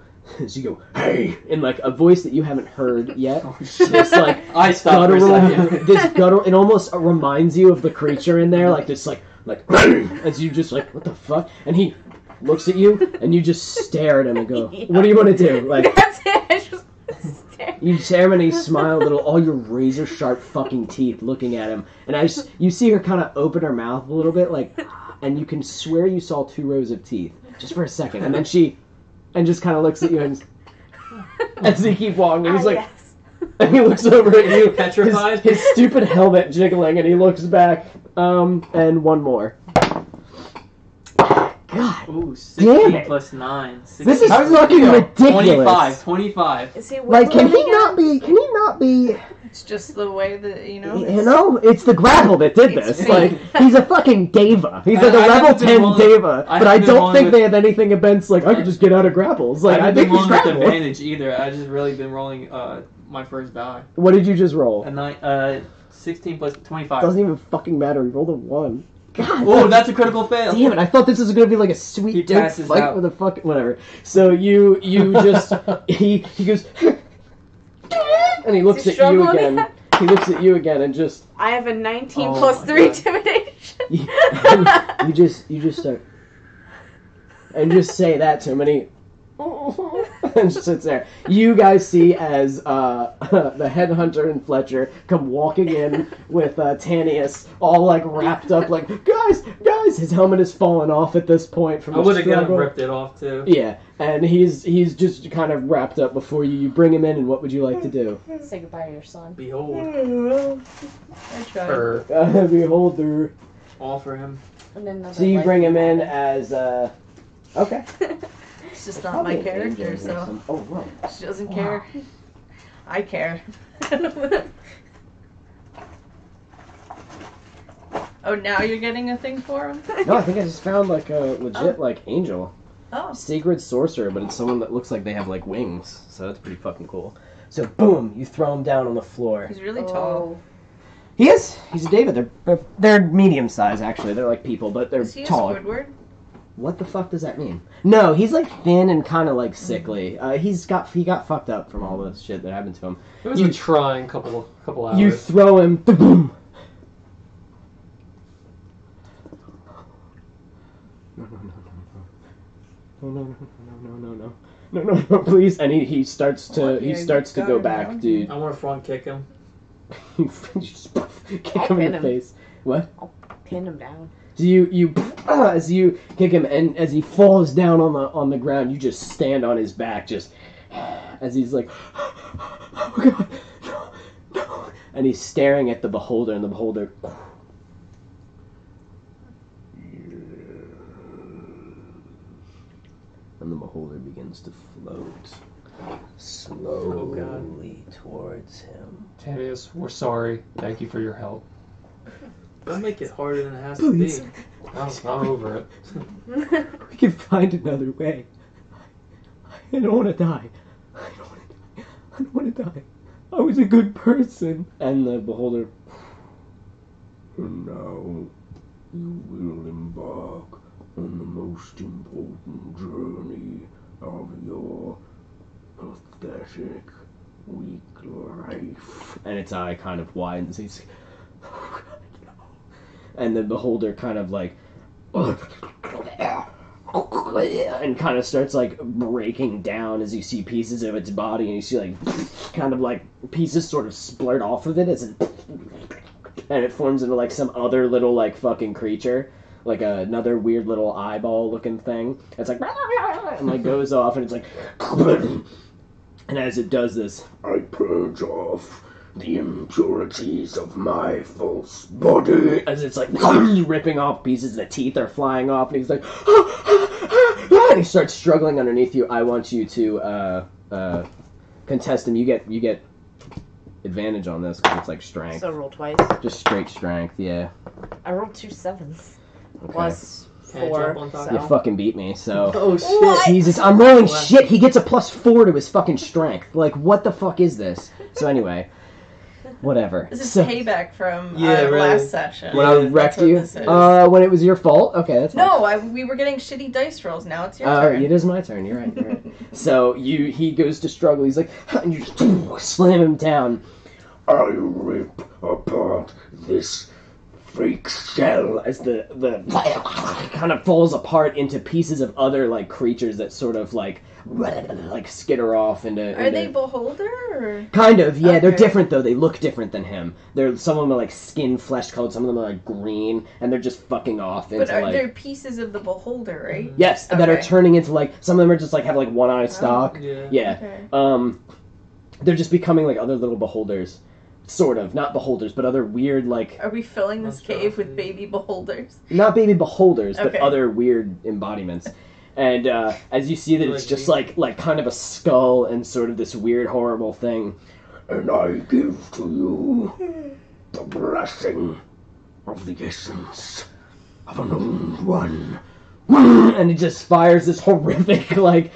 so you go, hey, in like a voice that you haven't heard yet. Oh, shit. This like I stopped for a guttural, second. this guttural. It almost reminds you of the creature in there, like this, like as you just like, what the fuck? And he looks at you, and you just stare at him and go, what do you want to do? Like That's it. I just stare. you stare at him, and he smiles a little, all your razor sharp fucking teeth looking at him, and as you see her kind of open her mouth a little bit, like, and you can swear you saw 2 rows of teeth just for a second, and then she, and just kind of looks at you and. As he keep walking, and he's like, Yes. and he looks over at you, Petrified? his stupid helmet jiggling, and he looks back. And one more. God, Ooh, Damn 16 it. plus 9. this is How does fucking that feel? ridiculous. 25. Is he Like, can he wiggling not again? be? Can he not be? It's just the way that, you know. You know, it's the grapple that did It's this. fake. Like, he's a fucking Deva. He's like a I level haven't been 10 rolling- Deva. I But I haven't been don't rolling think with- they had anything against, like, I could just get out of grapples. Like, I I haven't think been he's rolling with grapple. advantage either. I just really been rolling my first die. What did you just roll? A 16 plus 25. Doesn't even fucking matter. He rolled a 1. God. Oh, that's a critical fail. Damn it! I thought this was gonna be like a He sweet dope passes fight out. with a fucking whatever. So you just he goes and he looks Is he at you struggling again. yet? He looks at you again and just I have a 19 Oh plus my 3 God. intimidation. you just start and just say that to him and he and sits there. You guys see as the headhunter and Fletcher come walking in with Tanius all like wrapped up, like guys. His helmet has fallen off at this point from I the would have struggle. ripped it off too. Yeah, and he's just kind of wrapped up before you. You bring him in, and what would you like to do? Say goodbye to your son. Behold, I tried. Beholder. offer him. And then another So you life bring him in happens. as okay. It's just not my character, so Oh right. she doesn't care. I care. Oh, now you're getting a thing for him? No, I think I just found like a legit like angel. Oh. Sacred sorcerer, but it's someone that looks like they have like wings, so that's pretty fucking cool. So boom, you throw him down on the floor. He's really tall. Oh. He is. He's a David. They're medium size actually. They're like people, but they're Is he a taller. Squidward? What the fuck does that mean? No, he's like thin and kind of like sickly. He got fucked up from all the shit that happened to him. It was You- a trying couple hours. You throw him. Boom. No, please. And he starts to What, he you starts to got go him back, down? dude. I want to front kick him. You just kick I'll him in pin the him. face. What? Pin him down. So you as you kick him, and as he falls down on the ground, you just stand on his back, just as he's like, oh god, no, and he's staring at the beholder, and the beholder. And the beholder begins to float slowly towards him. Tanius, we're sorry. Thank you for your help. Don't make it harder than it has Please. to be. I'm over it. We can find another way. I don't want to die. I don't want to die. I was a good person. And the beholder. And now you will embark on the most important journey of your pathetic, weak life. And its eye kind of widens. He's. Oh God, no. And the beholder kind of like. And kind of starts like breaking down as you see pieces of its body, and you see like kind of like pieces sort of splurt off of it as it, and it forms into like some other little like fucking creature, like another weird little eyeball looking thing. It's like and like goes off, and it's like, and as it does this, I purge off the impurities of my false body. as it's like ripping off pieces, the teeth are flying off, and he's like, and he starts struggling underneath you. I want you to contest him. You get advantage on this because it's like strength, So roll twice. just straight strength. Yeah, I rolled 2 7s. okay. Plus Can I 4. jump on top? You So. fucking beat me. So Oh shit! Jesus, I'm rolling shit. He gets a +4 to his fucking strength. Like, what the fuck is this? So anyway, whatever. This is So, payback from Yeah, our really. last session. when I Yeah, wrecked that's what you, this is. when it was your fault. Okay, that's fine. No, we were getting shitty dice rolls. Now it's your turn. It is my turn. You're right. You're right. So he goes to struggle. He's like, and you just slam him down. I rip apart this freak shell. As the kind of falls apart into pieces of other like creatures that sort of like skitter off into. Are they beholder? Or? Kind of, yeah. They're Okay. different though. They look different than him. Some of them are like skin, flesh colored. Some of them are like green, and they're just fucking off into But are like. they pieces of the beholder, right? Yes, that are Okay. turning into like some of them are just like have like one eye stalk. Yeah. Yeah. Okay. They're just becoming like other little beholders. Sort of, not beholders, but other weird, like, Are we filling this cave with Monstrosities. baby beholders? not baby beholders, but Okay. other weird embodiments. And as you see that it's just like kind of a skull and sort of this weird, horrible thing. And I give to you the blessing of the essence of an old one. And it just fires this horrific, like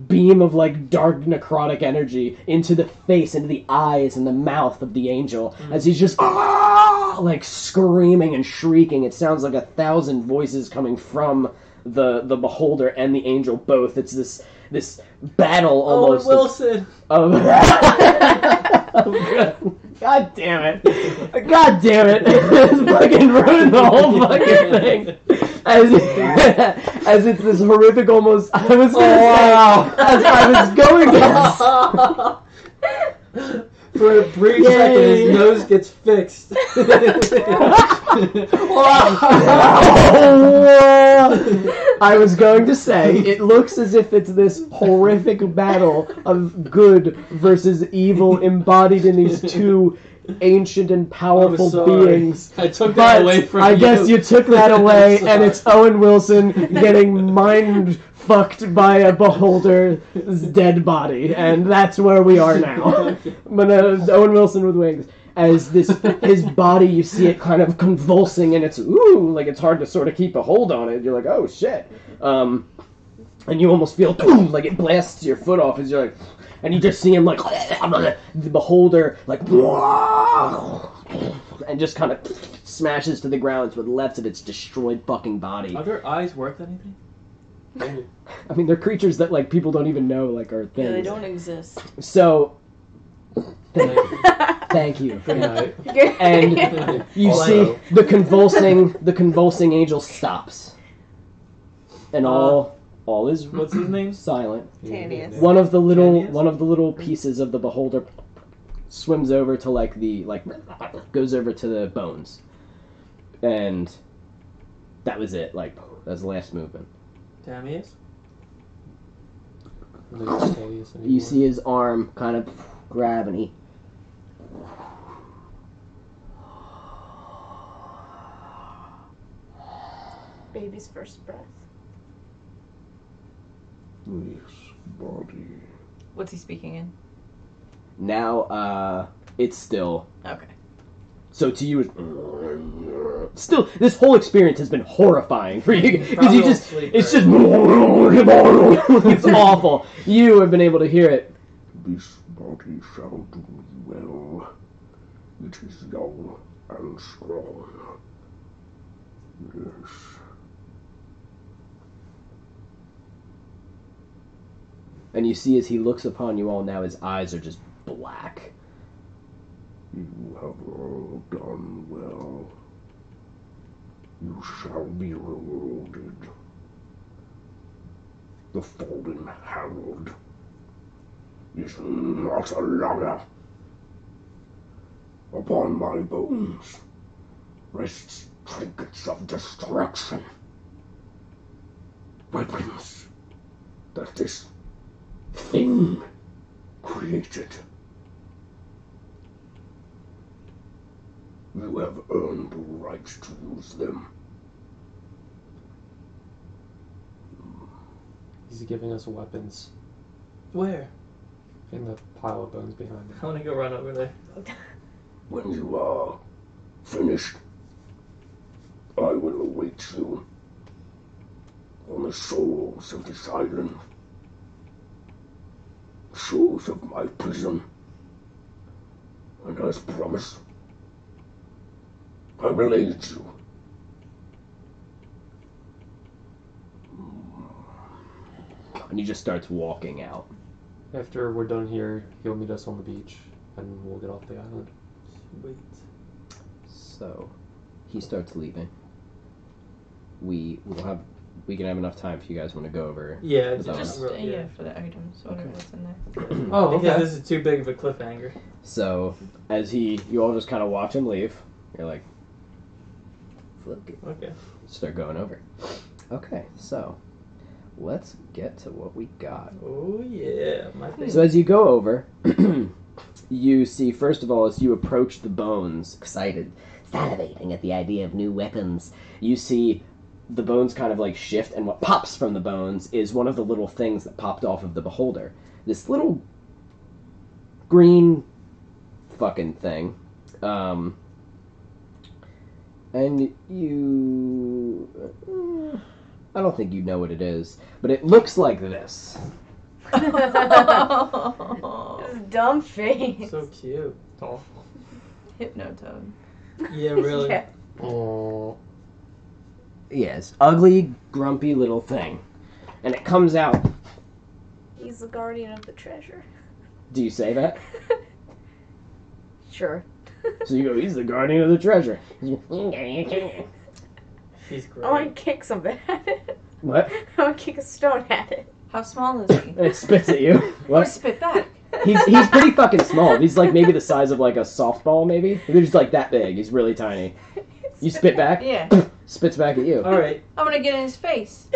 beam of like dark necrotic energy into the face, into the eyes and the mouth of the angel as he's just like screaming and shrieking. It sounds like 1,000 voices coming from the beholder and the angel both. It's this battle almost Owen Wilson. of God damn it. God damn it. It's fucking ruined the whole fucking thing. as it's this horrific almost. I was gonna say, as I was going to. For a brief second, his nose gets fixed. I was going to say, it looks as if it's this horrific battle of good versus evil embodied in these two ancient and powerful beings. I took that away from you. I guess you took that away, and it's Owen Wilson getting mind fucked by a beholder's dead body, and that's where we are now. But Owen Wilson with wings. As his body, you see it kind of convulsing, and it's like it's hard to sort of keep a hold on it. You're like, oh shit, and you almost feel like it blasts your foot off as you're like, and you just see him like the beholder like, and just kind of smashes to the ground with left of its destroyed fucking body. Are their eyes worth anything? I mean, they're creatures that like people don't even know like are things. Yeah, they don't exist. So. Thank you. Good night. And you see the convulsing angel stops, and all is What's his name? silent. Tanius. One of the Tanius? little pieces of the beholder swims over to goes over to the bones, and that was it. Like that's the last movement. Tamius? You see his arm kind of grab, and he. Baby's first breath. This body. What's he speaking in? Now, it's still. Okay. So to you, it's still. This whole experience has been horrifying for you because you just. It's just. It's awful. You have been able to hear it. This body shall do me well. It is young and strong. Yes. And you see as he looks upon you all now, his eyes are just black. You have all done well. You shall be rewarded. The fallen herald is not a liar. Upon my bones rests trinkets of destruction. Weapons that this thing created. You have earned the right to use them. He's giving us weapons Where? in the pile of bones behind him. I want to go run over there. When you are finished, I will await you on the shores of this island. Shores of my prison. And as promised, I will aid you. And he just starts walking out. After we're done here, he'll meet us on the beach, and we'll get off the island. Wait. So, he starts leaving. We can have enough time if you guys want to go over. Yeah, the just bones. yeah. For the items, whatever Okay. was in there. Oh, Because okay. this is too big of a cliffhanger. So, as you all just kind of watch him leave, you're like, Okay. start going over. Okay, so let's get to what we got. Oh yeah, my thing. So as you go over, you see, first of all, as you approach the bones, excited, salivating at the idea of new weapons, you see the bones kind of like shift, and what pops from the bones is one of the little things that popped off of the beholder. This little green fucking thing. And you... I don't think you know what it is, but it looks like this. This dumb face. So cute. Oh. Hypnotoad. Yeah, really. Yeah. Oh. Yes, ugly, grumpy little thing. And it comes out. He's the guardian of the treasure. Do you say that? Sure. So you go, he's the guardian of the treasure. She's great. I want to kick something at it. What? I want to kick a stone at it. How small is he? It spits at you. Or What? spit back. He's pretty fucking small. He's like maybe the size of like a softball, maybe. He's just like that big. He's really tiny. You spit back? Yeah. Spits back at you. All right. I'm gonna get in his face.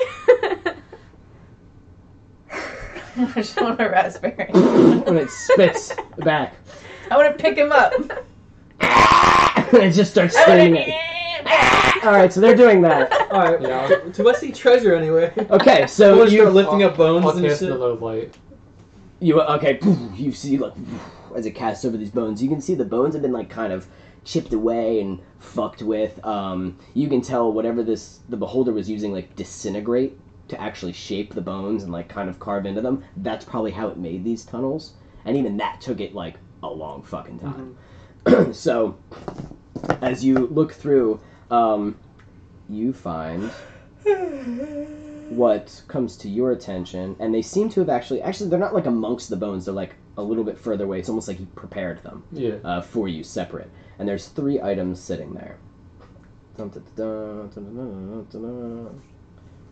I just want a raspberry. When it spits back. I want to pick him up. And it just starts screaming at you. Alright, so they're doing that. All right. Yeah. To us, see treasure anyway. Okay, I so want to you start lifting up bones I'll and cast shit. the low light. you see like as it casts over these bones, you can see the bones have been like kind of chipped away and fucked with. You can tell whatever the beholder was using like disintegrate to actually shape the bones and like kind of carve into them. That's probably how it made these tunnels, and even that took it like a long fucking time. So as you look through, you find what comes to your attention, and they seem to have actually they're not like amongst the bones, they're like a little bit further away. It's almost like he prepared them Yeah. for you separate, and there's 3 items sitting there.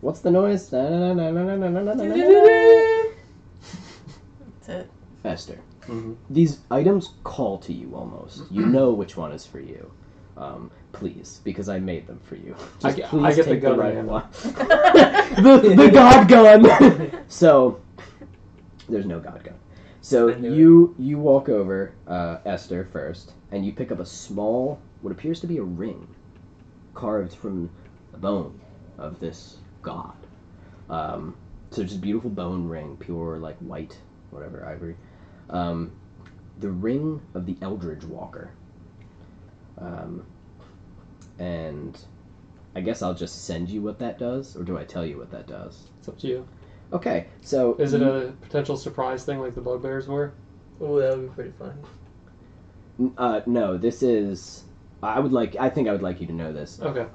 What's the noise? That's it. Esther, Mm-hmm. these items call to you almost. You know which one is for you. Please, because I made them for you. I Just get- please I get the take gun right again. one. the god gun. So there's no god gun. So I knew you walk over, Esther first, and you pick up a small, what appears to be a ring, carved from the bone of this god. So just a beautiful bone ring, pure like white, whatever, ivory. The ring of the Eldridge Walker. And I guess I'll just send you what that does, or do I tell you what that does? It's up to you. Okay, so Is it a potential surprise thing like the bugbears were? Oh, that would be pretty funny. no, this is. I think I would like you to know this. Okay.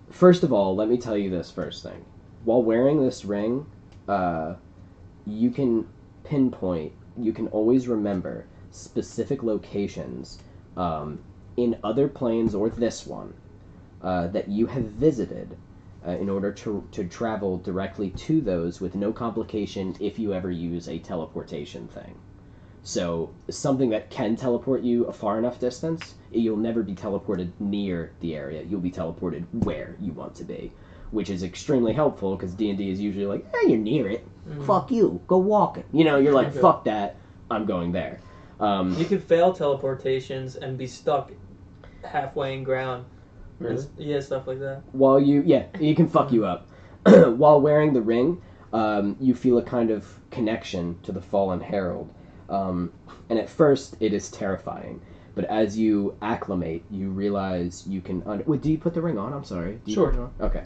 First of all, let me tell you this first thing. While wearing this ring, you can pinpoint. You can always remember specific locations in other planes or this one that you have visited in order to travel directly to those with no complication if you ever use a teleportation thing. So something that can teleport you a far enough distance, you'll never be teleported near the area. You'll be teleported where you want to be, which is extremely helpful because D&D is usually like, you're near it. Fuck you. Go walking. You're like, Okay. fuck that. I'm going there. You could fail teleportations and be stuck halfway in ground. Really? Yeah, stuff like that. While you can fuck you up. While wearing the ring, you feel a kind of connection to the fallen herald, and at first it is terrifying. But as you acclimate, you realize you can. Wait, do you put the ring on? I'm sorry. Do you Sure. put it on? Okay.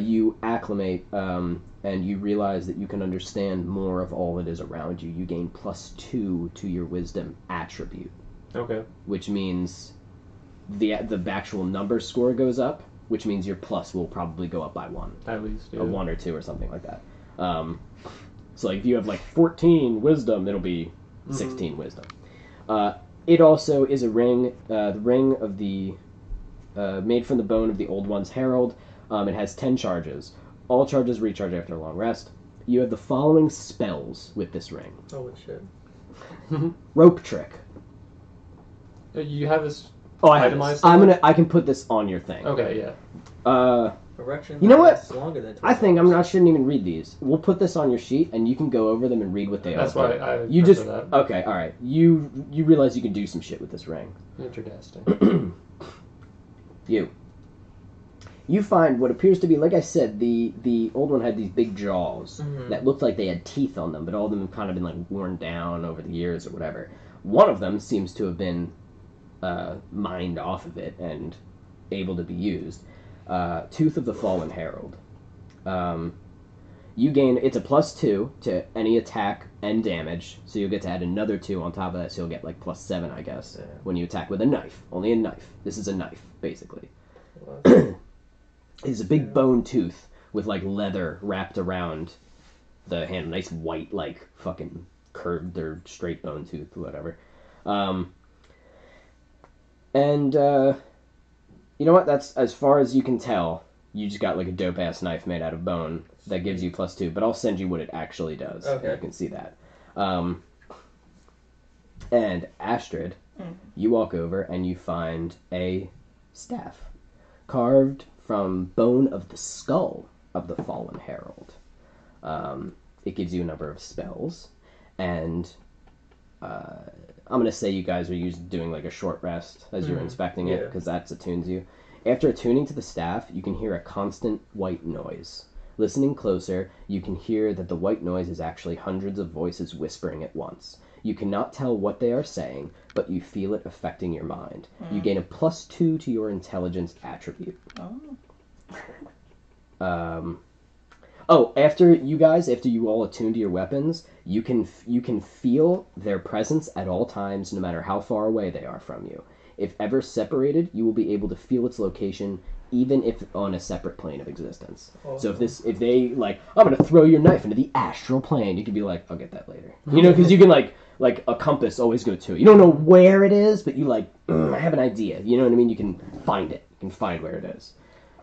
You acclimate, and you realize that you can understand more of all that is around you. You gain +2 to your wisdom attribute, Okay. which means the actual number score goes up, which means your plus will probably go up by 1, At least. Yeah. a 1 or 2 or something like that. So like if you have like 14 wisdom, it'll be 16 wisdom. It also is a ring, the ring of the made from the bone of the Old One's herald. It has 10 charges. All charges recharge after a long rest. You have the following spells with this ring. Holy shit. Rope trick. You have this. Oh, I have Itemized this. I can put this on your thing. Okay. Yeah. Erection You know what? lasts longer than 12 I think hours. shouldn't even read these. We'll put this on your sheet, and you can go over them and read what they That's are. why I. You prefer just that. okay. All right. You realize you can do some shit with this ring. Interesting. You find what appears to be, like I said, the old one had these big jaws Mhm. that looked like they had teeth on them, but all of them have kind of been like worn down over the years or whatever. One of them seems to have been mined off of it and able to be used. Tooth of the Fallen Herald. You gain, it's a +2 to any attack and damage, so you'll get to add another 2 on top of that, so you'll get like +7, I guess, Yeah. when you attack with a knife. Only a knife. This is a knife, basically. Well, It's a big bone tooth with like leather wrapped around the hand. Nice white, like fucking curved or straight bone tooth, whatever. And you know what? That's as far as you can tell. you just got like a dope ass knife made out of bone that gives you +2. But I'll send you what it actually does. Okay. And you can see that. And Astride, you walk over and you find a staff carved from bone of the skull of the fallen herald. It gives you a number of spells, and I'm going to say you guys are doing like a short rest as you're inspecting it, because that attunes you. After attuning to the staff, you can hear a constant white noise. Listening closer, you can hear that the white noise is actually hundreds of voices whispering at once. You cannot tell what they are saying, but you feel it affecting your mind. You gain a +2 to your intelligence attribute. After you all attune to your weapons, you can feel their presence at all times, no matter how far away they are from you. If ever separated, you will be able to feel its location, even if on a separate plane of existence. So if they like, I'm gonna throw your knife into the astral plane, you can be like, I'll get that later. You know, because you can like a compass always go to it. You don't know where it is, but you like, I have an idea. You know what I mean? You can find it. You can find where it is.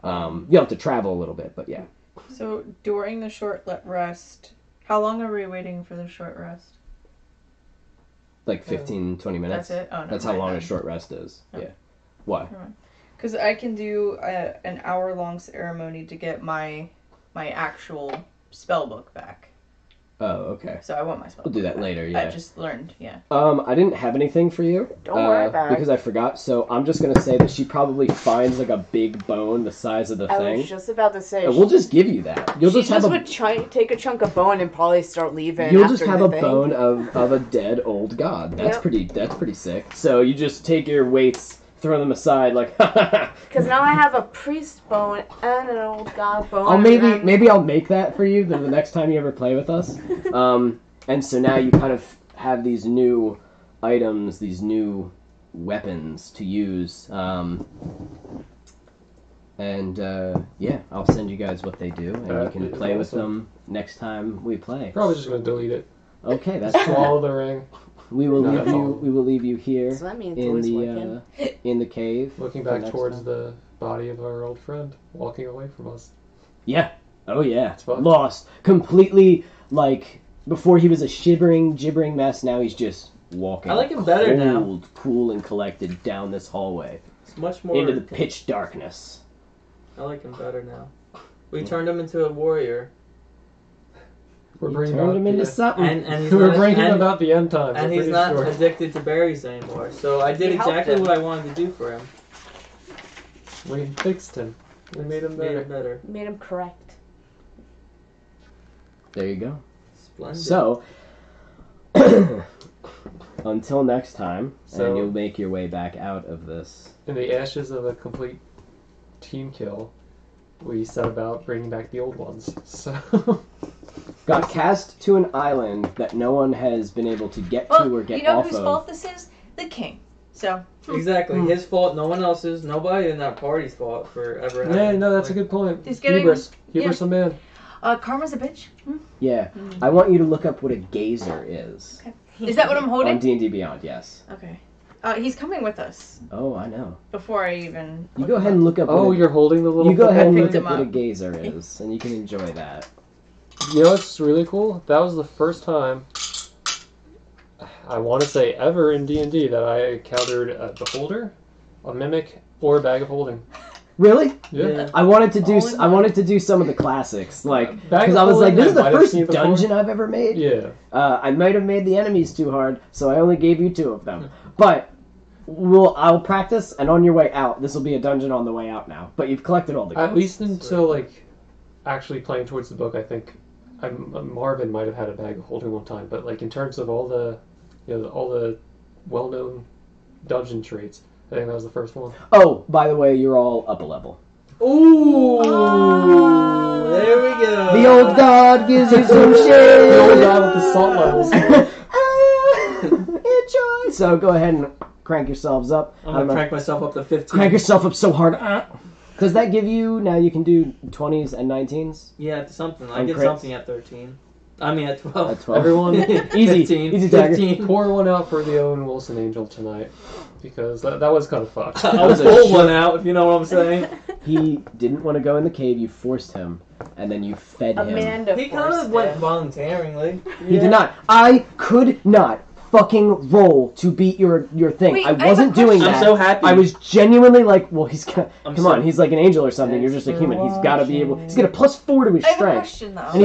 You have to travel a little bit, but yeah. So during the short rest, how long are we waiting for the short rest? Like 15, 20 minutes. That's it? Oh, no. That's how long a short rest is. Oh. Yeah. Why? Because I can do an hour-long ceremony to get my actual spell book back. Oh, okay. So I want my spell book We'll do that back. later, yeah. I just learned, yeah. I didn't have anything for you. Don't worry about it. Because I forgot, so I'm just going to say that she probably finds like a big bone the size of the I thing. was just about to say. And we'll just give you that. You'll She just would take a chunk of bone and probably start leaving. You'll after just have the a thing. bone of a dead old god. That's pretty sick. So you just take your weights, throw them aside, like Because now I have a priest bone and an old god bone. I'll maybe I'll make that for you the next time you ever play with us. And so now you kind of have these new items, these new weapons to use. Yeah, I'll send you guys what they do, and you can play with them next time we play. Probably just gonna delete it. Okay, that's Swallow the ring. We will leave you here So that means in always the working. in the cave. Looking for back next towards time. the body of our old friend, walking away from us. Yeah. Oh yeah. fun. Lost. Completely, like, before he was a shivering, gibbering mess, now he's just walking. I like him better now. Cold, cool, and collected down this hallway. It's much more... Into the pitch darkness. I like him better now. We turned him into a warrior. We're You bringing turned out him into the, something. And he's we're not, bringing and, about the end times. and I'm he's pretty not sure. addicted to berries anymore. So I did We helped exactly him. what I wanted to do for him. We fixed him. We made him Made better. him better. Made him correct. There you go. Splendid. So, until next time, So- and you'll make your way back out of this. In the ashes of a complete team kill, we set about bringing back the old ones. So Got cast to an island that no one has been able to get to or get you know off whose of. fault this is? The king. So, Exactly. His fault, no one else's, nobody in that party's fault for ever having... yeah, no, that's a good point. He's getting- Hubris, yeah. a man. karma's a bitch. Yeah, I want you to look up what a gazer is. Is that what I'm On holding? D&D Beyond, yes. Okay. He's coming with us Oh, I know. before I even. You go ahead and look up. Oh, what a, you're holding the little. you go ahead and picked look up him what a up. gazer is, and you can enjoy that. You know what's really cool? That was the first time, I want to say ever in D&D, that I encountered a beholder, a mimic, or a bag of holding. Really? Yeah. I wanted to do. All in I one. wanted to do some of the classics, like Bag because of I was like, holding this is I the might have first seen before. dungeon I've ever made. Yeah. I might have made the enemies too hard, so I only gave you 2 of them. But I'll practice, and on your way out, this will be a dungeon on the way out now. But you've collected all the. At ghosts. least until, like, actually playing towards the book, I think Marvin might have had a bag of holding one time, but, like, in terms of all the, all the well-known dungeon traits, I think that was the first one. Oh, by the way, you're all up a level. Ooh! There we go. The old god gives you some shit. The old guy with the salt levels. Enjoy. So go ahead and crank yourselves up. I'm gonna crank myself up to 15. Crank yourself up so hard. Does that give you, now you can do 20s and 19s? Yeah, something. I And get crits? something at 13. I mean, at 12. At 12. Everyone, Easy. 15, Easy dagger. 15. pour one out for the Owen Wilson Angel tonight, because that was kind of fucked. I was a pull short- one out, if you know what I'm saying. He didn't want to go in the cave. You forced him, and then you fed him. Amanda He kind forced of went it. voluntarily. He did not. I could not fucking roll to beat your thing. Wait, I I have a wasn't doing question. that. I'm so happy. I was genuinely like, well, he's got. I'm Come so- on, he's like an angel or something. You're just a human. He's got to be able. He's got a +4 to his I have a strength. question though. And